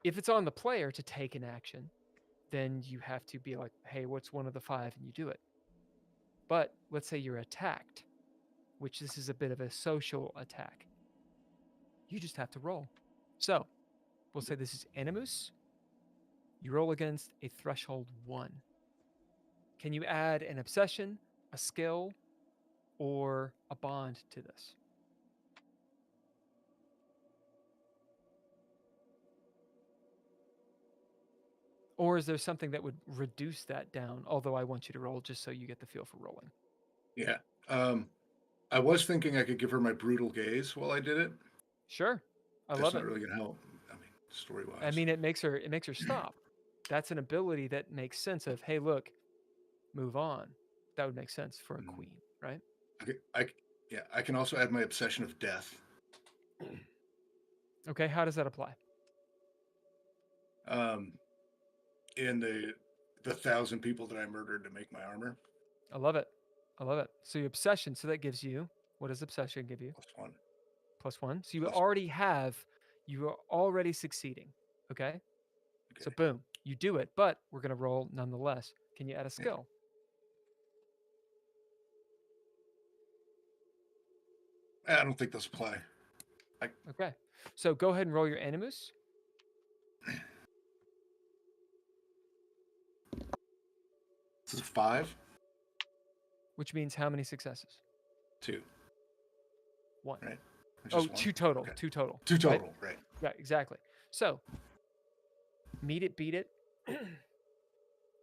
Speaker 2: if it's on the player to take an action, then you have to be like, hey, what's one of the 5? And you do it. But let's say you're attacked, which this is a bit of a social attack. You just have to roll. So, we'll say this is Animus. You roll against a threshold 1. Can you add an obsession, a skill, or a bond to this? Or is there something that would reduce that down? Although I want you to roll just so you get the feel for rolling.
Speaker 3: Yeah. I was thinking I could give her my brutal gaze while I did it.
Speaker 2: Sure. I
Speaker 3: That's
Speaker 2: love
Speaker 3: not
Speaker 2: it.
Speaker 3: really going to help. I mean, story-wise.
Speaker 2: I mean, it makes her stop. That's an ability that makes sense of, hey, look, move on. That would make sense for a queen, right?
Speaker 3: I can also add my obsession of death.
Speaker 2: Okay, how does that apply?
Speaker 3: In the 1,000 people that I murdered to make my armor.
Speaker 2: I love it. I love it. So your obsession, so that gives you, what does obsession give you?
Speaker 3: +1.
Speaker 2: +1. So you are already succeeding. Okay. So boom, you do it, but we're going to roll nonetheless. Can you add a skill?
Speaker 3: I don't think those apply.
Speaker 2: Okay. So go ahead and roll your animus.
Speaker 3: This is 5.
Speaker 2: Which means how many successes?
Speaker 3: 2.
Speaker 2: 1.
Speaker 3: Right.
Speaker 2: Oh, 2 total.
Speaker 3: Okay.
Speaker 2: 2 total.
Speaker 3: 2 total. Right.
Speaker 2: Yeah, exactly. So meet it, beat it.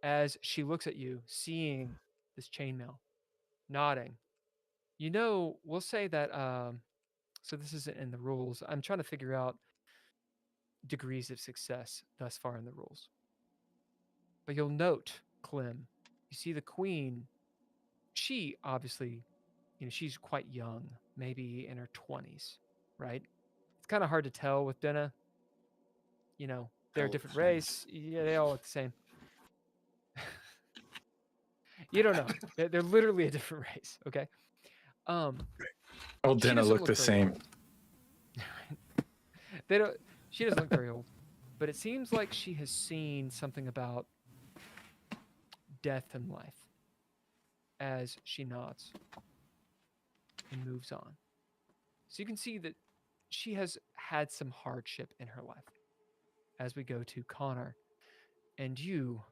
Speaker 2: As she looks at you, seeing this chainmail, nodding. You know, we'll say that. So this isn't in the rules. I'm trying to figure out degrees of success thus far in the rules. But you'll note, Clem, you see the queen. She obviously, she's quite young, maybe in her 20s, right? It's kind of hard to tell with Denna. They're a different race. Yeah, they all look the same. You don't know. They're literally a different race. Okay.
Speaker 1: All
Speaker 2: she
Speaker 1: Denna
Speaker 2: doesn't
Speaker 1: look the
Speaker 2: very
Speaker 1: same.
Speaker 2: old. She doesn't look very old, but it seems like she has seen something about death and life as she nods and moves on. So you can see that she has had some hardship in her life. As we go to Connor and you,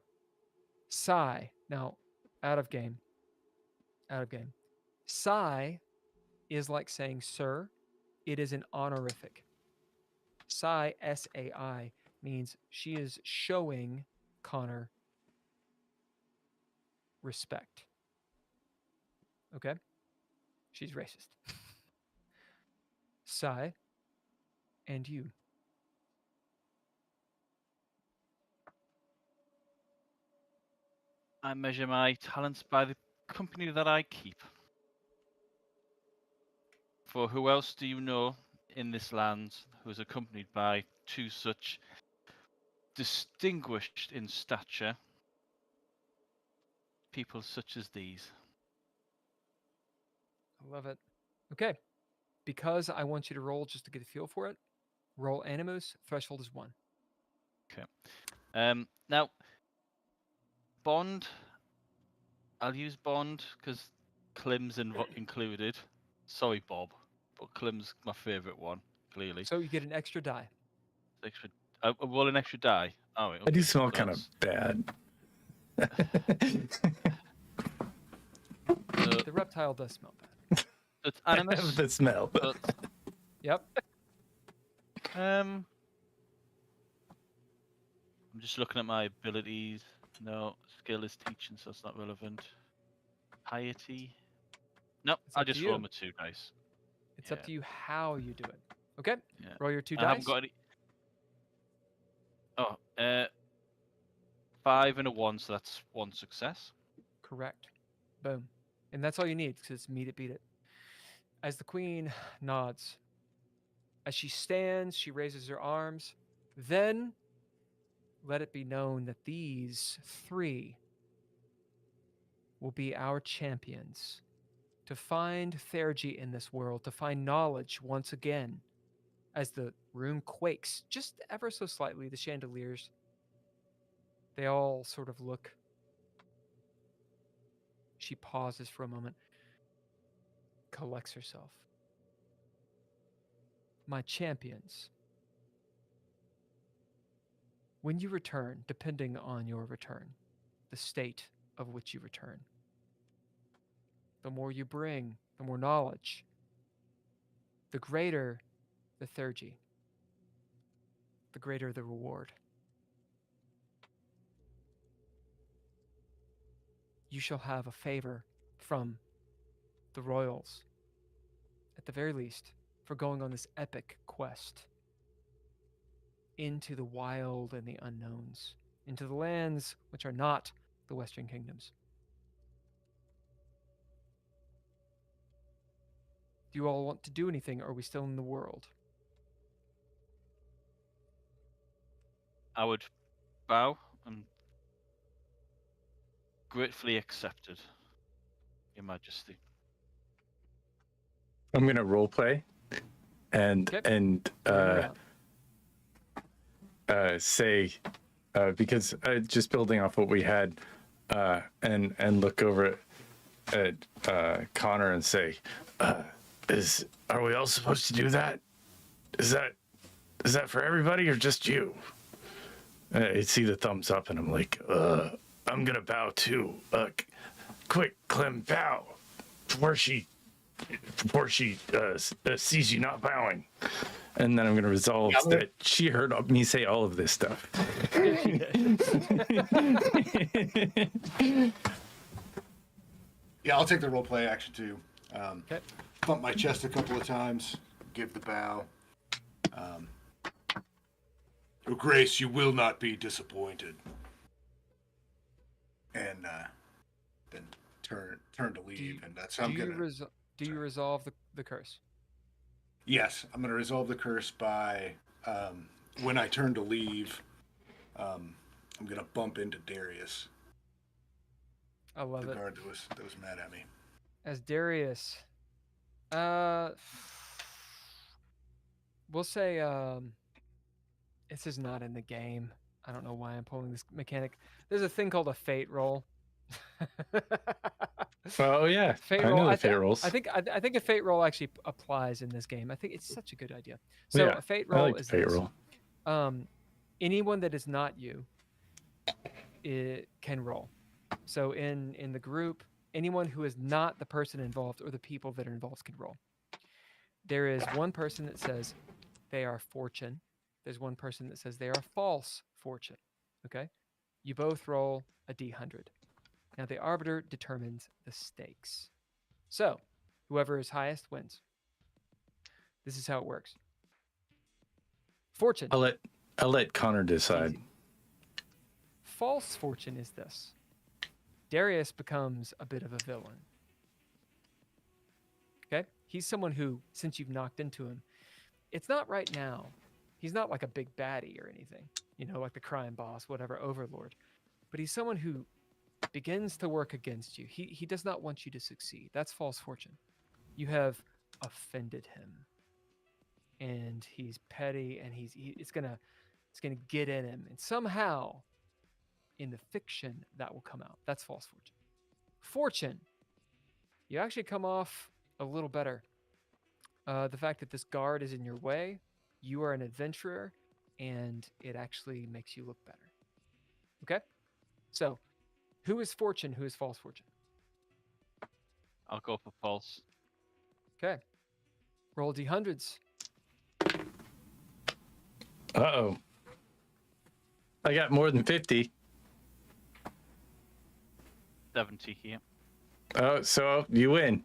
Speaker 2: Sai. Now, out of game. Sai is like saying sir. It is an honorific. Sai, S-A-I, means she is showing Connor respect. Okay? She's racist. Sai, and you.
Speaker 4: I measure my talents by the company that I keep. For who else do you know in this land who is accompanied by 2 such distinguished in stature people such as these?
Speaker 2: I love it. Okay. Because I want you to roll just to get a feel for it, roll Animus. Threshold is 1.
Speaker 4: Okay. Now, Bond. I'll use Bond because Clem's included. Sorry, Bob, but Clem's my favourite one, clearly.
Speaker 2: So you get an extra die.
Speaker 4: Extra. Roll an extra die. Oh, wait,
Speaker 1: I do
Speaker 4: okay.
Speaker 1: smell
Speaker 4: So
Speaker 1: kind of bad.
Speaker 2: The reptile does smell bad.
Speaker 4: It's
Speaker 1: I
Speaker 4: animus.
Speaker 1: have the smell.
Speaker 2: Yep.
Speaker 4: I'm just looking at my abilities. No, skill is teaching, so it's not relevant. Piety. No,
Speaker 2: It's
Speaker 4: I'll
Speaker 2: up to
Speaker 4: just roll
Speaker 2: you.
Speaker 4: my 2 dice.
Speaker 2: It's up to you how you do it. Okay.
Speaker 4: Yeah.
Speaker 2: Roll your 2
Speaker 4: I
Speaker 2: dice.
Speaker 4: haven't got any. Oh, 5 and a 1, so that's 1 success.
Speaker 2: Correct. Boom. And that's all you need because it's meet it, beat it. As the queen nods, as she stands, she raises her arms. Then let it be known that these 3 will be our champions to find Theurgic in this world, to find knowledge once again. As the room quakes just ever so slightly, the chandeliers, they all sort of look. She pauses for a moment, collects herself. My champions, when you return, depending on your return, the state of which you return, the more you bring, the more knowledge, the greater the Theurgic, the greater the reward. you shall have a favor from the royals, at the very least, for going on this epic quest into the wild and the unknowns, into the lands which are not the Western Kingdoms. Do you all want to do anything, or are we still in the world?
Speaker 4: I would bow and gratefully accepted, Your Majesty.
Speaker 1: I'm gonna role play and
Speaker 2: Okay.
Speaker 1: and
Speaker 2: Hear me out.
Speaker 1: say because just building off what we had and look over at Connor and say, are we all supposed to do that? Is that for everybody or just you? I see the thumbs up and I'm like, I'm gonna bow too. Quick, Clem, bow before she sees you not bowing. And then I'm going to resolve that she heard me say all of this stuff.
Speaker 3: Yeah, I'll take the role play action too.
Speaker 2: Okay.
Speaker 3: Bump my chest a couple of times, give the bow. Your Grace, you will not be disappointed. And then turn to leave, and that's how I'm gonna.
Speaker 2: Do you resolve the curse?
Speaker 3: Yes, I'm gonna resolve the curse by when I turn to leave. I'm gonna bump into Darius.
Speaker 2: I love
Speaker 3: The
Speaker 2: it.
Speaker 3: guard that was mad at me.
Speaker 2: As Darius, we'll say this is not in the game. I don't know why I'm pulling this mechanic. There's a thing called a fate roll.
Speaker 1: Oh yeah,
Speaker 2: Fate
Speaker 1: I
Speaker 2: roll.
Speaker 1: know the fate rolls.
Speaker 2: I think a fate roll actually applies in this game. I think it's such a good idea. So
Speaker 1: Yeah,
Speaker 2: a fate
Speaker 1: I
Speaker 2: roll
Speaker 1: like the
Speaker 2: is
Speaker 1: fate
Speaker 2: this.
Speaker 1: roll.
Speaker 2: Anyone that is not you, it can roll. So in the group, anyone who is not the person involved or the people that are involved can roll. There is one person that says they are fortune. There's one person that says they are false fortune. Okay? You both roll a d100. Now the arbiter determines the stakes. So whoever is highest wins. This is how it works. Fortune.
Speaker 1: I'll let Connor decide.
Speaker 2: Easy. False fortune is this. Darius becomes a bit of a villain. Okay? He's someone who, since you've knocked into him, it's not right now. He's not like a big baddie or anything, like the crime boss, whatever, overlord. But he's someone who begins to work against you. He does not want you to succeed. That's false fortune. You have offended him. And he's petty, and it's gonna get in him. And somehow, in the fiction, that will come out. That's false fortune. Fortune, you actually come off a little better. The fact that this guard is in your way, you are an adventurer, and it actually makes you look better. Okay? So, who is fortune? Who is false fortune?
Speaker 4: I'll go for false.
Speaker 2: Okay. Roll d100s.
Speaker 1: Uh-oh. I got more than 50.
Speaker 4: 70 here.
Speaker 1: Oh, so you win.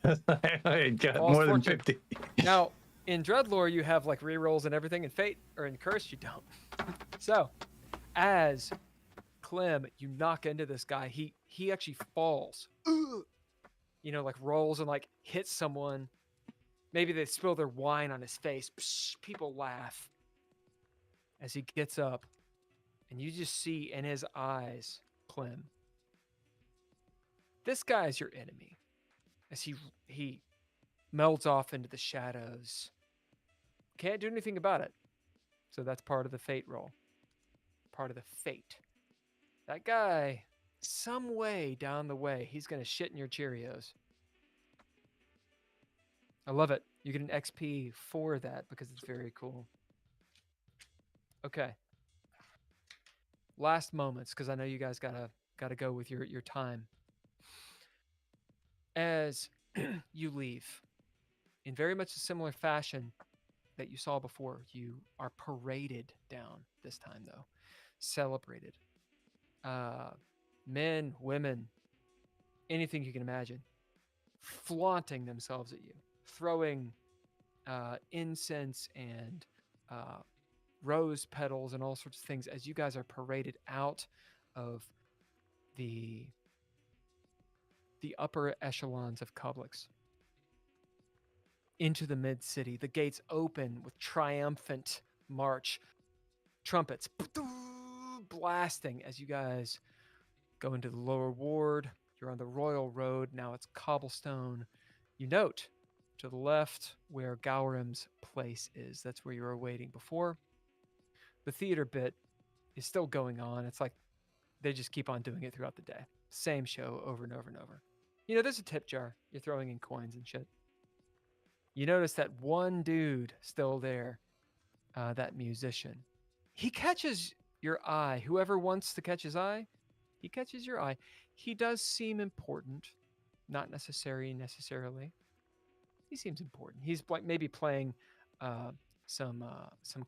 Speaker 1: I got
Speaker 2: False
Speaker 1: more than
Speaker 2: fortune.
Speaker 1: 50.
Speaker 2: Now, in Dreadlore, you have like rerolls and everything. In Fate or in Curse, you don't. So, as Clem, you knock into this guy. He actually falls. Like rolls and like hits someone. Maybe they spill their wine on his face. Psh, people laugh as he gets up, and you just see in his eyes, Clem, this guy's your enemy. As he melts off into the shadows. Can't do anything about it. So that's part of the fate roll. Part of the fate. That guy, some way down the way, he's going to shit in your Cheerios. I love it. You get an XP for that because it's very cool. Okay. Last moments, because I know you guys gotta go with your time. As you leave, in very much a similar fashion that you saw before, you are paraded down this time, though. Celebrated. Men, women, anything you can imagine, flaunting themselves at you, throwing incense and rose petals and all sorts of things as you guys are paraded out of the upper echelons of Coblix into the mid city. The gates open with triumphant march, trumpets blasting as you guys go into the lower ward. You're on the royal road. Now it's cobblestone. You note to the left where Gowrim's place is. That's where you were waiting before. The theater bit is still going on. It's like they just keep on doing it throughout the day. Same show over and over and over. You know, there's a tip jar. You're throwing in coins and shit. You notice that one dude still there, that musician. He catches your eye. Whoever wants to catch his eye, he catches your eye. He does seem important, not necessarily. He seems important. He's like maybe playing some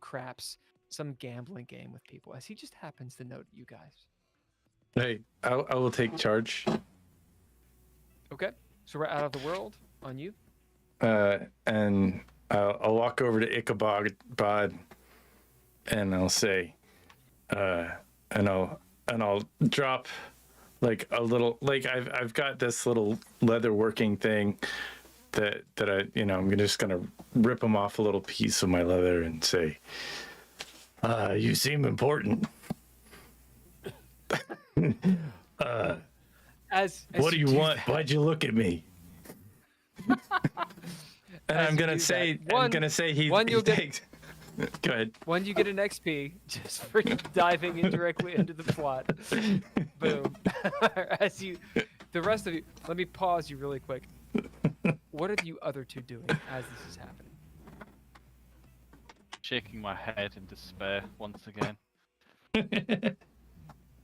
Speaker 2: craps, some gambling game with people, as he just happens to note you guys.
Speaker 1: Hey, I will take charge.
Speaker 2: Okay, so we're out of the world on you.
Speaker 1: And I'll walk over to Ichabod, and I'll say, and I'll drop like a little, like I've got this little leather working thing that I, you know, I'm just gonna rip him off a little piece of my leather and say, you seem important.
Speaker 2: As
Speaker 1: what do you want?
Speaker 2: that,
Speaker 1: Why'd you look at me? And I'm gonna say he takes. Go ahead.
Speaker 2: One, you get an XP just for diving in directly into the plot. Boom. As you, the rest of you, let me pause you really quick. What are you other two doing as this is happening?
Speaker 4: Shaking my head in despair once again.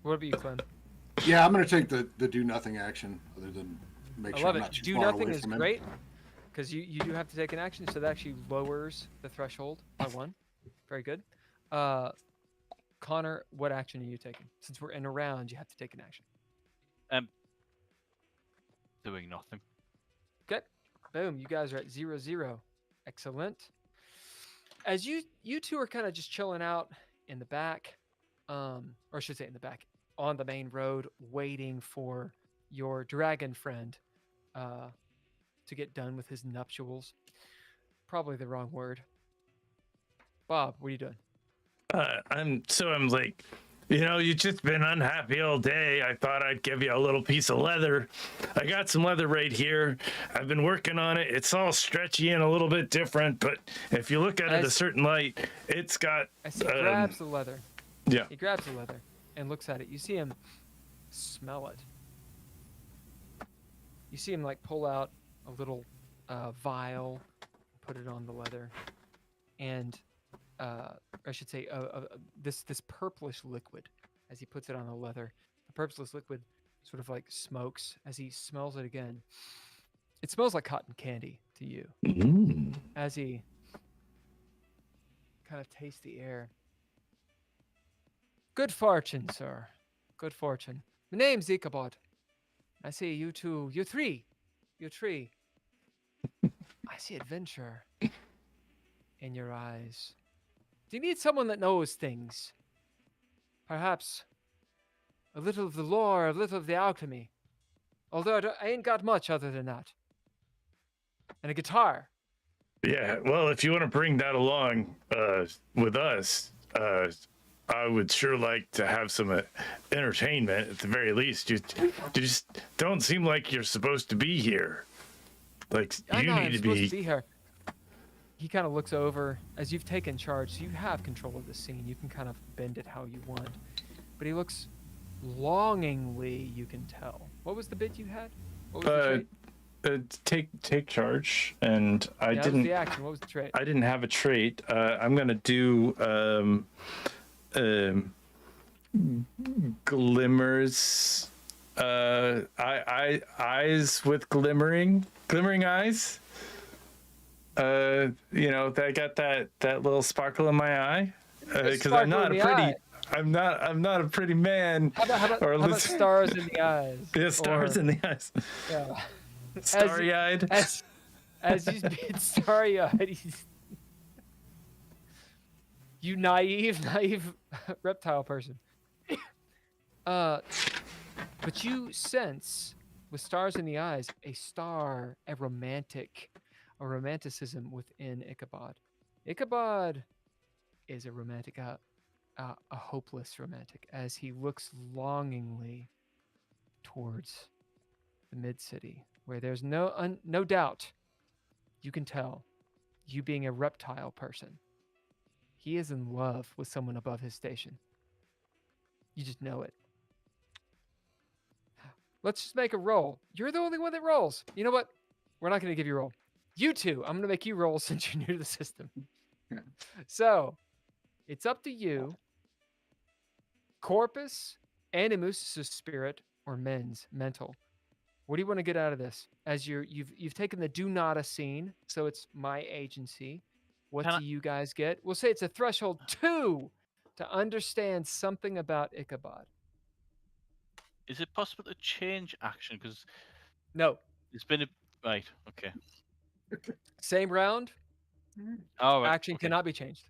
Speaker 2: What about you, Clem?
Speaker 3: Yeah, I'm going to take the do nothing action, other than make
Speaker 2: I
Speaker 3: sure
Speaker 2: love
Speaker 3: I'm
Speaker 2: it.
Speaker 3: not too
Speaker 2: Do
Speaker 3: far
Speaker 2: nothing
Speaker 3: away
Speaker 2: is
Speaker 3: from him.
Speaker 2: great because you do have to take an action, so that actually lowers the threshold by 1. Very good. Connor, what action are you taking? Since we're in a round, you have to take an action.
Speaker 4: Doing nothing.
Speaker 2: Okay. Boom. You guys are at 0-0. Excellent. As you two are kind of just chilling out in the back, or I should say in the back, on the main road, waiting for your dragon friend to get done with his nuptials. Probably the wrong word. Bob, what are you doing?
Speaker 1: I'm like, you know, you've just been unhappy all day. I thought I'd give you a little piece of leather. I got some leather right here. I've been working on it. It's all stretchy and a little bit different, but if you look at it a certain light, it's got.
Speaker 2: As he grabs the leather.
Speaker 1: Yeah.
Speaker 2: He grabs the leather and looks at it. You see him smell it. You see him like pull out a little vial, put it on the leather, and I should say this purplish liquid. As he puts it on the leather, the purplish liquid sort of like smokes as he smells it again. It smells like cotton candy to you.
Speaker 1: Mm.
Speaker 2: As he kind of tastes the air. Good fortune, sir. Good fortune. The name's Ichabod. I see you two. You three. I see adventure in your eyes. Do you need someone that knows things? Perhaps a little of the lore, a little of the alchemy. Although I ain't got much other than that. And a guitar.
Speaker 1: Yeah, well, if you want to bring that along with us, I would sure like to have some entertainment at the very least. You just don't seem like you're supposed to be here. Like,
Speaker 2: I know,
Speaker 1: you
Speaker 2: I'm
Speaker 1: need to
Speaker 2: supposed
Speaker 1: be.
Speaker 2: to be here. He kind of looks over as you've taken charge. So you have control of the scene. You can kind of bend it how you want. But he looks longingly, you can tell. What was the bit you had? What was the trait?
Speaker 1: Take charge, and I
Speaker 2: That
Speaker 1: didn't.
Speaker 2: was the action. What was the trait?
Speaker 1: I didn't have a trait. I'm gonna do glimmers. Eyes with glimmering eyes. You know, I got that little sparkle in my eye because I'm not a pretty. I'm not a pretty man.
Speaker 2: How about stars in the eyes?
Speaker 1: Yeah, stars
Speaker 2: Or-
Speaker 1: in the eyes.
Speaker 2: Yeah.
Speaker 1: Starry-eyed.
Speaker 2: As he's being starry-eyed, you naive reptile person. But you sense, with stars in the eyes, a romanticism within Ichabod. Ichabod is a romantic, a hopeless romantic, as he looks longingly towards the mid-city, where there's no doubt, you can tell, you being a reptile person, he is in love with someone above his station. You just know it. Let's just make a roll. You're the only one that rolls. You know what? We're not going to give you a roll. You two, I'm going to make you roll since you're new to the system. So, it's up to you. Corpus, Animus' spirit, or mental. What do you want to get out of this? As you've taken the do not a scene, so it's my agency. What do you guys get? We'll say it's a threshold 2 to understand something about Ichabod.
Speaker 4: Is it possible to change action? Because
Speaker 2: No.
Speaker 4: it's been a right. Okay.
Speaker 2: Same round.
Speaker 4: All right.
Speaker 2: Action cannot be changed.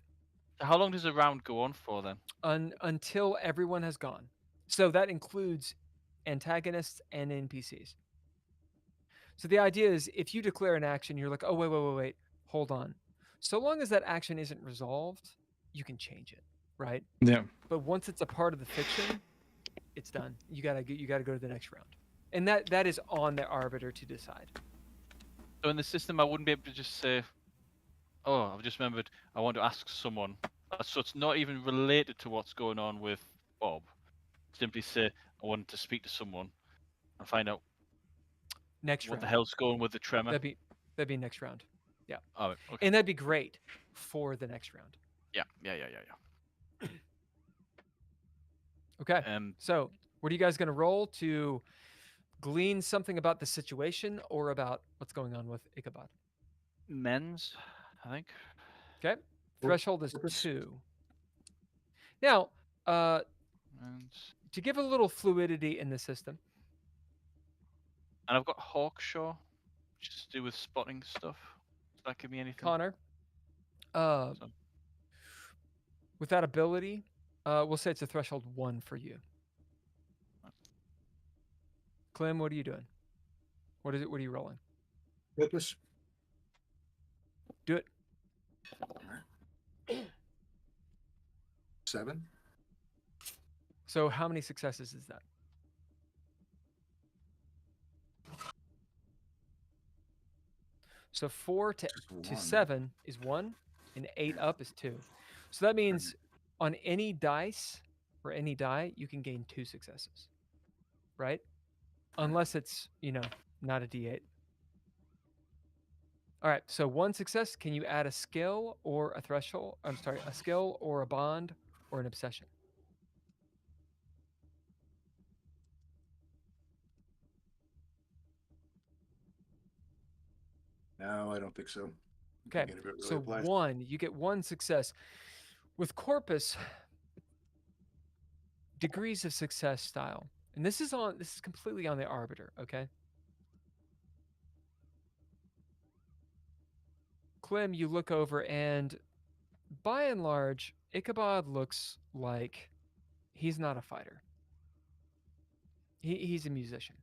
Speaker 4: How long does a round go on for then?
Speaker 2: Until everyone has gone. So that includes antagonists and NPCs. So the idea is, if you declare an action, you're like, oh, wait, hold on. So long as that action isn't resolved, you can change it, right?
Speaker 1: Yeah.
Speaker 2: But once it's a part of the fiction, it's done. You gotta go to the next round, and that is on the arbiter to decide.
Speaker 4: So in the system, I wouldn't be able to just say, "Oh, I've just remembered. I want to ask someone." So it's not even related to what's going on with Bob. Simply say, "I want to speak to someone," and find out
Speaker 2: Next
Speaker 4: what
Speaker 2: round.
Speaker 4: the hell's going with the tremor.
Speaker 2: That'd be next round. Yeah.
Speaker 4: Oh, okay.
Speaker 2: And that'd be great for the next round.
Speaker 4: Yeah.
Speaker 2: Okay. So, what are you guys going to roll to glean something about the situation or about what's going on with Ichabod?
Speaker 4: Men's, I think.
Speaker 2: Okay. Threshold is 2. Now,
Speaker 4: Men's.
Speaker 2: to give a little fluidity in the system.
Speaker 4: And I've got Hawkshaw, which is to do with spotting stuff. Does that give me anything?
Speaker 2: Connor, with that ability, we'll say it's a threshold 1 for you. Clem, what are you doing? What is it? What are you rolling?
Speaker 3: Purpose.
Speaker 2: Do it.
Speaker 3: 7.
Speaker 2: So how many successes is that? So 4 to 7 is 1, and 8 up is 2. So that means on any dice or any die, you can gain 2 successes, right? Unless it's, not a D8. All right, so 1 success, can you add a skill or a threshold? I'm sorry, a skill or a bond or an obsession?
Speaker 3: No, I don't think so.
Speaker 2: Okay, so 1, you get 1 success. With Corpus, degrees of success style, and this is completely on the arbiter, okay? Clem, you look over, and by and large, Ichabod looks like he's not a fighter. He's a musician.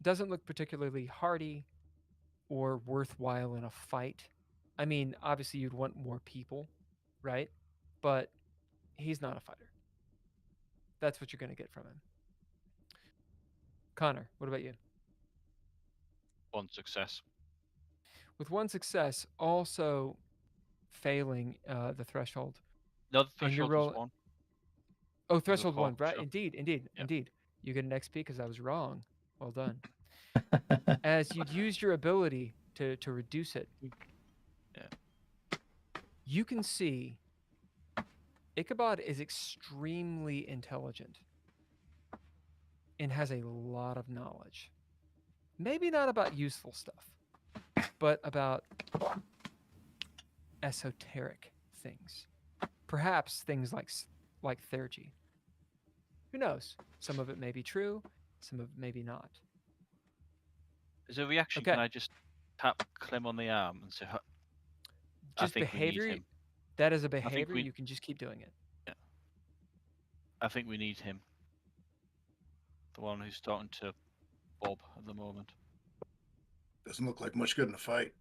Speaker 2: Doesn't look particularly hardy or worthwhile in a fight. I mean, obviously you'd want more people, right? But he's not a fighter. That's what you're going to get from him. Connor, what about you?
Speaker 4: 1 success.
Speaker 2: With 1 success, also failing the threshold.
Speaker 4: No, the threshold is 1.
Speaker 2: Oh, threshold 1, right?
Speaker 4: Sure.
Speaker 2: Indeed. You get an XP because I was wrong. Well done. As you'd use your ability to reduce it, you can see Ichabod is extremely intelligent and has a lot of knowledge. Maybe not about useful stuff, but about esoteric things. perhaps things like Theurgic. Who knows? Some of it may be true, some of it may be not.
Speaker 4: As a reaction,
Speaker 2: Okay.
Speaker 4: can I just tap Clem on the arm and say, I
Speaker 2: Just
Speaker 4: think we need
Speaker 2: behavior.
Speaker 4: him.
Speaker 2: That is a
Speaker 4: think
Speaker 2: behavior.
Speaker 4: we-
Speaker 2: You can just keep doing it.
Speaker 4: I think we need him. The one who's talking to Bob at the moment.
Speaker 3: Doesn't look like much good in a fight.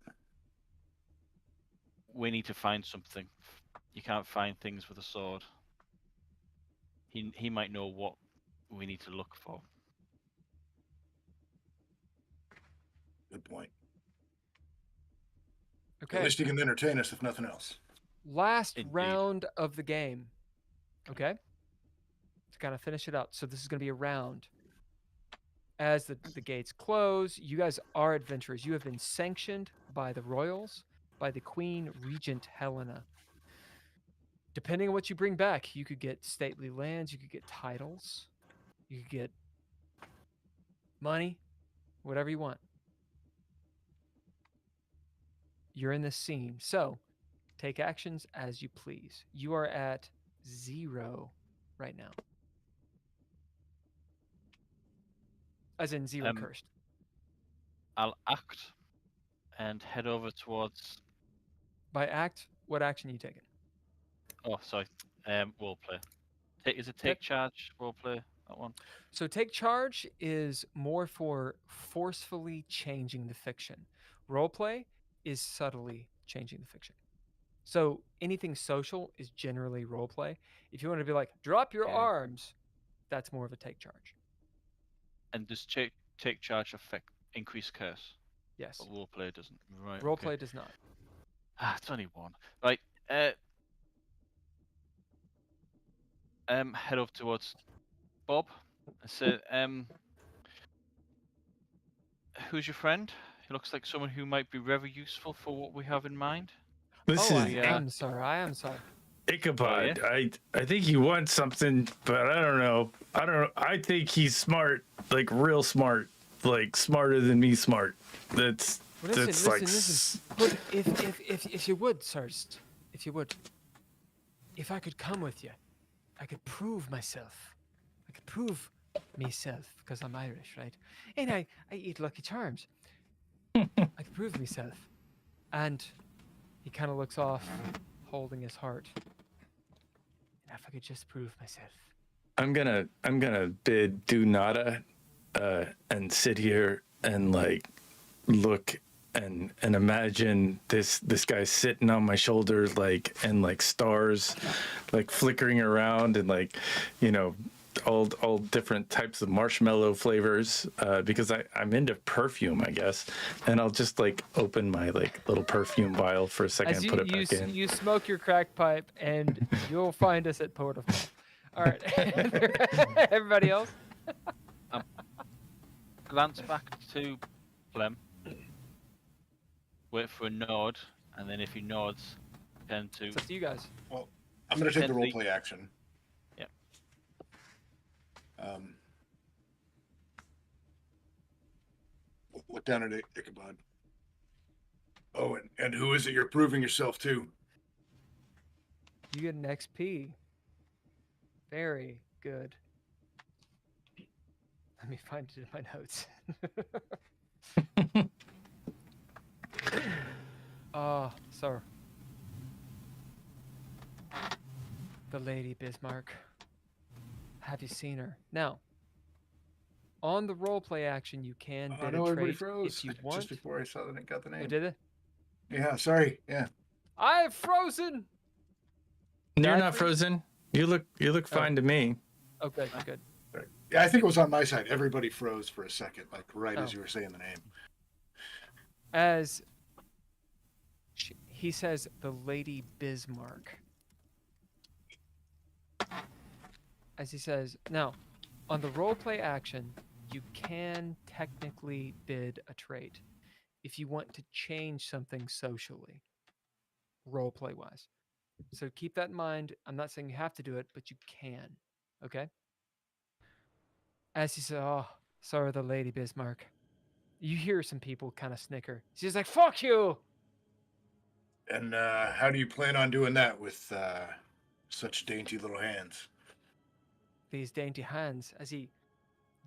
Speaker 4: We need to find something. You can't find things with a sword. He might know what we need to look for.
Speaker 3: Good point.
Speaker 2: Okay.
Speaker 3: At least he can entertain us, if nothing else.
Speaker 2: Last
Speaker 4: Indeed.
Speaker 2: round of the game. Okay. To kind of finish it up. So this is going to be a round. As the gates close, you guys are adventurers. You have been sanctioned by the royals, by the Queen Regent Helena. Depending on what you bring back, you could get stately lands, you could get titles, you could get money, whatever you want. You're in this scene. So take actions as you please. You are at 0 right now. As in 0 cursed.
Speaker 4: I'll act and head over towards.
Speaker 2: By act, what action are you taking?
Speaker 4: Oh, sorry. Roleplay. Is it take charge? Roleplay. That one.
Speaker 2: So take charge is more for forcefully changing the fiction. Roleplay is subtly changing the fiction. So anything social is generally roleplay. If you want to be like, drop your
Speaker 4: Okay.
Speaker 2: arms, that's more of a take charge.
Speaker 4: And does take charge affect increase curse?
Speaker 2: Yes.
Speaker 4: But roleplay doesn't. Right.
Speaker 2: Roleplay
Speaker 4: Okay.
Speaker 2: does not.
Speaker 4: It's only one. Right. Head over towards Bob. So, who's your friend? He looks like someone who might be very useful for what we have in mind.
Speaker 1: This
Speaker 2: I
Speaker 1: is
Speaker 2: am sorry. I am sorry.
Speaker 1: Ichabod.
Speaker 4: Oh,
Speaker 1: I think he wants something, but I don't know. I think he's smart, like real smart, like smarter than me smart. That's
Speaker 2: Well,
Speaker 1: that's like
Speaker 2: listen. But if you would, sirs, if you would, if I could come with you, I could prove myself. I could prove myself because I'm Irish, right? And I eat Lucky Charms. I could prove myself. And he kind of looks off, holding his heart. And if I could just prove myself.
Speaker 1: I'm gonna bid do nada, and sit here and like look and imagine this guy sitting on my shoulder, like, and like stars like flickering around, and like, you know, all different types of marshmallow flavors, because I'm into perfume, I guess. And I'll just like open my like little perfume vial for a second
Speaker 2: As
Speaker 1: and put it back in.
Speaker 2: you smoke your crack pipe, and you'll find us at Port of Call. All right. Everybody else?
Speaker 4: Glance back to Clem. Wait for a nod, and then if he nods, turn to.
Speaker 2: It's up to you guys.
Speaker 3: Well, I'm going to take the
Speaker 4: Intently.
Speaker 3: roleplay action.
Speaker 4: Yeah.
Speaker 3: Look down at Ichabod. Oh, and who is it you're proving yourself to?
Speaker 2: You get an XP. Very good. Let me find it in my notes. Sir. The Lady Bismarck. Have you seen her? Now, on the roleplay action, you can bid
Speaker 3: no,
Speaker 2: a
Speaker 3: everybody
Speaker 2: trait
Speaker 3: froze
Speaker 2: if you want.
Speaker 3: just before I saw that it got the name.
Speaker 2: Oh, did it?
Speaker 3: Yeah, sorry. Yeah.
Speaker 2: I've frozen.
Speaker 1: You're
Speaker 2: I
Speaker 1: not
Speaker 2: freeze?
Speaker 1: frozen. You look fine to me.
Speaker 2: Oh, good, good.
Speaker 3: Yeah, I think it was on my side. Everybody froze for a second, like right as
Speaker 2: Oh.
Speaker 3: you were saying the name.
Speaker 2: As he says, the Lady Bismarck. As he says, now, on the roleplay action, you can technically bid a trait if you want to change something socially, roleplay wise. So keep that in mind. I'm not saying you have to do it, but you can. Okay? As he says, oh, sorry, the Lady Bismarck. You hear some people kind of snicker. She's like, fuck you!
Speaker 3: And how do you plan on doing that with Such dainty little hands.
Speaker 2: These dainty hands, as he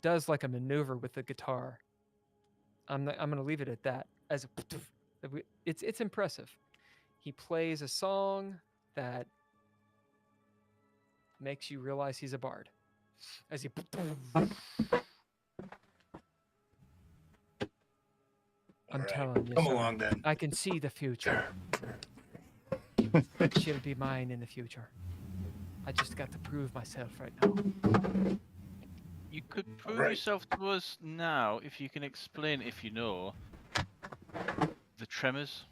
Speaker 2: does like a maneuver with the guitar. I'm going to leave it at that. As it's impressive. He plays a song that makes you realize he's a bard. As he I'm
Speaker 3: All right.
Speaker 2: telling you,
Speaker 3: Come
Speaker 2: son,
Speaker 3: along then.
Speaker 2: I can see the future. She'll be mine in the future. I just got to prove myself right now.
Speaker 4: You could prove
Speaker 3: Right.
Speaker 4: yourself to us now if you can explain, if you know, the tremors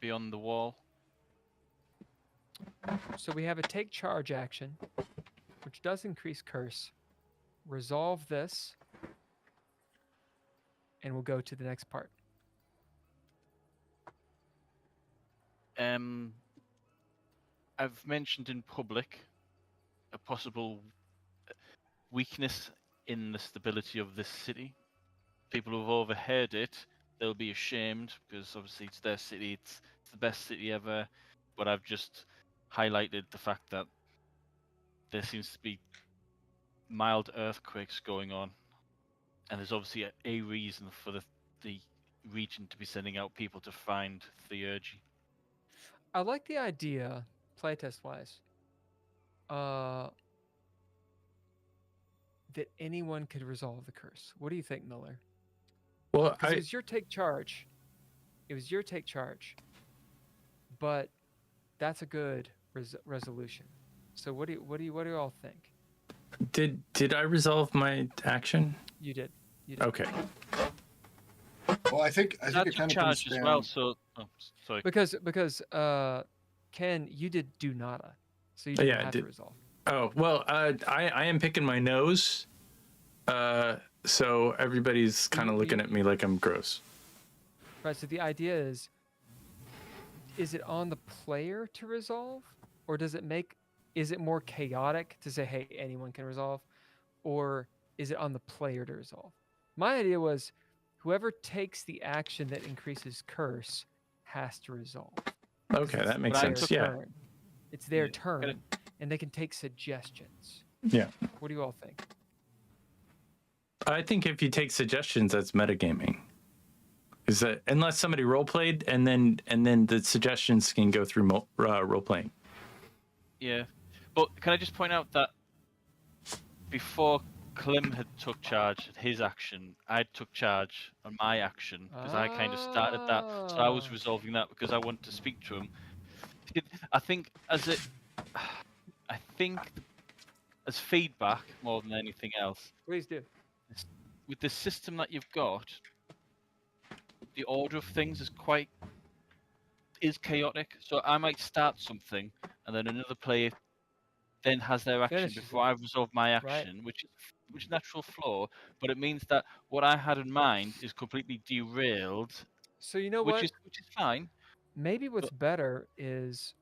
Speaker 4: beyond the wall.
Speaker 2: So we have a take charge action, which does increase curse. Resolve this, and we'll go to the next part.
Speaker 4: I've mentioned in public a possible weakness in the stability of this city. People who've overheard it, they'll be ashamed because obviously it's their city, it's the best city ever. But I've just highlighted the fact that there seems to be mild earthquakes going on, and there's obviously a reason for the region to be sending out people to find Theurgic.
Speaker 2: I like the idea, playtest wise, that anyone could resolve the curse. What do you think, Miller?
Speaker 1: Well,
Speaker 2: Because it was your take charge. It was your take charge. But that's a good resolution. So what do you all think?
Speaker 1: did I resolve my action?
Speaker 2: You did. You did.
Speaker 1: Okay.
Speaker 3: Well, I think it
Speaker 4: That's
Speaker 3: kind
Speaker 4: a
Speaker 3: of comes
Speaker 4: charge as
Speaker 3: down.
Speaker 4: well. So, sorry.
Speaker 2: Because Ken, you did do nada, so you didn't
Speaker 1: Yeah, I
Speaker 2: have
Speaker 1: did.
Speaker 2: to resolve.
Speaker 1: Oh well, I am picking my nose, so everybody's kind of looking at me like I'm gross.
Speaker 2: Right. So the idea is it on the player to resolve, or is it more chaotic to say, hey, anyone can resolve, or is it on the player to resolve? My idea was whoever takes the action that increases curse has to resolve. 'Cause
Speaker 1: Okay,
Speaker 2: it's
Speaker 1: that makes
Speaker 2: their
Speaker 1: sense. Yeah.
Speaker 2: turn. It's their
Speaker 4: Yeah.
Speaker 2: turn, and they can take suggestions.
Speaker 1: Yeah.
Speaker 2: What do you all think?
Speaker 1: I think if you take suggestions, that's metagaming. Is that unless somebody role played and then the suggestions can go through role playing.
Speaker 4: Yeah, but can I just point out that before Klim had took charge at his action, I took charge on my action because I kind of started that. So I was
Speaker 2: Ah.
Speaker 4: resolving that because I wanted to speak to him. I think as feedback more than anything else,
Speaker 2: Please do.
Speaker 4: with the system that you've got, the order of things is chaotic. So I might start something and then another player then has their action
Speaker 2: Finishes
Speaker 4: before
Speaker 2: it.
Speaker 4: I resolve my action, which is natural flow. But it means that what I had in mind is completely derailed,
Speaker 2: So you know
Speaker 4: which
Speaker 2: what?
Speaker 4: is fine.
Speaker 2: Maybe what's better is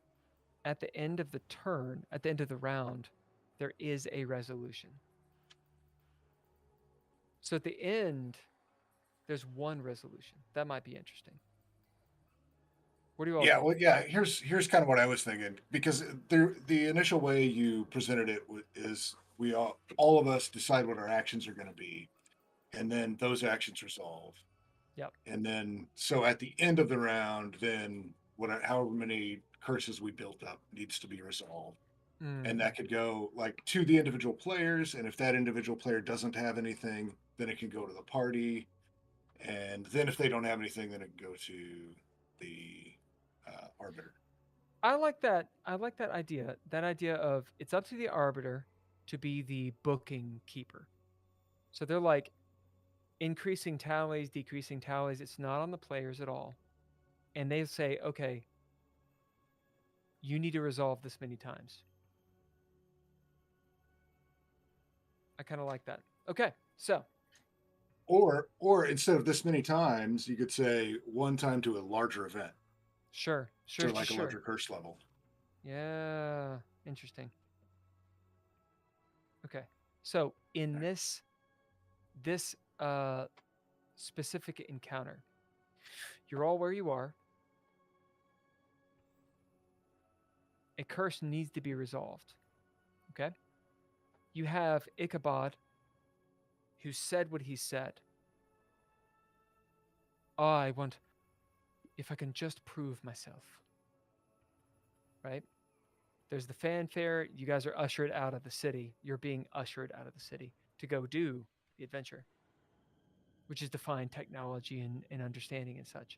Speaker 2: at the end of the turn, at the end of the round, there is a resolution. So at the end, there's one resolution. That might be interesting. What do you all
Speaker 3: Yeah,
Speaker 2: think?
Speaker 3: well, yeah. Here's kind of what I was thinking, because the initial way you presented it is we all of us decide what our actions are going to be, and then those actions resolve.
Speaker 2: Yep.
Speaker 3: And then so at the end of the round, then however many curses we built up needs to be resolved, and that could go like to the individual players, and if that individual player doesn't have anything, then it can go to the party, and then if they don't have anything, then it can go to the arbiter.
Speaker 2: I like that. I like that idea. That idea of it's up to the arbiter to be the booking keeper. So they're like increasing tallies, decreasing tallies. It's not on the players at all. And they say, okay, you need to resolve this many times. I kind of like that. Okay, so.
Speaker 3: Or instead of this many times, you could say one time to a larger event.
Speaker 2: Sure.
Speaker 3: To like a larger curse level.
Speaker 2: Yeah, interesting. Okay, so in this specific encounter, you're all where you are, a curse needs to be resolved. Okay? You have Ichabod, who said what he said. I want, if I can just prove myself. Right? There's the fanfare. You guys are ushered out of the city. You're being ushered out of the city to go do the adventure, which is to find technology and understanding and such.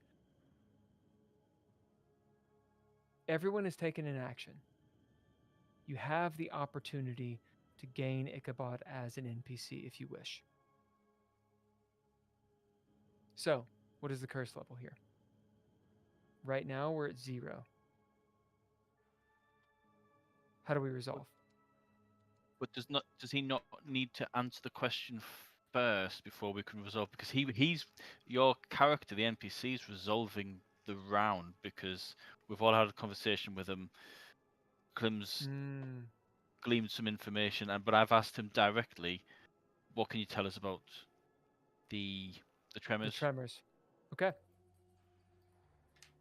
Speaker 2: Everyone is taken in action. You have the opportunity to gain Ichabod as an NPC if you wish. So, what is the curse level here? Right now, we're at 0. How do we resolve?
Speaker 4: But does he not need to answer the question first before we can resolve? Because he's your character, the NPC, is resolving the round because we've all had a conversation with him. Klim's gleaned some information, but I've asked him directly, what can you tell us about the tremors?
Speaker 2: The tremors. Okay.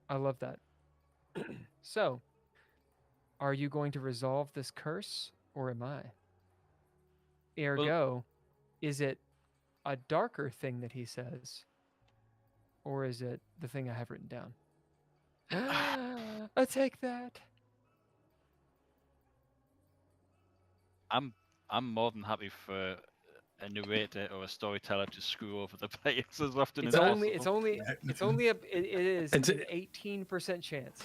Speaker 2: I love that. So, are you going to resolve this curse, or am I? Ergo, is it a darker thing that he says, or is it the thing I have written down? I take that.
Speaker 4: I'm more than happy for a narrator or a storyteller to screw over the players as often as possible.
Speaker 2: It is an 18% chance.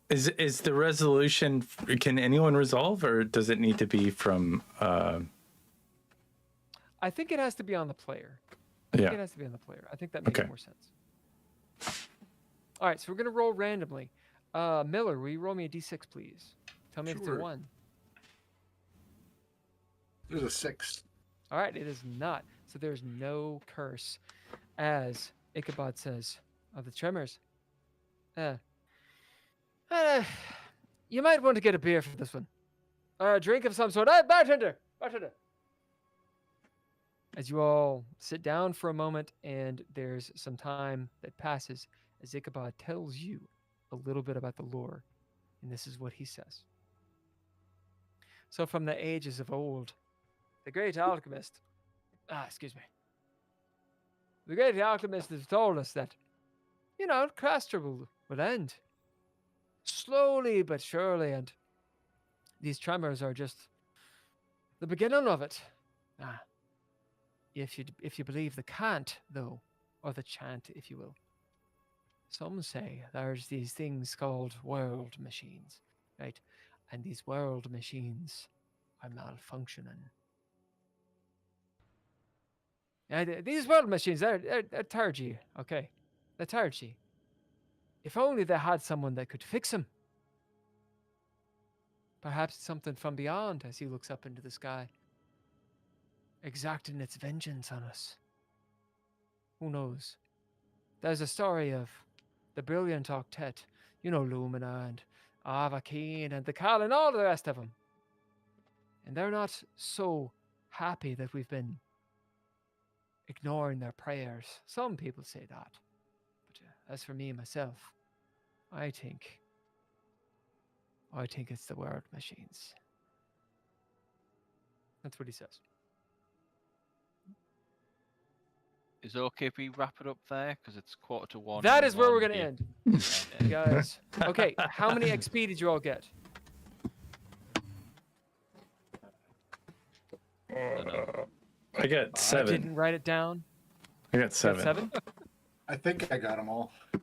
Speaker 1: Is the resolution? Can anyone resolve, or does it need to be from?
Speaker 2: I think it has to be on the player. I think that makes more sense. All right, so we're gonna roll randomly. Miller, will you roll me a d6, please? Tell me if it's a 1.
Speaker 3: There's a 6.
Speaker 2: All right, it is not. So there's no curse, as Ichabod says of the tremors. You might want to get a beer for this one. Or a drink of some sort. Bartender! As you all sit down for a moment, and there's some time that passes as Ichabod tells you a little bit about the lore. And this is what he says. So from the ages of old, the great alchemist, the great alchemist has told us that, Castor will end. Slowly but surely, and these tremors are just the beginning of it. If you believe the cant, though, or the chant, if you will, some say there's these things called world machines, right? And these world machines are malfunctioning. These world machines, they're Theurgic, okay? They're Theurgic. If only they had someone that could fix them. Perhaps something from beyond as he looks up into the sky, exacting its vengeance on us. Who knows? There's a story of the brilliant octet, Lumina and Avakeen and the Kal and all the rest of them. And they're not so happy that we've been ignoring their prayers. Some people say that. But as for me, myself, I think it's the world machines. That's what he says.
Speaker 4: Is it okay if we wrap it up there? Because it's 1:45.
Speaker 2: That is where we're going to end. Guys. Okay, how many XP did you all get?
Speaker 1: I got 7.
Speaker 2: I didn't write it down.
Speaker 1: I got 7.
Speaker 2: 7?
Speaker 3: I think I got them all.
Speaker 2: Did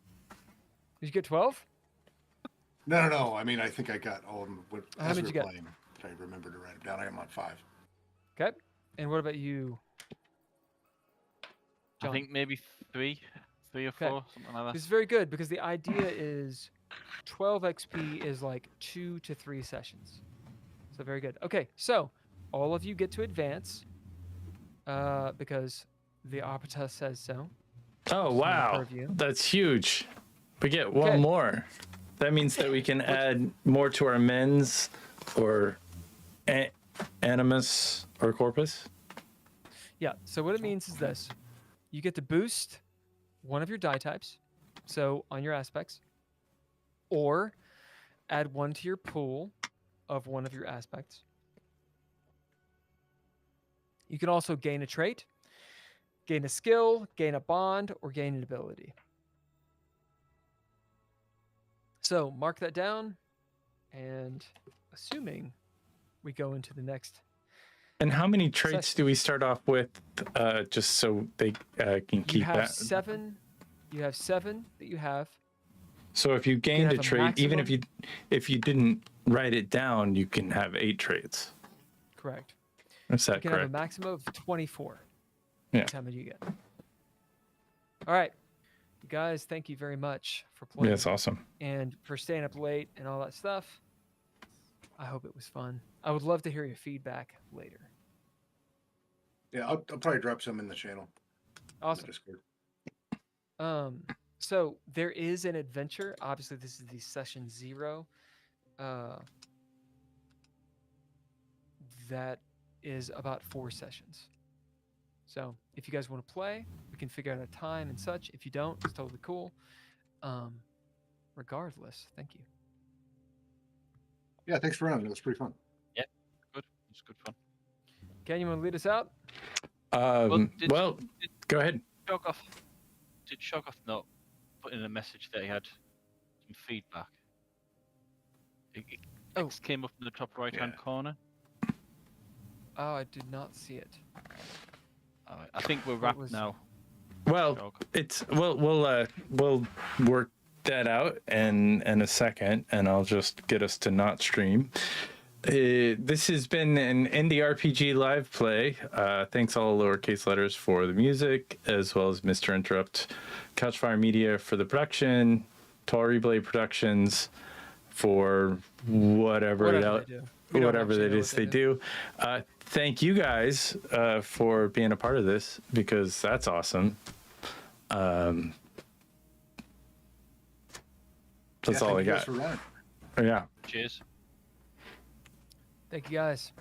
Speaker 2: you get 12?
Speaker 3: No. I mean, I think I got all of them.
Speaker 2: How many did you get?
Speaker 3: Playing, if I remember to write them down, I am on 5.
Speaker 2: Okay. And what about you, John?
Speaker 4: I think maybe 3 or 4, something like that.
Speaker 2: This is very good because the idea is 12 XP is like 2 to 3 sessions. So very good. Okay, so all of you get to advance because the Arbiter says so.
Speaker 1: Oh, wow. That's huge. We get one more. That means that we can add more to our mens or animus or corpus.
Speaker 2: Yeah, so what it means is this. You get to boost one of your die types, so on your aspects, or add 1 to your pool of one of your aspects. You can also gain a trait, gain a skill, gain a bond, or gain an ability. So mark that down, and assuming we go into the next.
Speaker 1: And how many traits do we start off with, just so they can keep
Speaker 2: You have
Speaker 1: that?
Speaker 2: 7. You have 7 that you have.
Speaker 1: So if you gained
Speaker 2: have
Speaker 1: a
Speaker 2: a
Speaker 1: trait, even
Speaker 2: maximum-
Speaker 1: if you didn't write it down, you can have 8 traits.
Speaker 2: Correct.
Speaker 1: Is
Speaker 2: You
Speaker 1: that
Speaker 2: can have a
Speaker 1: correct?
Speaker 2: maximum of 24.
Speaker 1: Yeah.
Speaker 2: That's how many you get. All right. You guys, thank you very much for playing.
Speaker 1: Yeah, it's awesome.
Speaker 2: And for staying up late and all that stuff. I hope it was fun. I would love to hear your feedback later.
Speaker 3: Yeah, I'll probably drop some in the channel.
Speaker 2: Awesome.
Speaker 3: In the Discord.
Speaker 2: So there is an adventure. Obviously, this is the session 0. That is about 4 sessions. So if you guys want to play, we can figure out a time and such. If you don't, it's totally cool. Regardless, thank you.
Speaker 3: Yeah, thanks for running. It was pretty fun.
Speaker 4: Good. It was good fun.
Speaker 2: Ken, you want to lead us out?
Speaker 1: Well, go ahead.
Speaker 4: Did Shoggoth not put in a message that he had some feedback? It came up in the top right-hand corner.
Speaker 2: Oh, I did not see it.
Speaker 4: I think we're wrapped now.
Speaker 1: Well,
Speaker 4: Shog.
Speaker 1: we'll work that out in a second, and I'll just get us to not stream. This has been an Indie RPG live play. Thanks all lowercase letters for the music, as well as Mr. Interrupt, Couchfire Media for the production, Torreblade Productions for whatever it is they do. Thank you guys for being a part of this, because that's awesome. That's all I got.
Speaker 3: For running.
Speaker 1: Yeah.
Speaker 4: Cheers.
Speaker 2: Thank you guys.